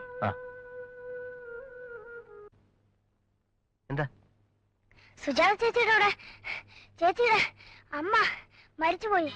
എന്താ സുജാത ചേച്ചിയുടെ ചേച്ചിയുടെ അമ്മ മരിച്ചുപോയി.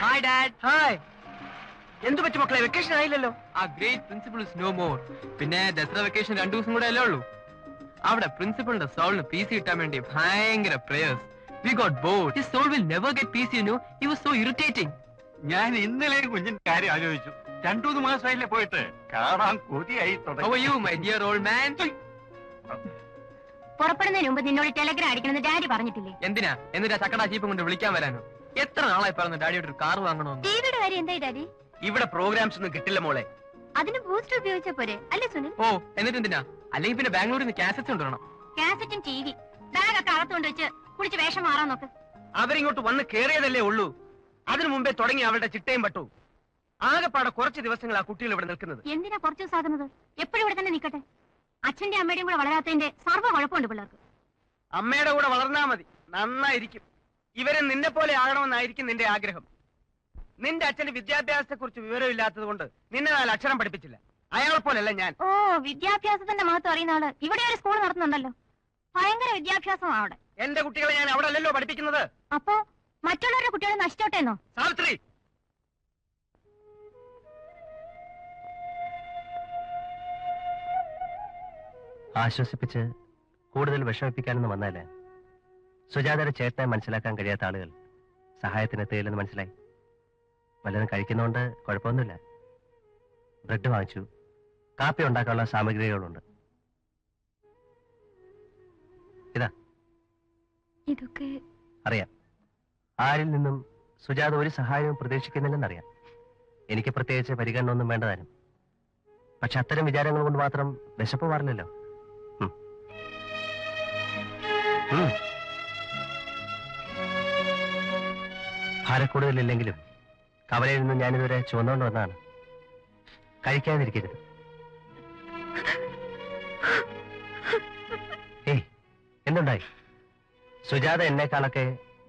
Hi dad. ഹായ്. എന്തു പറ്റി മക്കളെ? വെക്കേഷൻ ആയില്ലല്ലോ. ആ great principal is no more. പിന്നെ ദസറ വെക്കേഷൻ 2 ദിവസം കൂടെ അല്ലേ ഉള്ളൂ. അവിടെ പ്രിൻസിപ്പളിന്റെ സോളിന് PC കിട്ടാൻ വേണ്ടി ഭയങ്കര prayers. We got bored. His soul will never get peace, you know. He was so irritating. ഞാൻ ഇന്നലെ കുഞ്ഞിന്റെ കാര്യം ആലോചിച്ചു. 2-3 മാസമായില്ലേ പോയിട്ട്, കാണാൻ കൊതിയായി തുടങ്ങി. How are you, my dear old man? പുറപ്പെടുന്നതിന് മുമ്പ് നിന്നോട് ടെലഗ്രാം അടിക്കണമെന്ന് ഡാഡി പറഞ്ഞിട്ടില്ലേ? എന്തിനാ? എന്നിട്ട് ചക്കടാ ചീപ്പം കൊണ്ട് വിളിക്കാൻ വരാനോ? എത്ര നാളായി പറഞ്ഞു ഡാഡിയോട് ഒരു കാർ വാങ്ങണമെന്ന്. ടിവിയുടെ കാര്യം എന്തായി ഡാഡി? ഇവിടെ പ്രോഗ്രാംസ് ഒന്നും കിട്ടില്ല മോളെ. അതിന് ബൂസ്റ്റർ ഉപയോഗിച്ച പോരെ അല്ലേ സുനിൽ? ഓ, എന്നിട്ട് എന്തിനാ? അല്ലെങ്കിൽ പിന്നെ ബാംഗ്ലൂരിൽ നിന്ന് കാസറ്റ്സ് കൊണ്ടുവരണം. കാസറ്റും TV ബാഗൊക്കെ അകത്തുകൊണ്ട് വെച്ച് കുളിച്ച് വേഷം മാറാൻ നോക്ക്. അവരിങ്ങോട്ട് വന്ന് കേറിയതല്ലേ ഉള്ളൂ. അതിനു മുമ്പേ തുടങ്ങി അവളുടെ ചിട്ടയും പട്ടു. ആകെപ്പാടെ കുറച്ച് ദിവസങ്ങൾ ആ കുട്ടികൾ ഇവിടെ നിൽക്കുന്നത്. എന്തിനാ കുറച്ച് ദിവസം ആകുന്നത്? എപ്പോഴും ഇവിടെ തന്നെ നിൽക്കട്ടെ. അച്ഛന്റെ അമ്മയുടെയും കൂടെ വളരാത്തതിന്റെ സർവ്വ കുഴപ്പമുണ്ട് പിള്ളേർക്ക്. അമ്മയുടെ കൂടെ വളർന്നാ മതി, നന്നായിരിക്കും. ഇവരെ നിന്നെ പോലെ ആകണമെന്നായിരിക്കും നിന്റെ ആഗ്രഹം. നിന്റെ അച്ഛന് വിദ്യാഭ്യാസത്തെ കുറിച്ച് വിവരമില്ലാത്തത് കൊണ്ട് നിന്നെ 4 അക്ഷരം പഠിപ്പിച്ചില്ല. അയാളെ പോലെയല്ല ഞാൻ. ഓ, വിദ്യാഭ്യാസത്തിന്റെ മഹത്വം അറിയുന്ന ആള് ഇവിടെ ഒരു സ്കൂൾ നടത്തുന്നുണ്ടല്ലോ. ഭയങ്കര വിദ്യാഭ്യാസമാണ് അവിടെ. എന്റെ കുട്ടികളെ ഞാൻ അവിടെ അല്ലല്ലോ പഠിപ്പിക്കുന്നത്. അപ്പോ മറ്റുള്ളവരുടെ കുട്ടികളെ നശിച്ചോട്ടെന്നോ? സാവിത്രി, ആശ്വസിപ്പിച്ച് കൂടുതൽ വിഷമിപ്പിക്കാനൊന്നും വന്നാലേ. സുജാതയുടെ ചേട്ടനെ മനസ്സിലാക്കാൻ കഴിയാത്ത ആളുകൾ സഹായത്തിന് എത്തുകയില്ലെന്ന് മനസ്സിലായി. വല്ലതും കഴിക്കുന്നതുകൊണ്ട് കുഴപ്പമൊന്നുമില്ല. ബ്രെഡ് വാങ്ങിച്ചു, കാപ്പി ഉണ്ടാക്കാനുള്ള സാമഗ്രികളുണ്ട്. ഇതാ. ഇതൊക്കെ അറിയാം. ആരിൽ നിന്നും സുജാത ഒരു സഹായവും പ്രതീക്ഷിക്കുന്നില്ലെന്നറിയാം. എനിക്ക് പ്രത്യേകിച്ച് പരിഗണന ഒന്നും വേണ്ടതാനും. പക്ഷെ അത്തരം വിചാരങ്ങൾ കൊണ്ട് മാത്രം വിശപ്പ് മാറില്ലല്ലോ. ഭാരക്കൂടുതലില്ലെങ്കിലും കവലയിൽ നിന്ന് ഞാനിതുവരെ ചുവന്നുകൊണ്ട് വന്നതാണ്. കഴിക്കാതിരിക്കരുത്. ഏയ്, എന്തുണ്ടായി? സുജാത എന്നെക്കാളൊക്കെ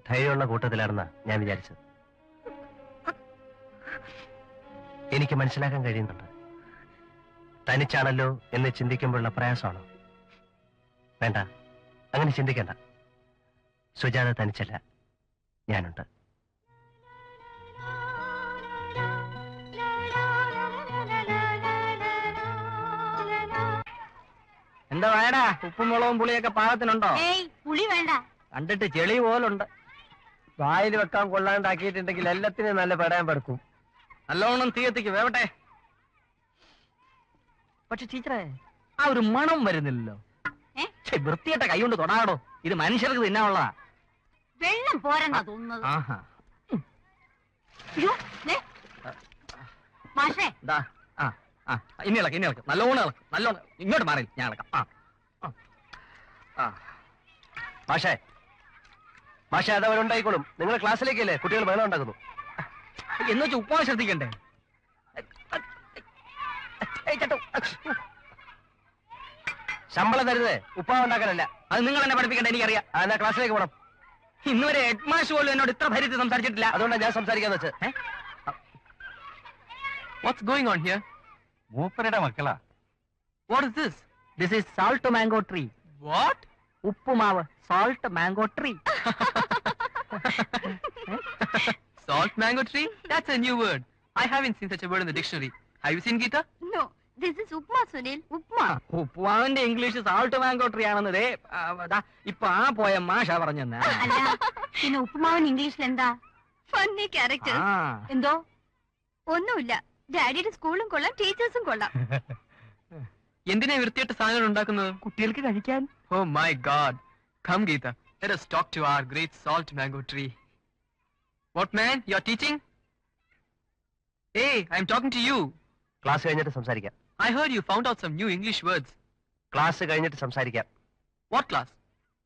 ധൈര്യമുള്ള കൂട്ടത്തിലാണെന്നാ ഞാൻ വിചാരിച്ചത്. എനിക്ക് മനസ്സിലാക്കാൻ കഴിയുന്നുണ്ട്. തനിച്ചാണല്ലോ എന്ന് ചിന്തിക്കുമ്പോഴുള്ള പ്രയാസമാണോ? വേണ്ട, അങ്ങനെ ചിന്തിക്കണ്ട. സുജാത തനിച്ചല്ല, ഞാനുണ്ട്. എന്താ വേടാ? ഉപ്പും മുളകും പുളിയൊക്കെ പാകത്തിനുണ്ടോ? പുളി വേണ്ട. കണ്ടിട്ട് ചെളി പോലുണ്ട്. വായിൽ വെക്കാൻ കൊള്ളാണ്ടാക്കിയിട്ടുണ്ടെങ്കിൽ എല്ലാത്തിനും നല്ല പെടാൻ പെടുക്കും. നല്ലോണം തീയത്തിക്ക് വേവട്ടെ. പക്ഷെ ടീച്ചറെ, ആ ഒരു മണം വരുന്നില്ലല്ലോ. വൃത്തിയായിട്ട കൈ കൊണ്ട് തൊടാടോ. ഇത് മനുഷ്യർക്ക് തിന്നാനുള്ളതാ. വെള്ളം പോരെന്നാ തോന്നുന്നത്. ആഹാ. മാഷേ, ഇനി ഇളക്ക് നല്ലോണം ഇളക്ക്. നല്ലോണം ഇങ്ങോട്ട് മാറി, ഞാൻ ഇളക്കാം. മാഷേ, മാഷേ അതവരുണ്ടായിക്കോളും. നിങ്ങൾ ക്ലാസ്സിലേക്കല്ലേ കുട്ടികൾ ബഹളം ഉണ്ടാക്കുന്നു. എന്ന് വെച്ചാൽ ഉപ്പാവ് ശ്രദ്ധിക്കണ്ടേ? ശമ്പളം തരുന്നേ ഉപ്പാവ് ഉണ്ടാക്കാനല്ല. അത് നിങ്ങൾ എന്നെ പഠിപ്പിക്കണ്ട, എനിക്കറിയാം. എന്നാ ക്ലാസ്സിലേക്ക് പോകണം. ഇന്നുവരെ ഹെഡ് മാഷ് പോലും എന്നോട് ഇത്ര ധൈര്യത്തിൽ സംസാരിച്ചിട്ടില്ല. അതുകൊണ്ടാണ് ഞാൻ സംസാരിക്കാന്ന് വെച്ച്. What's going on here? മൂപ്പരുടെ മക്കളാ. What is this? This is salt mango tree. What? Uppumavu. Salt mango tree. Salt mango tree? That's a new word. I haven't seen such a word in the dictionary. Have you seen Geeta? No, this is upma, Sunil. Upma. ഉപ്പുമാവിന്റെ English salt mango tree ആണെന്നതേ ഇപ്പൊ ആ പോയ മാഷ പറഞ്ഞെന്നാ. അല്ല, പിന്നെ ഉപ്പുമാവൻ ഇംഗ്ലീഷിൽ എന്താ? Funny character. എന്തോ? ഒന്നുമില്ല. ഡാഡിയുടെ സ്കൂളും കൊള്ളാം, ടീച്ചേഴ്സും കൊള്ളാം. എന്തിനാ വൃത്തിയായിട്ട് സാധനങ്ങൾ ഉണ്ടാക്കുന്നത്? കുട്ടികൾക്ക് കഴിക്കാൻ. Oh my God. Come Geeta, let us talk to our great salt mango tree. What man? You're teaching? Hey, I'm talking to you. Class കഴിഞ്ഞിട്ട് സംസാരിക്കാം. I heard you found out some new English words. Class കഴിഞ്ഞിട്ട് സംസാരിക്കാം. What class?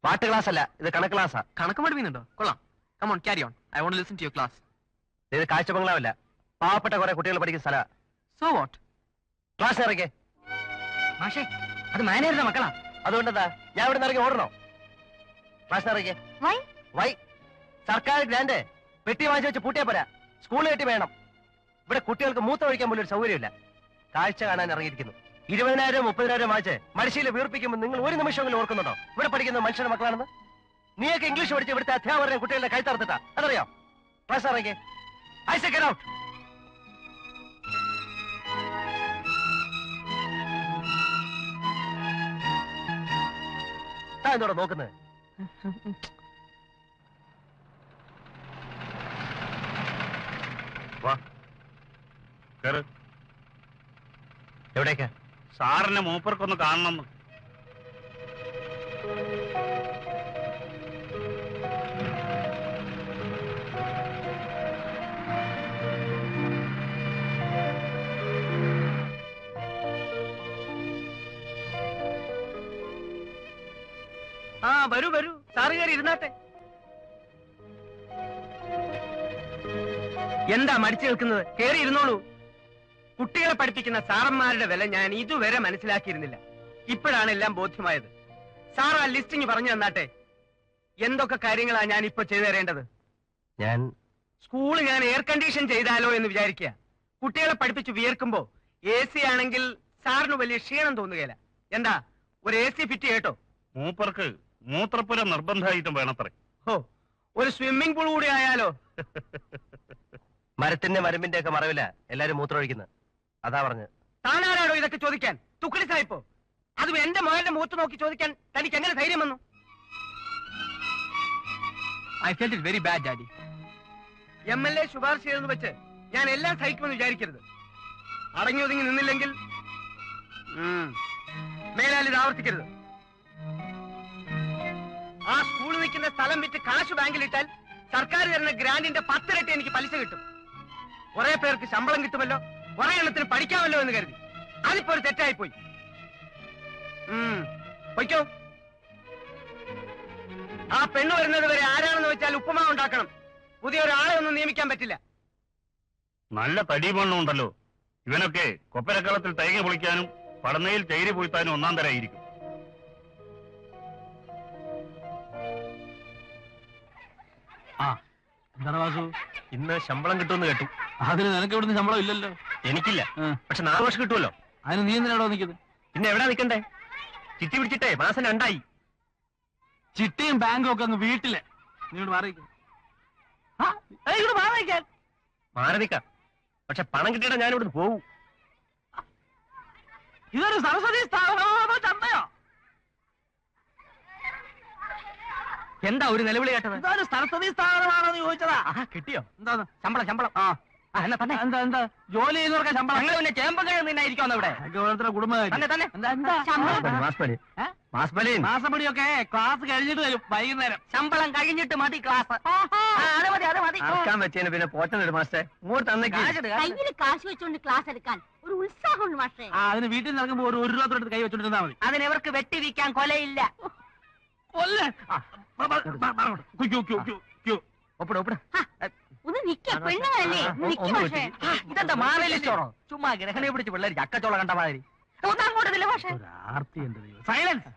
പാട്ട് class അല്ല, ഇത് കണക്ക് ക്ലാസ്സാ. കണക്ക് പഠിപ്പിക്കുന്നുണ്ടോ? കൊള്ളാം. Come on, carry on. I want to listen to your class. ഇത് കാഴ്ച ബംഗ്ലാവല്ല, പാവപ്പെട്ട കുറെ കുട്ടികൾ പഠിക്കുന്ന സ്ഥല. So what? ക്ലാസ് ഇറങ്ങേ. മാഷേ, അത് മാനേജറുടെ മക്കളാ. അതുകൊണ്ടെന്താ ഞാൻ ഇവിടെ നിന്ന് ഇറങ്ങി ഓടണോ? ക്ലാസ് ഇറങ്ങേ. വൈ സർക്കാർ ഗ്രാൻഡ് പെട്ടി വാങ്ങിച്ചു വെച്ച് പൂട്ടിയാ പോരാ, സ്കൂൾ കെട്ടി വേണം. ഇവിടെ കുട്ടികൾക്ക് മൂത്ത ഒഴിക്കാൻ പോലും ഒരു സൗകര്യമില്ല. കാഴ്ച കാണാൻ ഇറങ്ങിയിരിക്കുന്നു. 20,000 30,000 വാങ്ങിച്ച് മനുഷ്യരെ വീർപ്പിക്കുമ്പോൾ നിങ്ങൾ ഒരു നിമിഷമെങ്കിലും ഓർക്കുന്നുണ്ടോ ഇവിടെ പഠിക്കുന്ന മനുഷ്യരുടെ മക്കളാണെന്ന്? നീയൊക്കെ ഇംഗ്ലീഷ് പഠിച്ച് ഇവിടുത്തെ അധ്യാപകരെ കുട്ടികളുടെ കൈ തറത്തിട്ടാ, അതറിയോ? ക്ലാസ് ഇറങ്ങേ. I say get out. എന്തോടെ നോക്കുന്നത്? എവിടേക്കാ? സാറിനെ മൂപ്പർക്കൊന്ന് കാണണം. വരൂ വരൂ, സാറ് കയറി ഇരുന്നാട്ടെ. എന്താ മടിച്ചു നിൽക്കുന്നത്? കയറി ഇരുന്നോളൂ. കുട്ടികളെ പഠിപ്പിക്കുന്ന സാറന്മാരുടെ വില ഞാൻ ഇതുവരെ മനസ്സിലാക്കിയിരുന്നില്ല. ഇപ്പോഴാണ് എല്ലാം ബോധ്യമായത്. സാർ ആ ലിസ്റ്റിങ് പറഞ്ഞു തന്നാട്ടെ. എന്തൊക്കെ കാര്യങ്ങളാ ഞാൻ ഇപ്പൊ ചെയ്തു തരേണ്ടത്? സ്കൂള് ഞാൻ എയർ കണ്ടീഷൻ ചെയ്താലോ എന്ന് വിചാരിക്കുക. കുട്ടികളെ പഠിപ്പിച്ച് വിയർക്കുമ്പോ AC ആണെങ്കിൽ സാറിന് വലിയ ക്ഷീണം തോന്നുകയില്ല. എന്താ ഒരു AC ഫിറ്റ് കേട്ടോ? മൂപ്പർക്ക് മൂത്രപ്പുര നിർബന്ധമായിട്ടും വേണത്രേ. ഒരു സ്വിമ്മിംഗ് പൂൾ കൂടി ആയാലോ? മരത്തിന്റെ മരമ്പിന്റെ ഒക്കെ മറവില്ല എല്ലാരും മൂത്രമൊഴിക്കുന്നത്. അതാ പറഞ്ഞത്. താനാരാണോ ഇതൊക്കെ ചോദിക്കാൻ? തുക്കടി സായിപ്പോ? അതും എന്റെ മകന്റെ മൂത്ത് നോക്കി ചോദിക്കാൻ തനിക്ക് എങ്ങനെ ധൈര്യം വന്നു? I felt it very bad, Daddy. MLA ശുപാർശ ചെയ്തെന്ന് വെച്ച് ഞാൻ എല്ലാം സഹിക്കുമെന്ന് വിചാരിക്കരുത്. അടങ്ങി ഒതുങ്ങി നിന്നില്ലെങ്കിൽ മേലാൽ ഇത് ആവർത്തിക്കരുത്. ആ സ്കൂൾ നിൽക്കുന്ന സ്ഥലം വിറ്റ് കാശ് ബാങ്കിലിട്ടാൽ സർക്കാർ തരുന്ന ഗ്രാൻഡിന്റെ 10 ഇരട്ടി എനിക്ക് പലിശ കിട്ടും. കുറെ പേർക്ക് ശമ്പളം കിട്ടുമല്ലോ, കുറെ എണ്ണത്തിന് പഠിക്കാമല്ലോ എന്ന് കരുതി. അതിപ്പോ ഒരു തെറ്റായിപ്പോയി. പൊയ്ക്കോ. ആ പെണ്ണ് വരുന്നത് വരെ ആരാണെന്ന് വെച്ചാൽ ഉപ്പുമാവ് ഉണ്ടാക്കണം. പുതിയ ഒരാളെ ഒന്നും നിയമിക്കാൻ പറ്റില്ല. നല്ല തടിമണ്ണുണ്ടല്ലോ. ഇവനൊക്കെ കൊപ്പരക്കളത്തിൽ തേങ്ങ പൊളിക്കാനും പടന്നയിൽ തൈര് പൊയ്ത്താനും ഒന്നാം തരായിരിക്കും. എന്താണ് വാസു? ഇന്ന് ശമ്പളം കിട്ടുമെന്ന് കേട്ടു. അതിന് നിനക്ക് ഇവിടുന്ന് ശമ്പളം ഇല്ലല്ലോ. എനിക്കില്ല, പക്ഷെ 4 വർഷം കിട്ടുമല്ലോ. അതിന് നീ എന്തിനാടോ നിൽക്കുന്നത്? പിന്നെ എവിടാ നിൽക്കണ്ടേ? ചിട്ടി പിടിച്ചിട്ടേ മാസം 2 ചിട്ടിയും ബാങ്കും ഒക്കെ ഒന്ന് വീട്ടില്. നീ മാറി മാറി നിൽക്കാം, പക്ഷെ പണം കിട്ടിയിട്ടാ ഞാൻ ഇവിടുന്ന് പോവും. ഇതൊരു സരസ്വതി സ്ഥാപനമാണോ ചന്തയോ? എന്താ ഒരു നിലവിളി കേട്ടത്? ഇതൊരു സരസ്വതി സ്ഥാപനമാണോ എന്ന് ചോദിച്ചതാ. കിട്ടിയോ? എന്താ ശമ്പളം? എന്നാ തന്നെ എന്താ ജോലി ചെയ്യുന്നവർക്ക് ശമ്പളം? ഞങ്ങൾ പിന്നെ ചേമ്പൊക്കെ നിന്നായിരിക്കും അവിടെ. ഓരോരുത്തരുടെ കുടുംബം മാസപ്പടിയൊക്കെ ക്ലാസ് കഴിഞ്ഞിട്ട് വരും വൈകുന്നേരം. ശമ്പളം കഴിഞ്ഞിട്ട് മതി ക്ലാസ്. അത് മതി. ആക്കാൻ വെച്ചതിന് പിന്നെ പോറ്റന്നിട്ട് മാസ്റ്റേ ഇങ്ങോട്ട് തന്നേക്ക്. കയ്യിൽ കാശ് വെച്ചോണ്ട് ക്ലാസ് എടുക്കാൻ ഒരു ഉത്സാഹമുണ്ട് മാഷേ. അതിന് വീട്ടിൽ നടക്കുമ്പോ ഒരു രൂപ തൊട്ട് കൈ വെച്ചോണ്ടിരുന്നാ മതി. അതിനവർക്ക് വെട്ടിരിക്കാൻ കൊലയില്ല. ഒന്ന് നിക്ക പെണ്ണുങ്ങളല്ലേ, നിക്ക് മാഷേ. ഇതെന്താ മാവേലിച്ചോറോ? ചുമ്മാ ഗ്രഹണയെ പിടിച്ച് പിള്ളേർ ചക്കച്ചോള കണ്ട മാതിരി. ഒന്നും അങ്ങോട്ടില്ല മാഷേ. സൈലൻസ്.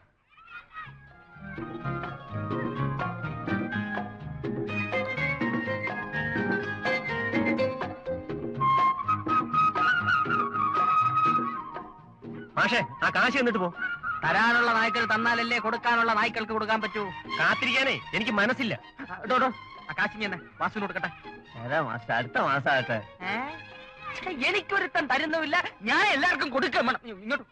മാഷേ ആ കാശ് എന്നിട്ട് പോ. തരാനുള്ള നായ്ക്കൾ തന്നാലല്ലേ കൊടുക്കാനുള്ള നായ്ക്കൾക്ക് കൊടുക്കാൻ പറ്റൂ. കാത്തിരിക്കാനേ എനിക്ക് മനസ്സില്ല. ആ കാശിങ് തന്നെ വാസുവിന് കൊടുക്കട്ടെ. മാസ്റ്റർ അടുത്ത മാസമാകട്ടെ. എനിക്കൊരുത്തൻ തരുന്നുമില്ല, ഞാൻ എല്ലാവർക്കും കൊടുക്കും. ഇങ്ങോട്ടോ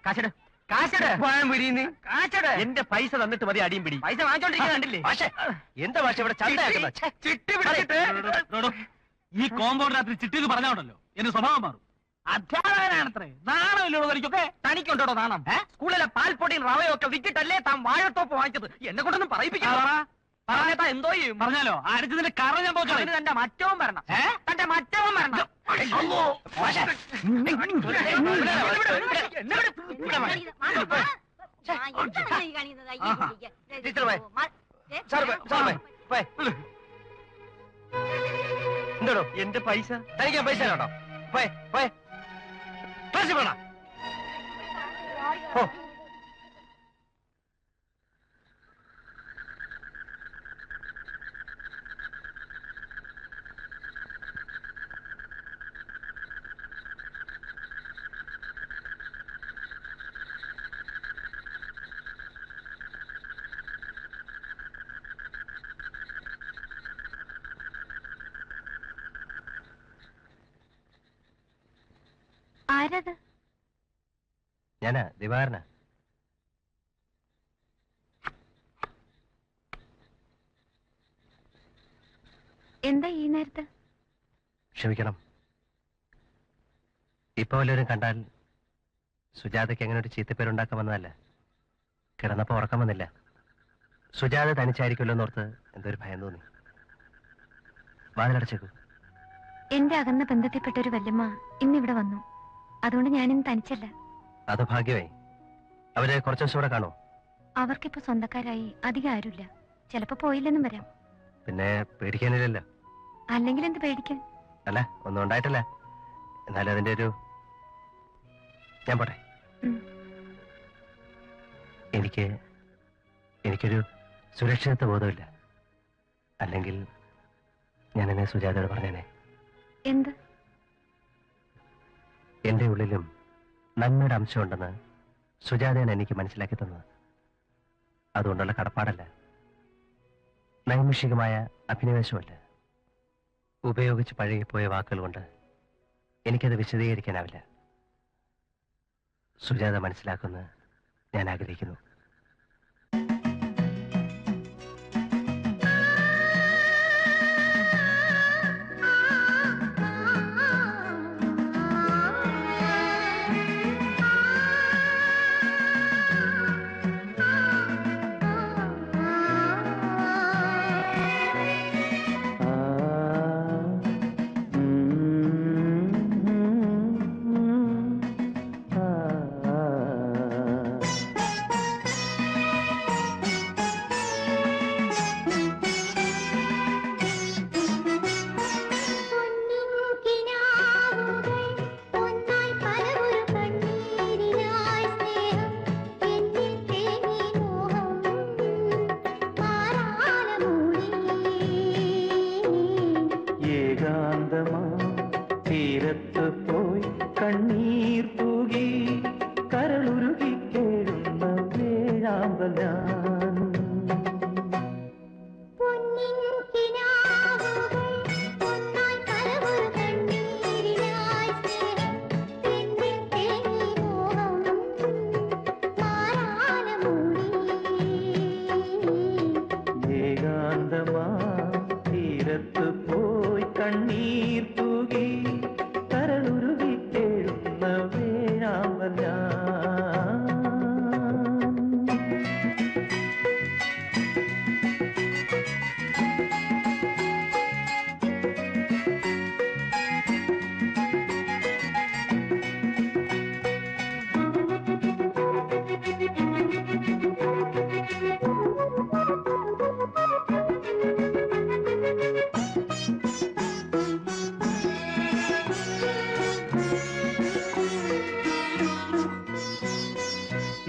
കാശിട്. എന്റെ പൈസ തന്നിട്ട് മതി അടിയും പിടി. പൈസ വാങ്ങിച്ചോണ്ടിരിക്കുന്നില്ലേ? എന്താ ഭാഷ ഇവിടെ ചന്തയാക്കുന്ന? ചിട്ടി പിടിച്ചിട്ട് ഈ കോമ്പൗണ്ട് ചിട്ടിന്ന് പറഞ്ഞോണ്ടല്ലോ എന്റെ സ്വഭാവം മാറും. അധ്യാപകനാണത്രേ. നാണമില്ലോടോ തനിക്കൊക്കെ? തനിക്കുണ്ടോ നാണം? സ്കൂളിലെ പാൽപ്പൊടിയും റവയും ഒക്കെ വിറ്റിട്ടല്ലേ താൻ വാഴത്തോപ്പ് വാങ്ങിച്ചത്? എന്നെ കൊണ്ടൊന്നും പറയിപ്പിക്കാം. എന്തോ ചെയ്യും? പറഞ്ഞാലോ അടിച്ചതിന്റെ കറ ഞാൻ പോയി. തന്റെ മറ്റവും വരണം. തന്റെ മറ്റവും വരണം. എന്തോ എന്റെ പൈസ തനിക്ക് പൈസ കേട്ടോ. ക്ലാസ്സിൽ പോണ. ആരത്? ഞാനാ ദിവാകരനാ. എന്താ ഈ നേരത്ത്? ക്ഷമിക്കണം, ഇപ്പൊ വല്ലവരും കണ്ടാൽ സുജാതയ്ക്ക് അങ്ങനെ ഒരു ചീത്തപ്പേരുണ്ടാക്കാൻ വന്നതല്ല. കിടന്നപ്പോ ഉറക്കം വന്നില്ല. സുജാത തനിച്ചായിരിക്കുമല്ലോ എന്നോർത്ത് എന്തൊരു ഭയം തോന്നി. വാതിലടച്ചേക്കൂ. എന്റെ അകന്ന ബന്ധത്തിൽപ്പെട്ട ഒരു വല്യമ്മ ഇന്നിവിടെ വന്നു. അതുകൊണ്ട് ഞാനിന്ന് തനിച്ചല്ല. അത് ഭാഗ്യമായി. അവര് കുറച്ചു ദിവസം കൂടെ കാണോ? അവർക്കിപ്പോ സ്വന്തക്കാരായി അധികം ആരുമില്ല. ചിലപ്പോ പോയില്ലെന്നും വരാം. പിന്നെ പേടിക്കാനില്ലല്ലോ. അല്ലെങ്കിൽ എന്ത് പേടിക്കാൻ? അല്ല, ഒന്നും ഉണ്ടായിട്ടില്ല. എന്നാലും അതിന്റെ ഒരു ഞാൻ പോട്ടെ. എനിക്കൊരു സുരക്ഷിതത്വ ബോധമില്ല. അല്ലെങ്കിൽ ഞാൻ എന്നെ സുജാതയോട് പറഞ്ഞേനെ. എന്ത്? എന്റെ ഉള്ളിലും നന്മയുടെ അംശമുണ്ടെന്ന് സുജാതയാണ് എനിക്ക് മനസ്സിലാക്കി തന്നത്. അതുകൊണ്ടുള്ള കടപ്പാടല്ല, നൈമിഷികമായ അഭിനിവേശമല്ല. ഉപയോഗിച്ച് പഴകിപ്പോയ വാക്കുകൾ കൊണ്ട് എനിക്കത് വിശദീകരിക്കാനാവില്ല. സുജാത മനസ്സിലാക്കുന്ന ഞാൻ ആഗ്രഹിക്കുന്നു. ഏകാന്തമാ തീരത്ത് പോയി കണ്ണീർ തൂകി കരളുരുകി കേഴുന്ന വേഴാമ്പൽ ഞാൻ. ഏകാന്തമാ തീരത്ത് പോയി കണ്ണീർ തൂകി കരളുരുകി കേഴുന്ന വേഴാമ്പൽ ഞാൻ.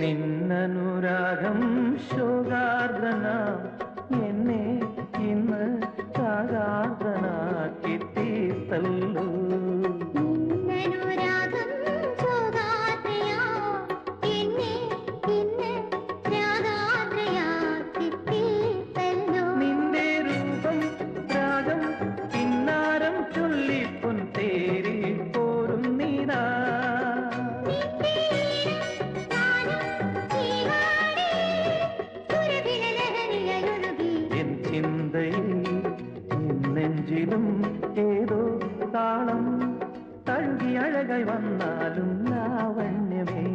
നിന്നനുരാഗം ശോകാർദ്രനാം എന്നെ ഇന്ന് രാഗാർദ്രനാക്കി തീർത്തല്ലോ. നിന്റെ രൂപം രാഗം പിന്നാരം ചൊല്ലിപ്പൊൻ തേരിൽ പോരുന്നിതാ. എൻ ചിന്തയിൽ നെഞ്ചിലും ഏതോ താളം തഴുകി അഴകായി വന്നാലും ലാവണ്യമേ.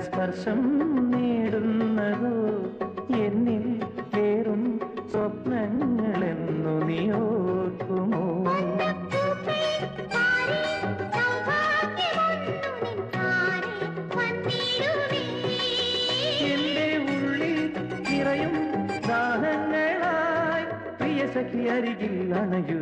സ്പർശം നേടുന്നതോ എന്നിൽ ഏറും സ്വപ്നങ്ങളെന്നു നീ ഓർക്കുമോ? എന്റെ ഉള്ളിൽ നിറയും ദാഹങ്ങളായി പ്രിയ സഖി അരികിൽ അണയൂ.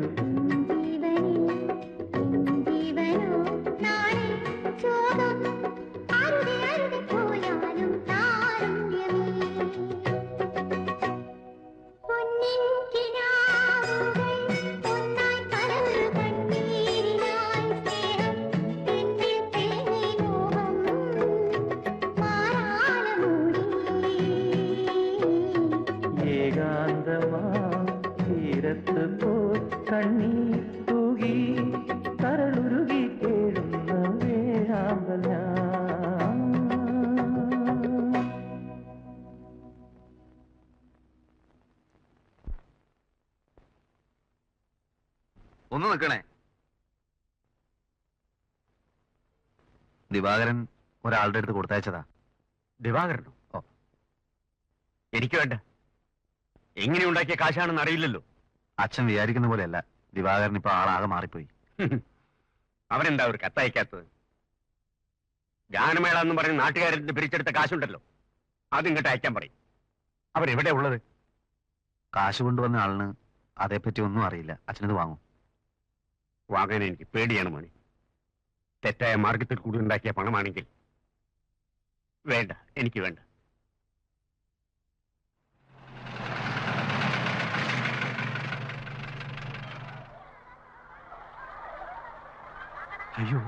ഏകാന്തമാ തീരത്ത് പോയി കണ്ണീർ തൂകി കരളുരുകി കേഴുന്ന വേഴാമ്പൽ ഞാൻ. ഒന്ന് നിൽക്കണേ. ദിവാകരൻ ഒരാളുടെ അടുത്ത് കൊടുത്തയച്ചതാ. ദിവാകരനോ? ഓ, എനിക്ക് വേണ്ട. എങ്ങനെ ഉണ്ടാക്കിയ കാശാണെന്ന് അറിയില്ലല്ലോ. അച്ഛൻ വിചാരിക്കുന്ന പോലെയല്ല. ദിവാകരൻ ഇപ്പൊ ആളാകെ മാറിപ്പോയി. അവനെന്താ ഒരു കത്തയക്കാത്തത്? ഗാനമേള എന്ന് പറഞ്ഞ് നാട്ടുകാരെ പിരിച്ചെടുത്ത കാശുണ്ടല്ലോ, അതിങ്ങോട്ട് അയക്കാൻ പറയും. അവരെവിടെ ഉള്ളത്? കാശ് കൊണ്ടുവന്ന ആളിന് അതേപ്പറ്റി ഒന്നും അറിയില്ല. അച്ഛനത് വാങ്ങും. വാങ്ങാൻ എനിക്ക് പേടിയാണ് മോനെ. തെറ്റായ മാർഗത്തിൽ കൂടി ഉണ്ടാക്കിയ പണമാണെങ്കിൽ വേണ്ട, എനിക്ക് വേണ്ട. അയ്യോ,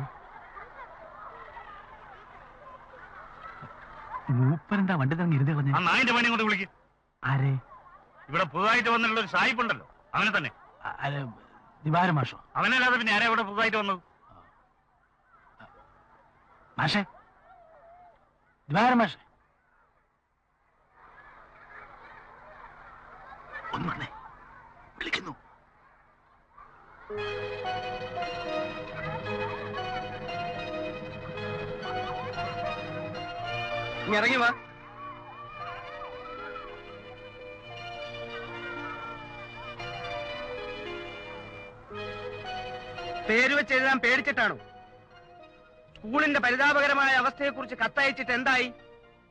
മൂപ്പരെന്താ വണ്ടി തന്നെ ഇരുന്ന് കളഞ്ഞ? ആ നായിന്റെ പണി കൊണ്ട് വിളിക്കും. ആരെ? ഇവിടെ പുതുതായിട്ട് വന്നിട്ടുള്ള ഒരു സായിപ്പുണ്ടല്ലോ, അവനെ തന്നെ. ദിവാരം മാഷോ? അവനല്ലാതെ പിന്നെ ആരാ ഇവിടെ പുതുതായിട്ട് വന്നത്? മാഷേ, ദിവാരം മാഷേ, ഒന്ന് വന്നേ, വിളിക്കുന്നു. ഇറങ്ങി വാ. പേര് വെച്ച് എഴുതാൻ പേടിച്ചിട്ടാണോ? സ്കൂളിന്റെ പരിതാപകരമായ അവസ്ഥയെക്കുറിച്ച് കത്തയച്ചിട്ട് എന്തായി?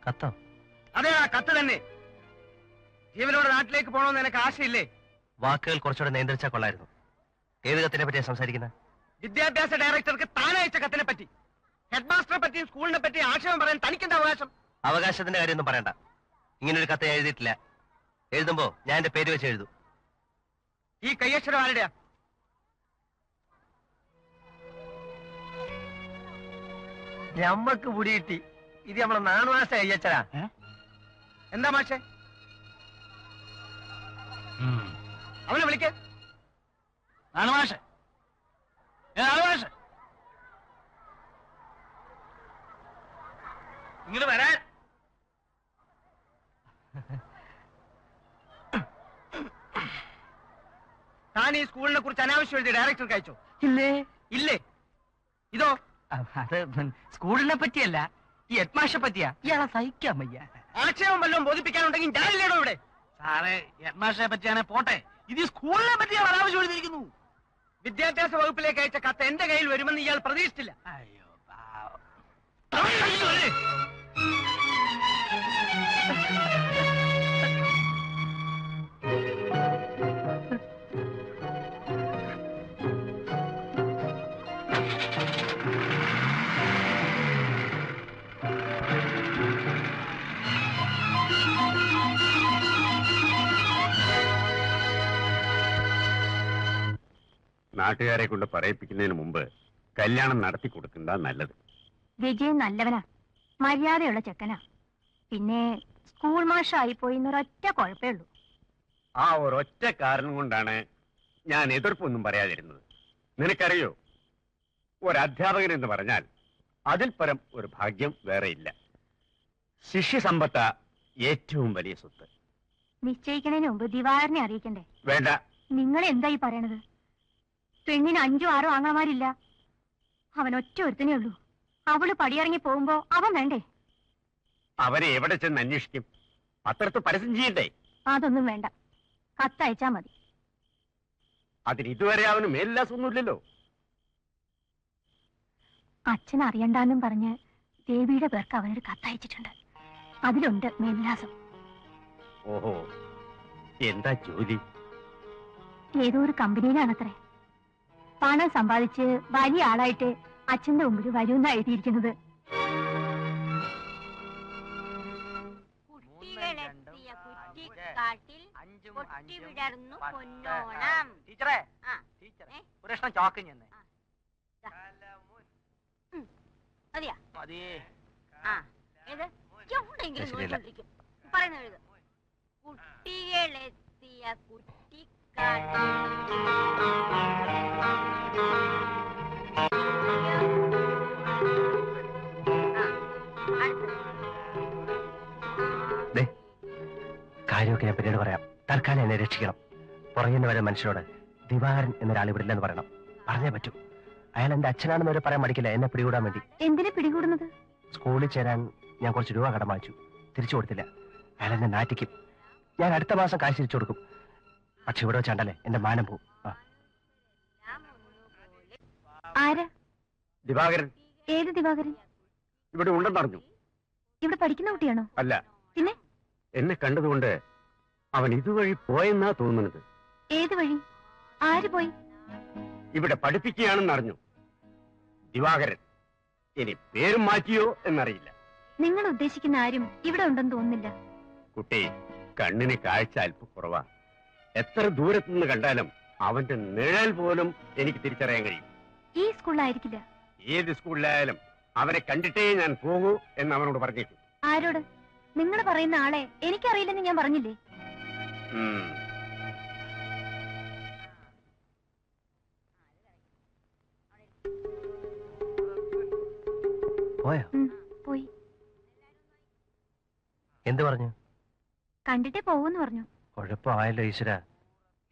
കത്തോ? അതെ, ആ കത്ത് തന്നെ. ജീവനോട് നാട്ടിലേക്ക് പോകണമെന്ന് എനിക്ക് ആശയില്ലേ? വാക്കുകൾ കുറച്ചുകൂടെ നിയന്ത്രിച്ചാൽ കൊള്ളായിരുന്നു. ഏത് കത്തിനെ പറ്റിയാ സംസാരിക്കുന്നത്? വിദ്യാഭ്യാസ ഡയറക്ടർക്ക് താനയച്ച കത്തിനെ പറ്റി. ഹെഡ് മാസ്റ്ററെ പറ്റിയും സ്കൂളിനെ പറ്റിയും ആക്ഷേപം പറയാൻ തനിക്കെന്താ അവകാശം? അവകാശത്തിന്റെ കാര്യമൊന്നും പറയണ്ട. ഇങ്ങനൊരു കത്ത് ഞാൻ എഴുതിയിട്ടില്ല. എഴുതുമ്പോ ഞാൻ എന്റെ പേര് വെച്ച് എഴുതും. ഈ കയ്യക്ഷരം ആരുടെയാ? ഞമ്മക്ക് പിടി കിട്ടി. ഇത് നമ്മളെ നാണുമാസ കയ്യച്ചരാ. എന്താ മാഷെ? അവനെ വിളിക്ക. നാണുമാഷെ, നാണുമാഷെ, ഇങ്ങോട്ട് വരാൻ. താൻ ഈ സ്കൂളിനെ കുറിച്ച് അനാവശ്യം എഴുതി ഡയറക്ടർക്ക് അയച്ചോ? ഇല്ലേ? ഇല്ലേ? ഇതോ? അത് സ്കൂളിനെ പറ്റിയല്ല, ഈ ഹെഡ്മാഷെ പറ്റിയാ. ഇയാളെ സഹിക്കാൻ വയ്യ. ആക്ഷേപം വല്ലതും ബോധിപ്പിക്കാനുണ്ടെങ്കിൽ ഞാനില്ലേടോ ഇവിടെ. സാറേ, ഹെഡ്മാഷെ പറ്റിയാണെ പോട്ടെ, ഇത് സ്കൂളിനെ പറ്റിയാ അനാവശ്യം എഴുതിയിരിക്കുന്നു. വിദ്യാഭ്യാസ വകുപ്പിലേക്ക് അയച്ച കത്ത് എന്റെ കയ്യിൽ വരുമെന്ന് ഇയാൾ പ്രതീക്ഷിച്ചില്ല. അയ്യോ, നാട്ടുകാരെ കൊണ്ട് പറയിപ്പിക്കുന്നതിന് മുമ്പ് കല്യാണം നടത്തി കൊടുക്കണ്ട നല്ലത്. വിജയൻ നല്ലവനാ, മര്യാദയുള്ള ചെക്കനാ. പിന്നെ സ്കൂൾ മാഷായി പോയി എന്നൊരൊറ്റ കുഴപ്പമേ ഉള്ളൂ. ആ ഒരൊറ്റ കാരണം കൊണ്ടാണ് ഞാൻ എതിർപ്പൊന്നും പറയാതിരുന്നത്. നിനക്കറിയോ, ഒരധ്യാപകൻ എന്ന് പറഞ്ഞാൽ അതിൽ പരം ഒരു ഭാഗ്യം വേറെയില്ല. ശിഷ്യസമ്പത്ത ഏറ്റവും വലിയ സ്വത്ത്. നിശ്ചയിക്കുന്നതിന് മുമ്പ് ദിവാകരനെ അറിയിക്കണ്ടേ? വേണ്ട. നിങ്ങൾ എന്തായി പറയണത്? പെണ്ണിന് 5 6 ആങ്ങളമാരില്ല. അവൻ ഒറ്റ ഒരുത്തനേ ഉള്ളൂ. അവള് പടിയിറങ്ങി പോകുമ്പോ അവൻ വേണ്ടേ? അവരെ എവിടെ ചെന്ന് അന്വേഷിക്കും? പത്രത്ത് പരസ്യം ചെയ്യണ്ടേ? അതൊന്നും വേണ്ട, കത്തയച്ചാ മതി. അതിന് ഇതുവരെ അവന് മേൽവിലാസമൊന്നുമില്ലല്ലോ. അച്ഛൻ അറിയണ്ടെന്നും പറഞ്ഞ് ദേവിയുടെ പേർക്ക് അവനൊരു കത്തയച്ചിട്ടുണ്ട്. അതിലുണ്ട് മേൽവിലാസം. ഓഹോ, എന്താ ജോലി? ഏതോ ഒരു കമ്പനിയിലാണത്രേ. പണം സമ്പാദിച്ച് വലിയ ആളായിട്ട് അച്ഛന്റെ മുമ്പിൽ വരുമെന്നാ എഴുതിയിരിക്കുന്നത്. കുട്ടികളെത്തിയ കുറ്റിക്കാട്ടിൽ പൊട്ടിവിടർന്നു പൊന്നോണം. ടീച്ചറെ, ടീച്ചറെ, ഒരു കഷ്ണം ചോക്ക് ചെന്നേ. മതിയാ? മതി. ഏത് എവിടെയെങ്കിലും നോക്കിക്കൊണ്ടിരിക്കും. പറയുന്ന എഴുത്. കുട്ടികളെത്തിയ കുറ്റിക്കാട്ടിൽ കാര്യമൊക്കെ ഞാൻ പിന്നീട് പറയാം. തൽക്കാലം എന്നെ രക്ഷിക്കണം. പുറകിന്ന് വരെ മനുഷ്യരോട് ദിവാകരൻ എന്നൊരാൾ ഇവിടെ ഇല്ലെന്ന് പറയണം. പറഞ്ഞേ പറ്റൂ. അയാൾ എന്റെ അച്ഛനാണെന്ന് വരെ പറയാൻ മടിക്കില്ല, എന്നെ പിടികൂടാൻ വേണ്ടി. എന്തിനാ പിടികൂടുന്നത്? സ്കൂളിൽ ചേരാൻ ഞാൻ കുറച്ച് രൂപ കടം വാങ്ങിച്ചു, തിരിച്ചു കൊടുത്തില്ല. അയാൾ എന്നെ നാറ്റിക്കും. ഞാൻ അടുത്ത മാസം കാശ് തിരിച്ചു കൊടുക്കും. പക്ഷെ ഇവിടെ വെച്ചാണ്ടല്ലേ എന്റെ മാനം പോവും. ആരാ? ദിവാകരൻ. ഏത് ദിവാകരൻ? ഇവിടെ ഉണ്ടെന്നറിഞ്ഞു. ഇവിടെ പഠിക്കുന്ന കുട്ടിയാണോ? അല്ല. പിന്നെ? എന്നെ കണ്ടതുകൊണ്ട് അവൻ ഇതുവഴി പോയെന്നാ തോന്നുന്നത്. ഏത് വഴി? ആര് പോയി? ഇവിടെ പഠിപ്പിക്കുകയാണെന്ന് അറിഞ്ഞു. ദിവാകരൻ. ഇനി പേരും മാറ്റിയോ എന്നറിയില്ല. നിങ്ങൾ ഉദ്ദേശിക്കുന്ന ആരും ഇവിടെ ഉണ്ടെന്ന് തോന്നുന്നില്ല. കുട്ടി, കണ്ണിന് കാഴ്ച അല്പം കുറവാ. എത്ര ദൂരത്തുനിന്ന് കണ്ടാലും അവന്റെ നിഴൽ പോലും എനിക്ക് തിരിച്ചറിയാൻ കഴിയും. ഈ സ്കൂളിലായിരിക്കില്ല. ഏത് സ്കൂളിലായാലും അവനെ കണ്ടിട്ടേ ഞാൻ പോകൂ എന്ന് അവനോട് പറഞ്ഞേക്കും. ആരോട്? നിങ്ങൾ പറയുന്ന ആളെ എനിക്കറിയില്ലെന്ന് ഞാൻ പറഞ്ഞില്ലേ? പോയോ? പോയി. എന്ത് പറഞ്ഞു? കണ്ടിട്ടേ പോവെന്ന് പറഞ്ഞു. കുഴപ്പമായല്ലോ ഈശ്വര.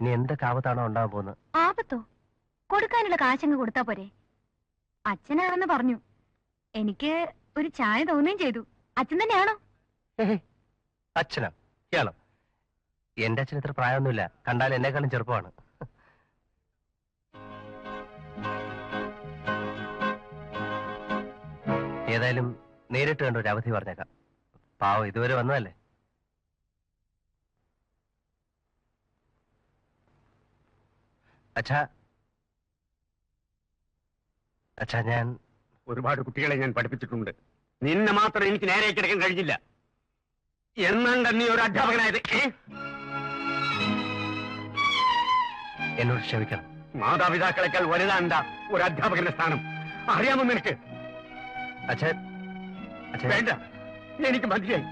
ഇനി എന്തൊക്കെ ആപത്താണോ ഉണ്ടാവാൻ പോകുന്നത്? ആപത്തോ? കൊടുക്കാനുള്ള കാശങ്ങ് കൊടുത്താ പോരെ. അച്ഛനാണെന്ന് പറഞ്ഞു. എനിക്ക് ഒരു ചായ തോന്നുകയും ചെയ്തു. അച്ഛൻ തന്നെയാണോ? അച്ഛനാ? ഇയാളോ? എന്റെ അച്ഛൻ ഇത്ര പ്രായമൊന്നുമില്ല. കണ്ടാൽ എന്നെക്കാളും ചെറുപ്പമാണ്. ഏതായാലും നേരിട്ട് കണ്ട ഒരു അവധി പറഞ്ഞേക്കാം. പാവം ഇതുവരെ വന്നതല്ലേ. അച്ഛാ, അച്ഛാ, ഞാൻ ഒരുപാട് കുട്ടികളെ ഞാൻ പഠിപ്പിച്ചിട്ടുണ്ട്. നിന്നെ മാത്രം എനിക്ക് നേരെ കിടക്കാൻ കഴിഞ്ഞില്ല. എന്നാണ്ട് നീ ഒരു അധ്യാപകനായത്? എന്നോട് ക്ഷമിക്കണം. മാതാപിതാക്കളെക്കാൾ വലുതാണ്ട ഒരു അധ്യാപകന്റെ സ്ഥാനം. അറിയാമോ നിനക്ക്? അച്ഛൻ, വേണ്ട, എനിക്ക് മതിയായി.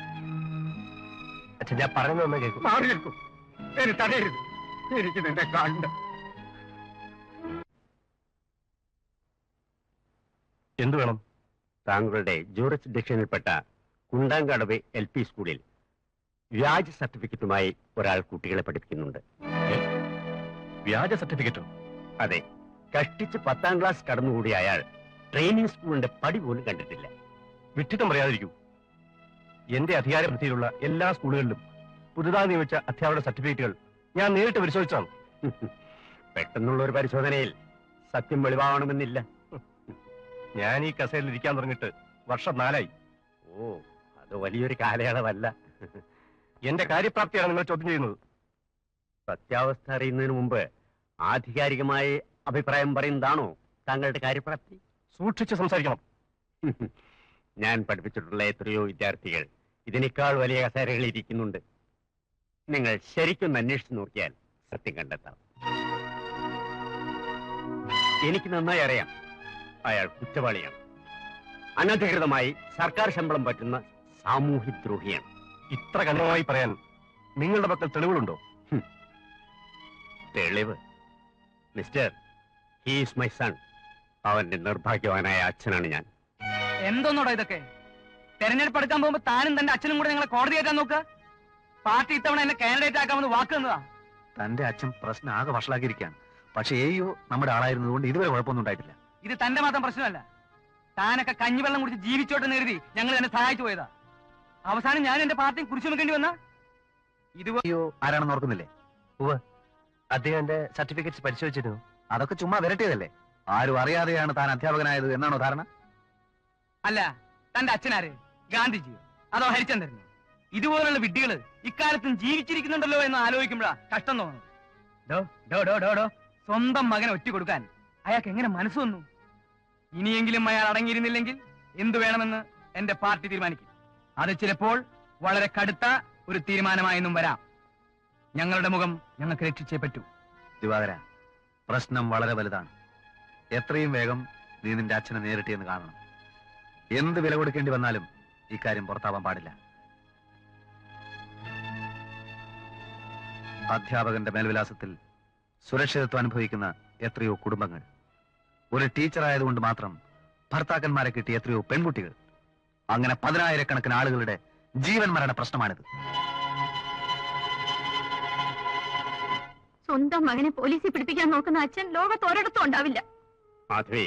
അച്ഛൻ, ഞാൻ പറഞ്ഞൊന്ന് കേൾക്കും. മാറി നിൽക്കും. എന്നെ തടയരുത്. എനിക്ക് നിന്നെ കാണണ്ട. എന്തു വേണം? താങ്കളുടെ ജൂറിസ്ഡിക്ഷനിൽപ്പെട്ട കുണ്ടാങ്കടവ് LP സ്കൂളിൽ വ്യാജ സർട്ടിഫിക്കറ്റുമായി ഒരാൾ കുട്ടികളെ പഠിപ്പിക്കുന്നുണ്ട്. വ്യാജ സർട്ടിഫിക്കറ്റോ? അതെ. കഷ്ടിച്ച് 10ാം ക്ലാസ് കടന്നുകൂടിയ അയാൾ ട്രെയിനിങ് സ്കൂളിന്റെ പടി പോലും കണ്ടിട്ടില്ല. വിട്ടിത്തം പറയാതിരിക്കൂ. എന്റെ അധികാരപരിധിയിലുള്ള എല്ലാ സ്കൂളുകളിലും പുതുതായി നിയമിച്ച അധ്യാപക സർട്ടിഫിക്കറ്റുകൾ ഞാൻ നേരിട്ട് പരിശോധിച്ചാണ്. പെട്ടെന്നുള്ള ഒരു പരിശോധനയിൽ സത്യം വെളിവാകണമെന്നില്ല. ഞാൻ ഈ കസേരയിൽ ഇരിക്കാൻ തുടങ്ങിയിട്ട് വർഷം 4ആയി. ഓ, അത് വലിയൊരു കാലയളവല്ല. എന്റെ കാര്യപ്രാപ്തിയാണ് നിങ്ങൾ ചോദ്യം ചെയ്യുന്നത്. സത്യാവസ്ഥ അറിയുന്നതിന് മുമ്പ് ആധികാരികമായി അഭിപ്രായം പറയുന്നതാണോ താങ്കളുടെ കാര്യപ്രാപ്തി? സൂക്ഷിച്ച് സംസാരിക്കണം. ഞാൻ പഠിപ്പിച്ചിട്ടുള്ള എത്രയോ വിദ്യാർത്ഥികൾ ഇതിനേക്കാൾ വലിയ കസേരകളിൽ ഇരിക്കുന്നുണ്ട്. നിങ്ങൾ ശരിക്കും അന്വേഷിച്ച് നോക്കിയാൽ സത്യം കണ്ടെത്താം. എനിക്ക് നന്നായി അറിയാം, അയാൾ കുറ്റവാളിയാണ്. അനധികൃതമായി സർക്കാർ ശമ്പളം പറ്റുന്ന സാമൂഹ്യദ്രോഹിയാണ്. ഇത്ര കഠിനമായി പറയാൻ നിങ്ങളുടെ പക്കൽ തെളിവുകളുണ്ടോ? തെളിവ്? Mister, he is my son. അവന്റെ നിർഭാഗ്യവാനായ അച്ഛനാണ് ഞാൻ. എന്തോന്നോടോ ഇതൊക്കെ? തെരഞ്ഞെടുപ്പ് എടുക്കാൻ പോകുമ്പോ താനും തന്റെ അച്ഛനും കൂടെ ഞങ്ങളെ കോടതി കയറ്റാൻ നോക്കുക. പാർട്ടി ഇത്തവണ എന്നെ കാൻഡിഡേറ്റ് ആക്കാമെന്ന് വാക്ക് തന്നതാ. തന്റെ അച്ഛൻ പ്രശ്നം ആകെ വഷളാക്കിയിരിക്കുകയാണ്. പക്ഷെ AU നമ്മുടെ ആളായിരുന്നതുകൊണ്ട് ഇതുവരെ കുഴപ്പമൊന്നും ഉണ്ടായിട്ടില്ല. ഇത് തന്റെ മാത്രം പ്രശ്നമല്ല. താനൊക്കെ കഞ്ഞിവെള്ളം കുടിച്ച് ജീവിച്ചോട്ടെ നേരുതി ഞങ്ങൾ തന്നെ സഹായിച്ചു പോയതാ. അവസാനം ഞാൻ എന്റെ പാർട്ടിയും കുറിച്ചു വെക്കേണ്ടി വന്ന AU ആരാണെന്ന് ഓർക്കുന്നില്ലേ? അദ്ദേഹം എന്റെ സർട്ടിഫിക്കറ്റ്സ് പരിശോധിച്ചിരുന്നു. അതൊക്കെ ചുമ്മാ വിരട്ടിയതല്ലേ? ആരും അറിയാതെയാണ് താൻ അധ്യാപകനായത് എന്നാണോ ധാരണ? അല്ല, തന്റെ അച്ഛനാര്? ഗാന്ധിജിയോ അതോ ഹരിചന്ദ്രനോ? ഇതുപോലുള്ള വിഡ്ഢികള് ഇക്കാലത്തും ജീവിച്ചിരിക്കുന്നുണ്ടല്ലോ എന്ന് ആലോചിക്കുമ്പോഴാ കഷ്ടം തോന്നുന്നു. സ്വന്തം മകനെ ഒറ്റ കൊടുക്കാൻ അയാൾക്ക് എങ്ങനെ മനസ്സ് വന്നു? ഇനിയെങ്കിലും അയാൾ അടങ്ങിയിരുന്നില്ലെങ്കിൽ എന്തു വേണമെന്ന് എന്റെ പാർട്ടി തീരുമാനിക്കും. അത് ചിലപ്പോൾ വളരെ കടുത്ത ഒരു തീരുമാനമായെന്നും വരാം. ഞങ്ങളുടെ മുഖം ഞങ്ങൾക്ക് രക്ഷിച്ചേ പറ്റൂ. ദിവാകര, പ്രശ്നം വളരെ വലുതാണ്. എത്രയും വേഗം നീ നിന്റെ അച്ഛനെ നേരിട്ട് എന്ന് കാണണം. എന്ത് വില കൊടുക്കേണ്ടി വന്നാലും ഇക്കാര്യം പുറത്താവാൻ പാടില്ല. അധ്യാപകന്റെ മേൽവിലാസത്തിൽ സുരക്ഷിതത്വം അനുഭവിക്കുന്ന എത്രയോ കുടുംബങ്ങൾ, ഒരു ടീച്ചറായതുകൊണ്ട് മാത്രം ഭർത്താക്കന്മാരെ കിട്ടിയ എത്രയോ പെൺകുട്ടികൾ, അങ്ങനെ 10,000-കണക്കിന് ആളുകളുടെ ജീവൻ മരണ പ്രശ്നമാണിത്. സ്വന്തം മകനെ പോലീസിൽ പിടിപ്പിക്കാൻ നോക്കുന്ന അച്ഛൻ ലോകത്ത് ഒരിടത്തും ഉണ്ടാവില്ല. മാധവി,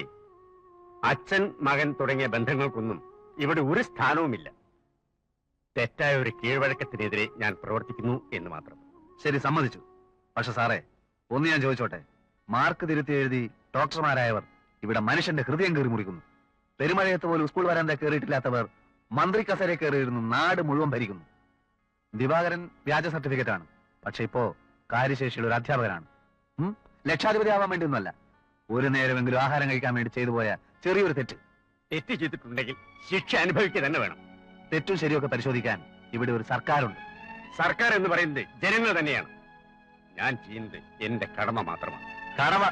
അച്ഛൻ മകൻ തുടങ്ങിയ ബന്ധങ്ങൾക്കൊന്നും ഇവിടെ ഒരു സ്ഥാനവുമില്ല. തെറ്റായ ഒരു കീഴ്വഴക്കത്തിനെതിരെ ഞാൻ പ്രവർത്തിക്കുന്നു എന്ന് മാത്രം. ശരി, സമ്മതിച്ചു. പക്ഷെ സാറേ, ഒന്ന് ഞാൻ ചോദിച്ചോട്ടെ. മാർക്ക് തിരുത്തി എഴുതി ഡോക്ടർമാരായവർ ഇവിടെ മനുഷ്യന്റെ ഹൃദയം കയറി മുറിക്കുന്നു. പെരുമഴയത്ത് പോലും സ്കൂൾ വരാന്ത കയറിയിട്ടില്ലാത്തവർ മന്ത്രി കസേര കയറിയിരുന്നു നാട് മുഴുവൻ ഭരിക്കുന്നു. ദിവാകരൻ വ്യാജ സർട്ടിഫിക്കറ്റ് ആണ്, പക്ഷെ ഇപ്പോ കാര്യശേഷിയുള്ള ഒരു അധ്യാപകനാണ്. ലക്ഷാധിപതി ആവാൻ വേണ്ടി ഒന്നുമല്ല, ഒരു നേരമെങ്കിലും ആഹാരം കഴിക്കാൻ വേണ്ടി ചെയ്തു പോയ ചെറിയൊരു തെറ്റ്. തെറ്റ് ചെയ്തിട്ടുണ്ടെങ്കിൽ ശിക്ഷ അനുഭവിക്കുക തന്നെ വേണം. തെറ്റും ശരിയൊക്കെ പരിശോധിക്കാൻ ഇവിടെ ഒരു സർക്കാരുണ്ട്. സർക്കാർ എന്ന് പറയുന്നത് ജനങ്ങൾ തന്നെയാണ്. ഞാൻ ചെയ്യുന്നത് എന്റെ കടമ മാത്രമാണ്. കടമ?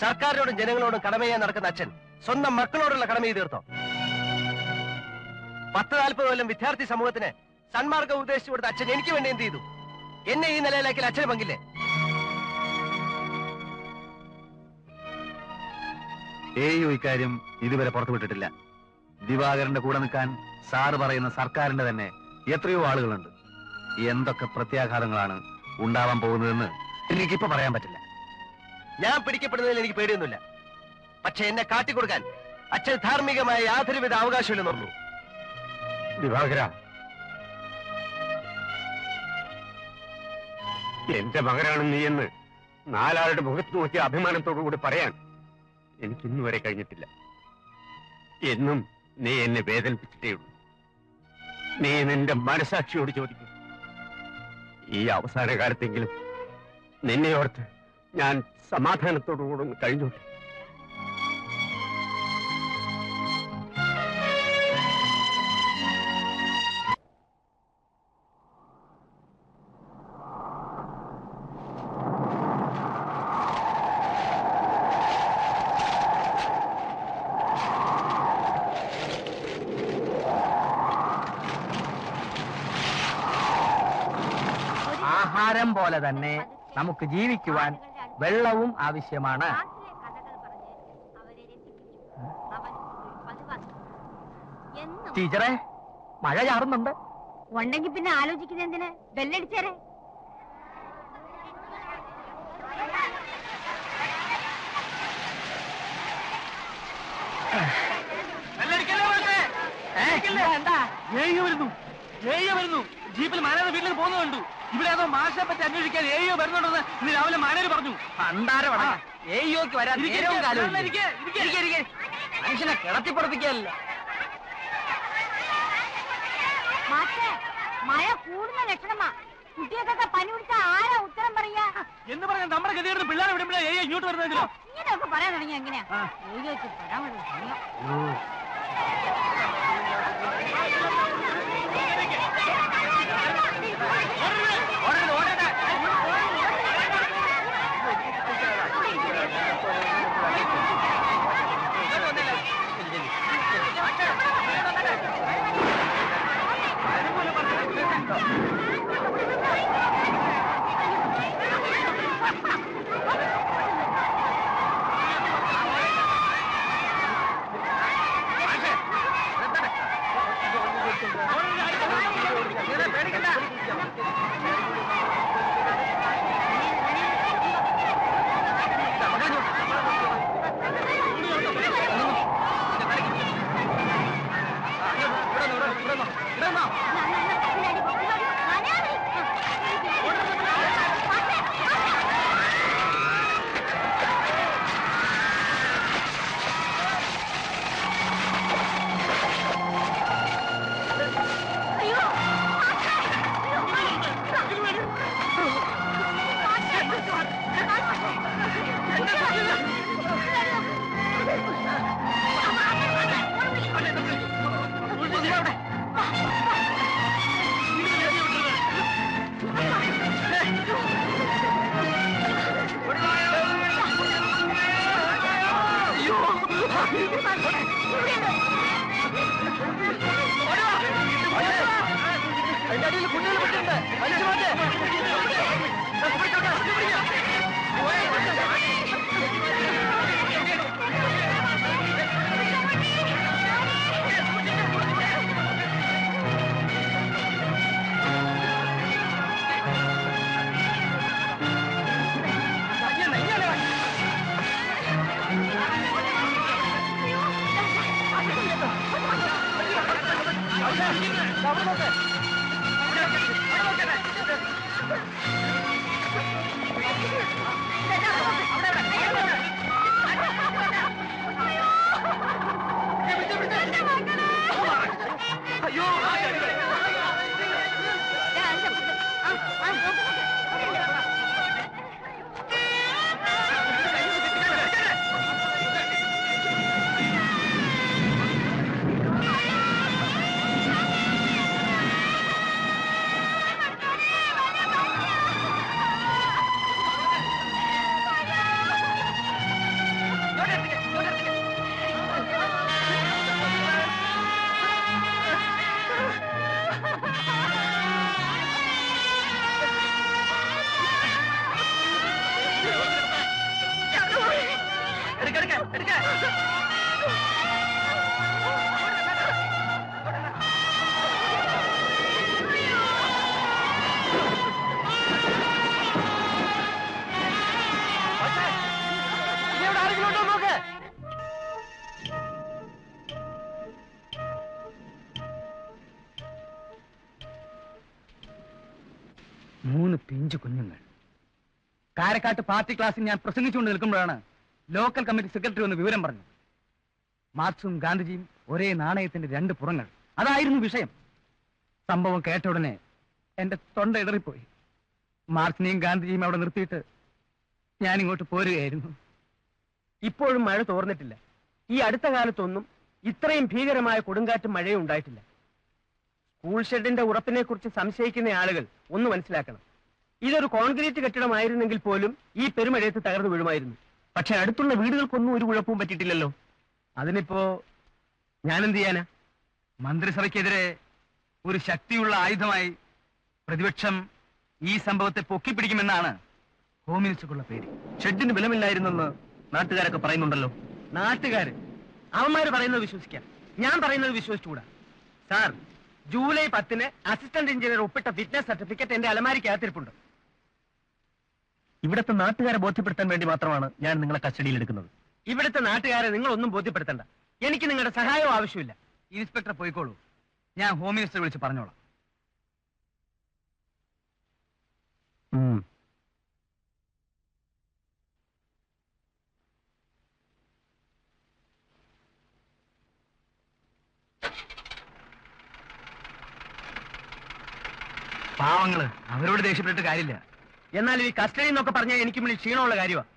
സർക്കാരിനോടും ജനങ്ങളോടും കടമ ചെയ്യാൻ നടക്കുന്ന അച്ഛൻ സ്വന്തം മക്കളോടുള്ള കടമ തീർത്തോ? 10-40 കൊല്ലം വിദ്യാർത്ഥി സമൂഹത്തിന് സന്മാർഗം ഉപദേശിച്ചു കൊടുത്ത അച്ഛൻ എനിക്ക് വേണ്ടി എന്ത് ചെയ്തു? എന്നെ ഈ നിലയിലാക്കിയാൽ അച്ഛന് പങ്കില്ലേ? AU ഇക്കാര്യം ഇതുവരെ പുറത്തുവിട്ടിട്ടില്ല. ദിവാകരന്റെ കൂടെ നിൽക്കാൻ സാറ് പറയുന്ന സർക്കാരിന്റെ തന്നെ എത്രയോ ആളുകളുണ്ട്. എന്തൊക്കെ പ്രത്യാഘാതങ്ങളാണ് ഉണ്ടാവാൻ പോകുന്നതെന്ന് എനിക്കിപ്പോ പറയാൻ പറ്റില്ല. ഞാൻ പിടിക്കപ്പെടുന്നതിൽ എനിക്ക് പേടിയൊന്നുമില്ല. പക്ഷെ എന്നെ കാട്ടിക്കൊടുക്കാൻ അച്ഛൻ ധാർമ്മികമായ യാതൊരുവിധ അവകാശമില്ലെന്ന് പറഞ്ഞു. ദിവാകര, എന്റെ മകനാണ് നീയെന്ന് നാലാളുടെ മുഖത്ത് നോക്കി അഭിമാനത്തോടുകൂടി പറയാൻ എനിക്കിന്നു വരെ കഴിഞ്ഞിട്ടില്ല. എന്നും നീ എന്നെ വേദനിപ്പിച്ചിട്ടേയുള്ളൂ. നീ നിന്റെ മനസാക്ഷിയോട് ചോദിക്കും. ഈ അവസാന കാലത്തെങ്കിലും നിന്നെ ഓർത്ത് ഞാൻ സമാധാനത്തോടുകൂടെ കഴിഞ്ഞോട്ടെ. ആഹാരം പോലെ തന്നെ നമുക്ക് ജീവിക്കുവാൻ വെള്ളവും ആവശ്യമാണ്. ടീച്ചറെ, മഴ ചാറുന്നുണ്ട്. ഉണ്ടെങ്കിൽ പിന്നെ ആലോചിക്കുന്നത് എന്തിന്? ബെല്ലടിച്ചേരെ. വരുന്നു. ജീപ്പിൽ മാനേജർ വീട്ടിൽ പോകുന്നു കണ്ടു. ഇവിടെ ഏതോ മാഷെ പറ്റി അന്വേഷിക്കാൻ ഏയോ വരുന്നുണ്ടെന്ന് ഇന്ന് രാവിലെ മാനേജർ പറഞ്ഞു. ഏയോക്ക് വരാൻ മനുഷ്യനെ കിടത്തിപ്പുറപ്പിക്കല്ല. മഴ കൂടുന്ന ലക്ഷണമാ. കുട്ടികൾക്കൊക്കെ പനി പിടിച്ചാൽ ആരാ ഉത്തരം പറയാ എന്ന് പറഞ്ഞാൽ നമ്മുടെ ഗതിയുടെ പിള്ളേരെ വിടുമ്പോഴേ ഏയോ ഇങ്ങോട്ട് വരുന്നതിലോ ഇങ്ങനെയൊക്കെ പറയാൻ തുടങ്ങിയ എങ്ങനെയാ? ഏയോക്ക് വരാൻ 3 പിഞ്ചു കുഞ്ഞുങ്ങൾ. കാരക്കാട്ട് പാർട്ടി ക്ലാസ്സിൽ ഞാൻ പ്രസംഗിച്ചുകൊണ്ട് നിൽക്കുമ്പോഴാണ് ലോക്കൽ കമ്മിറ്റി സെക്രട്ടറി ഒന്ന് വിവരം പറഞ്ഞു. മാർക്സും ഗാന്ധിജിയും ഒരേ നാണയത്തിന്റെ 2 പുറങ്ങൾ, അതായിരുന്നു വിഷയം. സംഭവം കേട്ട ഉടനെ എന്റെ തൊണ്ട ഇടറിപ്പോയി. മാർക്സിനെയും ഗാന്ധിജിയും അവിടെ നിർത്തിയിട്ട് ഞാൻ ഇങ്ങോട്ട് പോരുകയായിരുന്നു. ഇപ്പോഴും മഴ തോർന്നിട്ടില്ല. ഈ അടുത്ത കാലത്തൊന്നും ഇത്രയും ഭീകരമായ കൊടുങ്കാറ്റും മഴയും ഉണ്ടായിട്ടില്ല. സ്കൂൾ ഷെഡിന്റെ ഉറപ്പിനെ കുറിച്ച് സംശയിക്കുന്ന ആളുകൾ ഒന്ന് മനസ്സിലാക്കണം. ഇതൊരു കോൺക്രീറ്റ് കെട്ടിടമായിരുന്നെങ്കിൽ പോലും ഈ പെരുമഴയത്ത് തകർന്നു വീഴുമായിരുന്നു. പക്ഷെ അടുത്തുള്ള വീടുകൾക്കൊന്നും ഒരു കുഴപ്പവും പറ്റിയിട്ടില്ലല്ലോ. അതിനിപ്പോ ഞാനെന്ത് ചെയ്യാനാ? മന്ത്രിസഭയ്ക്കെതിരെ ഒരു ശക്തിയുള്ള ആയുധമായി പ്രതിപക്ഷം ഈ സംഭവത്തെ പൊക്കിപ്പിടിക്കുമെന്നാണ് ഹോം മിനിസ്റ്റർക്കുള്ള പേടി. ഷെഡിന് ബലമില്ലായിരുന്നെന്ന് നാട്ടുകാരൊക്കെ പറയുന്നുണ്ടല്ലോ. നാട്ടുകാര് അവന്മാര് പറയുന്നത് വിശ്വസിക്കാം, ഞാൻ പറയുന്നത് വിശ്വസിച്ചുകൂടാ. സാർ, ജൂലൈ 10 അസിസ്റ്റന്റ് എഞ്ചിനീയർ ഒപ്പിട്ട ഫിറ്റ്നസ് സർട്ടിഫിക്കറ്റ് എന്റെ അലമാരിക്കകത്തിരിപ്പുണ്ട്. ഇവിടുത്തെ നാട്ടുകാരെ ബോധ്യപ്പെടുത്താൻ വേണ്ടി മാത്രമാണ് ഞാൻ നിങ്ങളെ കസ്റ്റഡിയിൽ എടുക്കുന്നത്. ഇവിടുത്തെ നാട്ടുകാരെ നിങ്ങളൊന്നും ബോധ്യപ്പെടുത്തണ്ട. എനിക്ക് നിങ്ങളുടെ സഹായവും ആവശ്യമില്ല. ഇൻസ്പെക്ടർ പോയിക്കോളൂ, ഞാൻ ഹോം മിനിസ്റ്റർ വിളിച്ച് പറഞ്ഞോളാം. പാവങ്ങള്, അവരോട് ദേഷ്യപ്പെട്ടിട്ട് കാര്യമില്ല. എന്നാൽ ഈ കസ്റ്റഡി എന്നൊക്കെ പറഞ്ഞാൽ എനിക്ക് മുന്നിൽ ക്ഷീണമുള്ള കാര്യമാണ്.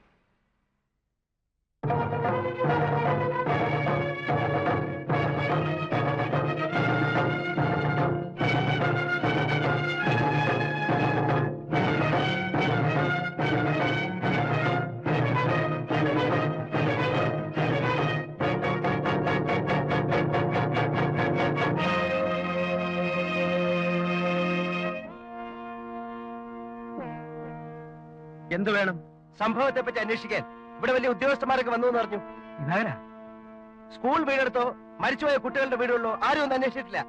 എന്തു വേണം? സംഭവത്തെ പറ്റി അന്വേഷിക്കാൻ ഇവിടെ വലിയ ഉദ്യോഗസ്ഥന്മാരൊക്കെ വന്നു എന്ന് പറഞ്ഞു. ഇതാരാ? സ്കൂൾ വീടെടുത്തോ മരിച്ചുപോയ കുട്ടികളുടെ വീടുള്ളോ ആരും ഒന്നും അന്വേഷിച്ചിട്ടില്ല.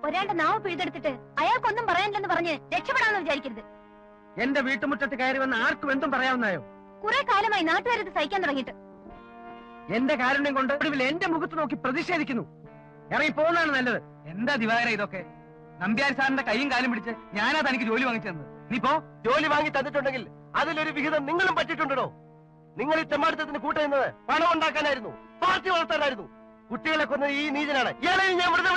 ഒരാളുടെ നാവ് പിഴുതെടുത്തിട്ട് അയാൾക്കൊന്നും പറയാനില്ലെന്ന് പറഞ്ഞ് രക്ഷപ്പെടാമെന്ന് വിചാരിക്കരുത്. എന്റെ വീട്ടുമുറ്റത്ത് കയറി വന്ന് ആർക്കും എന്തും പറയാവുന്നായോ? കുറെ കാലമായി നാട്ടുകാരത് സഹിക്കാൻ തുടങ്ങിയിട്ട്. എന്റെ കാരുണ്യം കൊണ്ട് ഒടുവിൽ എന്റെ മുഖത്ത് നോക്കി പ്രതിഷേധിക്കുന്നു. ഇറങ്ങി പോകുന്നതാണ് നല്ലത്. എന്താ ദിവാകര ഇതൊക്കെ? നമ്പ്യാർ സാറിന്റെ കൈയും കാലും പിടിച്ച് ഞാനാ തനിക്ക് ജോലി വാങ്ങിച്ചെന്ന്. നീപ്പോ ജോലി വാങ്ങി തന്നിട്ടുണ്ടെങ്കിൽ അതിലൊരു വിഹിതം നിങ്ങളും പറ്റിയിട്ടുണ്ടോ? നിങ്ങൾ ഈ തെമ്മാടിത്തത്തിന് കൂട്ടുന്നത് പണം ഉണ്ടാക്കാനായിരുന്നു, പാർട്ടി വളർത്താനായിരുന്നു. കുട്ടികളെ കൊന്ന ഈ നീചനാണ് ഇയാളെ ഞാൻ വെറുതെ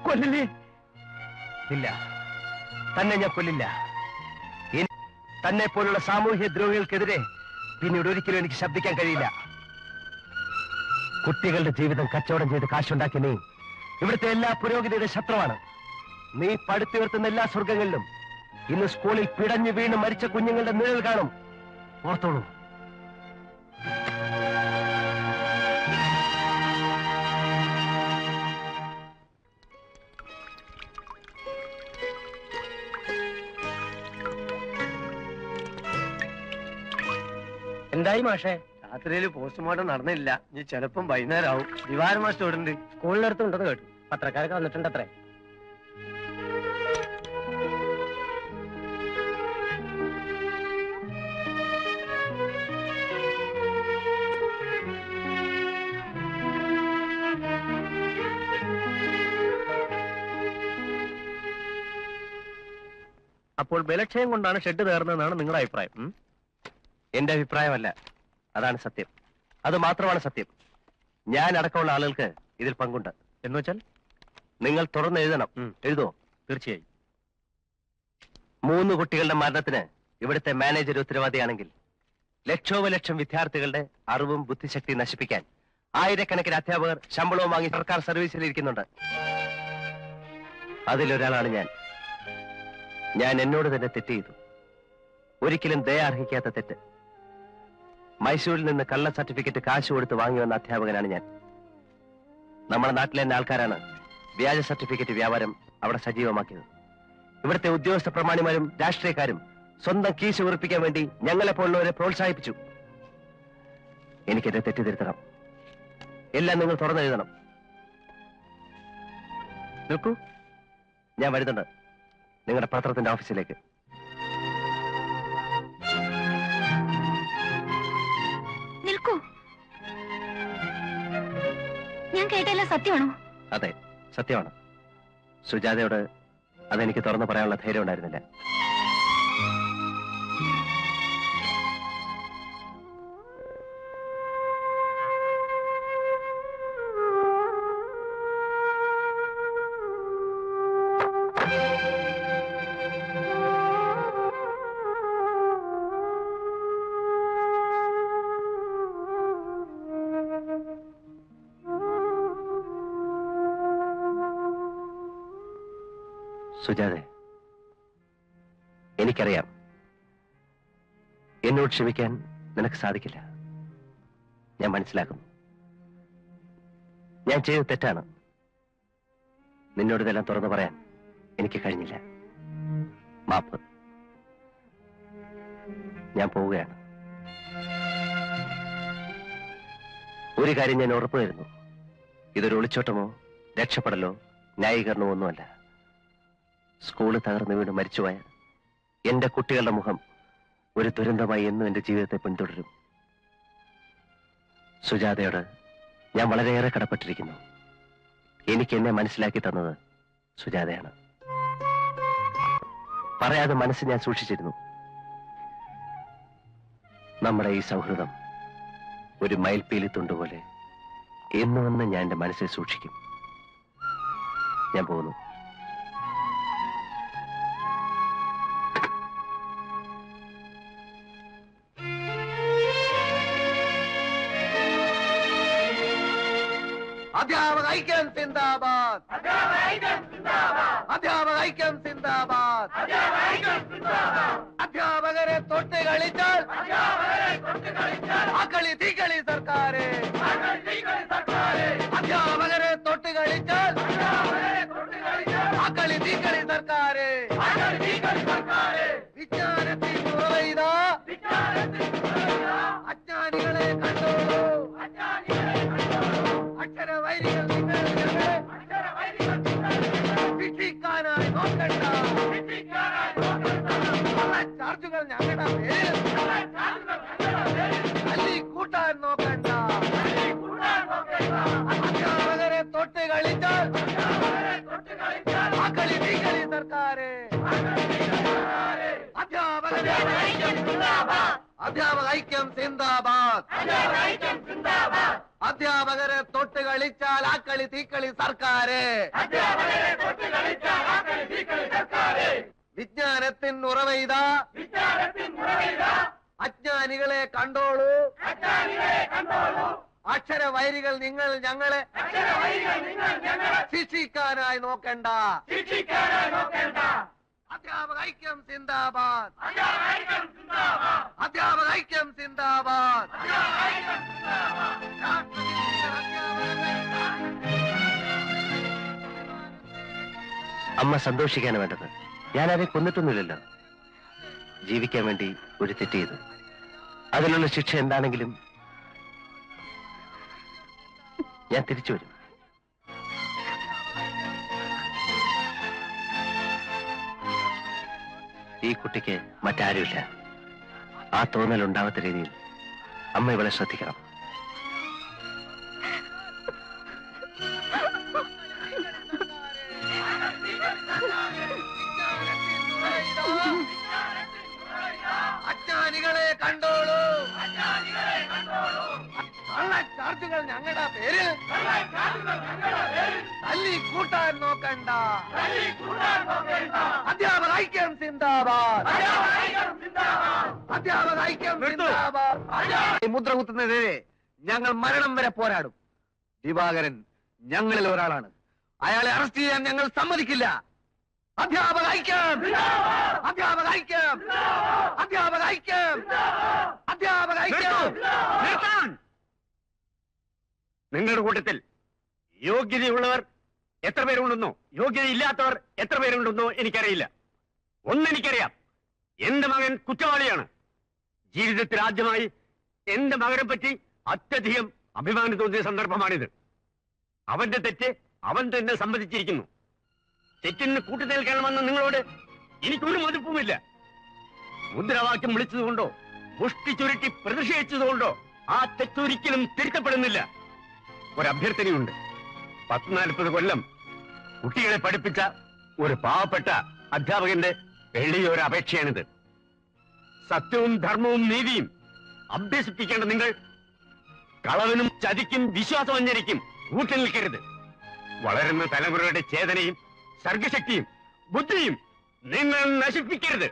കൊല്ലില്ലേ? ഇല്ല, തന്നെ ഞാൻ കൊല്ലില്ല. തന്നെ പോലുള്ള സാമൂഹ്യ ദ്രോഹികൾക്കെതിരെ പിന്നീട് ഒരിക്കലും എനിക്ക് ശബ്ദിക്കാൻ കഴിയില്ല. കുട്ടികളുടെ ജീവിതം കച്ചവടം ചെയ്ത് കാശുണ്ടാക്കി നീ ഇവിടുത്തെ എല്ലാ പുരോഗതിയുടെ ശത്രുവാണ്. നീ പടുത്തുയർത്തുന്ന എല്ലാ സ്വർഗങ്ങളിലും ഇന്ന് സ്കൂളിൽ പിടഞ്ഞു വീണ് മരിച്ച കുഞ്ഞുങ്ങളുടെ നിഴൽ കാണും. ഓർത്തോളൂ. എന്തായി മാഷേ? രാത്രിയിൽ പോസ്റ്റ്മോർട്ടം നടന്നില്ല. ഇനി ചിലപ്പം വൈകുന്നേരമാവും. ദിവാരൻ മാഷ് ഓടുണ്ട്. സ്കൂളിനടുത്ത് ഉണ്ടെന്ന് കേട്ടു. പത്രക്കാരൊക്കെ വന്നിട്ടുണ്ട് അത്രേ. അപ്പോൾ ബലക്ഷയം കൊണ്ടാണ് ഷെഡ് തീർന്നതെന്നാണ് നിങ്ങളുടെ അഭിപ്രായം? എന്റെ അഭിപ്രായമല്ല, അതാണ് സത്യം. അത് മാത്രമാണ് സത്യം. ഞാൻ അടക്കമുള്ള ആളുകൾക്ക് ഇതിൽ പങ്കുണ്ട്. എന്ന് വെച്ചാൽ നിങ്ങൾ തുറന്ന് എഴുതണം. എഴുതോ? തീർച്ചയായും. 3 കുട്ടികളുടെ മരണത്തിന് ഇവിടുത്തെ മാനേജർ ഉത്തരവാദിയാണെങ്കിൽ ലക്ഷോപലക്ഷം വിദ്യാർത്ഥികളുടെ അറിവും ബുദ്ധിശക്തി നശിപ്പിക്കാൻ ആയിരക്കണക്കിന് അധ്യാപകർ ശമ്പളവും വാങ്ങി സർക്കാർ സർവീസിൽ ഇരിക്കുന്നുണ്ട്. അതിലൊരാളാണ് ഞാൻ. ഞാൻ എന്നോട് തന്നെ തെറ്റ് ചെയ്തു. ഒരിക്കലും ദയ അർഹിക്കാത്ത തെറ്റ്. മൈസൂരിൽ നിന്ന് കള്ള സർട്ടിഫിക്കറ്റ് കാശ് കൊടുത്ത് വാങ്ങി വന്ന അധ്യാപകനാണ് ഞാൻ. നമ്മുടെ നാട്ടിലെ തന്നെ ആൾക്കാരാണ് വ്യാജ സർട്ടിഫിക്കറ്റ് വ്യാപാരം അവിടെ സജീവമാക്കിയത്. ഇവിടുത്തെ ഉദ്യോഗസ്ഥ പ്രമാണിമാരും രാഷ്ട്രീയക്കാരും സ്വന്തം കീശ ഉറപ്പിക്കാൻ വേണ്ടി ഞങ്ങളെപ്പോലുള്ളവരെ പ്രോത്സാഹിപ്പിച്ചു. എനിക്കെന്നെ തെറ്റിദ്ധരുത്തണം. എല്ലാം നിങ്ങൾ തുറന്നെഴുതണം. നിൽക്കൂ, ഞാൻ വരുന്നുണ്ട് നിങ്ങളുടെ പത്രത്തിന്റെ ഓഫീസിലേക്ക്. നിൽക്കൂ. ഞാൻ കേട്ടെല്ലാം സത്യമാണോ? അതെ, സത്യമാണ്. സുജാതയോട് അതെനിക്ക് തുറന്നു പറയാനുള്ള ധൈര്യം ഉണ്ടായിരുന്നില്ല. സുജാതെ, എനിക്കറിയാം എന്നോട് ക്ഷമിക്കാൻ നിനക്ക് സാധിക്കില്ല. ഞാൻ മനസ്സിലാക്കുന്നു. ഞാൻ ചെയ്തത് തെറ്റാണ്. നിന്നോട് ഇതെല്ലാം തുറന്നു പറയാൻ എനിക്ക് കഴിഞ്ഞില്ല. മാപ്പ്. ഞാൻ പോവുകയാണ്. ഒരു കാര്യം ഞാൻ ഉറപ്പു തരുന്നു. ഇതൊരു ഒളിച്ചോട്ടമോ രക്ഷപ്പെടലോ ന്യായീകരണമോ ഒന്നുമല്ല. സ്കൂള് തകർന്നു വീണ് മരിച്ചുപോയ എന്റെ കുട്ടികളുടെ മുഖം ഒരു ദുരന്തമായി എന്നും എന്റെ ജീവിതത്തെ പിന്തുടരും. സുജാതയോട് ഞാൻ വളരെയേറെ കടപ്പെട്ടിരിക്കുന്നു. എനിക്ക് എന്നെ മനസ്സിലാക്കി തന്നത് സുജാതയാണ്. പറയാതെ മനസ്സ് ഞാൻ സൂക്ഷിച്ചിരുന്നു. നമ്മുടെ ഈ സൗഹൃദം ഒരു മയിൽപ്പീലി തുണ്ടുപോലെ എന്നുമെന്ന് ഞാൻ എന്റെ മനസ്സിൽ സൂക്ഷിക്കും. ഞാൻ പോകുന്നു. അധ്യാപക ഐക്യം സിന്ദാബാദ്! അധ്യാപക ഐക്യം സിന്ദാബാദ്! അധ്യാപകരെ തൊട്ട് കളിച്ചാൽ അക്കളി തീക്കളി സർക്കാരെ! അധ്യാപകരെ തൊട്ട് കളിച്ചാൽ അക്കളി തീക്കളി സർക്കാരെ! വിജ്ഞാനത്തിൽ ഉറവെയ്ത അജ്ഞാനികളെ കണ്ടോളൂ. അക്ഷരവൈരികൾ നിങ്ങൾ ശിക്ഷിക്കാനായി നോക്കണ്ട. ചാർജുകൾ ഞങ്ങളുടെ പേര് തല്ലി കൂട്ടാൻ നോക്കണ്ട. അധ്യാപകരെ തൊട്ട് കളിച്ചാൽ ആ കളി നീ കളി സർക്കാരെ! അധ്യാപക ഐക്യം സിന്ദാബാദ്! അധ്യാപകരെ തൊട്ട് കളിച്ചാൽ ആ കളി തീക്കളി സർക്കാരെ! വിജ്ഞാനത്തിൻ ഉറവെയ്ത അജ്ഞാനികളെ കണ്ടോളൂ. അക്ഷരവൈരികൾ നിങ്ങൾ ഞങ്ങളെ ശിക്ഷിക്കാനായി നോക്കണ്ട. അധ്യാപക ഐക്യം സിന്ദാബാദ്. അധ്യാപക ഐക്യം സിന്ദാബാദ്. അമ്മ സന്തോഷിക്കാണ് വേണ്ടത്. ഞാനാരെയും കൊന്നിട്ടൊന്നുമില്ലല്ലോ. ജീവിക്കാൻ വേണ്ടി ഒരു തെറ്റ് ചെയ്തു. അതിനുള്ള ശിക്ഷ എന്താണെങ്കിലും ഞാൻ തിരിച്ചു വരും. ഈ കുട്ടിക്ക് മറ്റാരുമില്ല. ആ തോന്നൽ ഉണ്ടാവാത്ത രീതിയിൽ അമ്മ ഇവളെ ശ്രദ്ധിക്കണം. അജ്ഞാനികളെ കണ്ടോളൂ. കള്ളച്ചാർജുകൾ ഞങ്ങളുടെ പേരിൽ തല്ലി കൂട്ടാൻ നോക്കണ്ട. അധ്യാപക ഐക്യം സിന്ദാബാദ്. അധ്യാപക ഐക്യം സിന്ദാബാദ്. മുദ്ര കുത്തുന്നതിനെ ഞങ്ങൾ മരണം വരെ പോരാടും. ദിവാകരൻ ഞങ്ങളിൽ ഒരാളാണ്. അയാളെ അറസ്റ്റ് ചെയ്യാൻ ഞങ്ങൾ സമ്മതിക്കില്ല. അധ്യാപക ഐക്യം. അധ്യാപക ഐക്യം. അധ്യാപക ഐക്യം. അധ്യാപക ഐക്യം. നിങ്ങളുടെ കൂട്ടത്തിൽ യോഗ്യതയുള്ളവർ എത്ര പേരുണ്ടെന്നോ യോഗ്യതയില്ലാത്തവർ എത്ര പേരുണ്ടെന്നോ എനിക്കറിയില്ല. ഒന്നെനിക്കറിയാം, എന്റെ മകൻ കുറ്റവാളിയാണ്. ജീവിതത്തിൽ ആദ്യമായി എന്റെ മകനെ പറ്റി അത്യധികം അഭിമാനം തോന്നിയ സന്ദർഭമാണിത്. അവന്റെ തെറ്റ് അവൻ തന്നെ സമ്മതിച്ചിരിക്കുന്നു. തെറ്റിന് കൂട്ടുനിൽക്കണമെന്ന് നിങ്ങളോട് എനിക്കൊരു മതിപ്പുമില്ല. മുദ്രാവാക്യം വിളിച്ചതുകൊണ്ടോ മുഷ്ടി ചുരുട്ടി പ്രതിഷേധിച്ചതുകൊണ്ടോ ആ തെറ്റൊരിക്കലും തിരുത്തപ്പെടുന്നില്ല. ഒരഭ്യർത്ഥനയുണ്ട്. 40 കൊല്ലം കുട്ടികളെ പഠിപ്പിച്ച ഒരു പാവപ്പെട്ട അധ്യാപകന്റെ എളിയൊരു അപേക്ഷയാണിത്. സത്യവും ധർമ്മവും നീതിയും അഭ്യസിപ്പിക്കേണ്ട നിങ്ങൾ കളവിനും ചതിക്കും വിശ്വാസവഞ്ചനയ്ക്കും കൂട്ടുനിൽക്കരുത്. വളരുന്ന തലമുറയുടെ ചേതനയും സർഗശക്തിയും ബുദ്ധിയും നിങ്ങൾ നശിപ്പിക്കരുത്.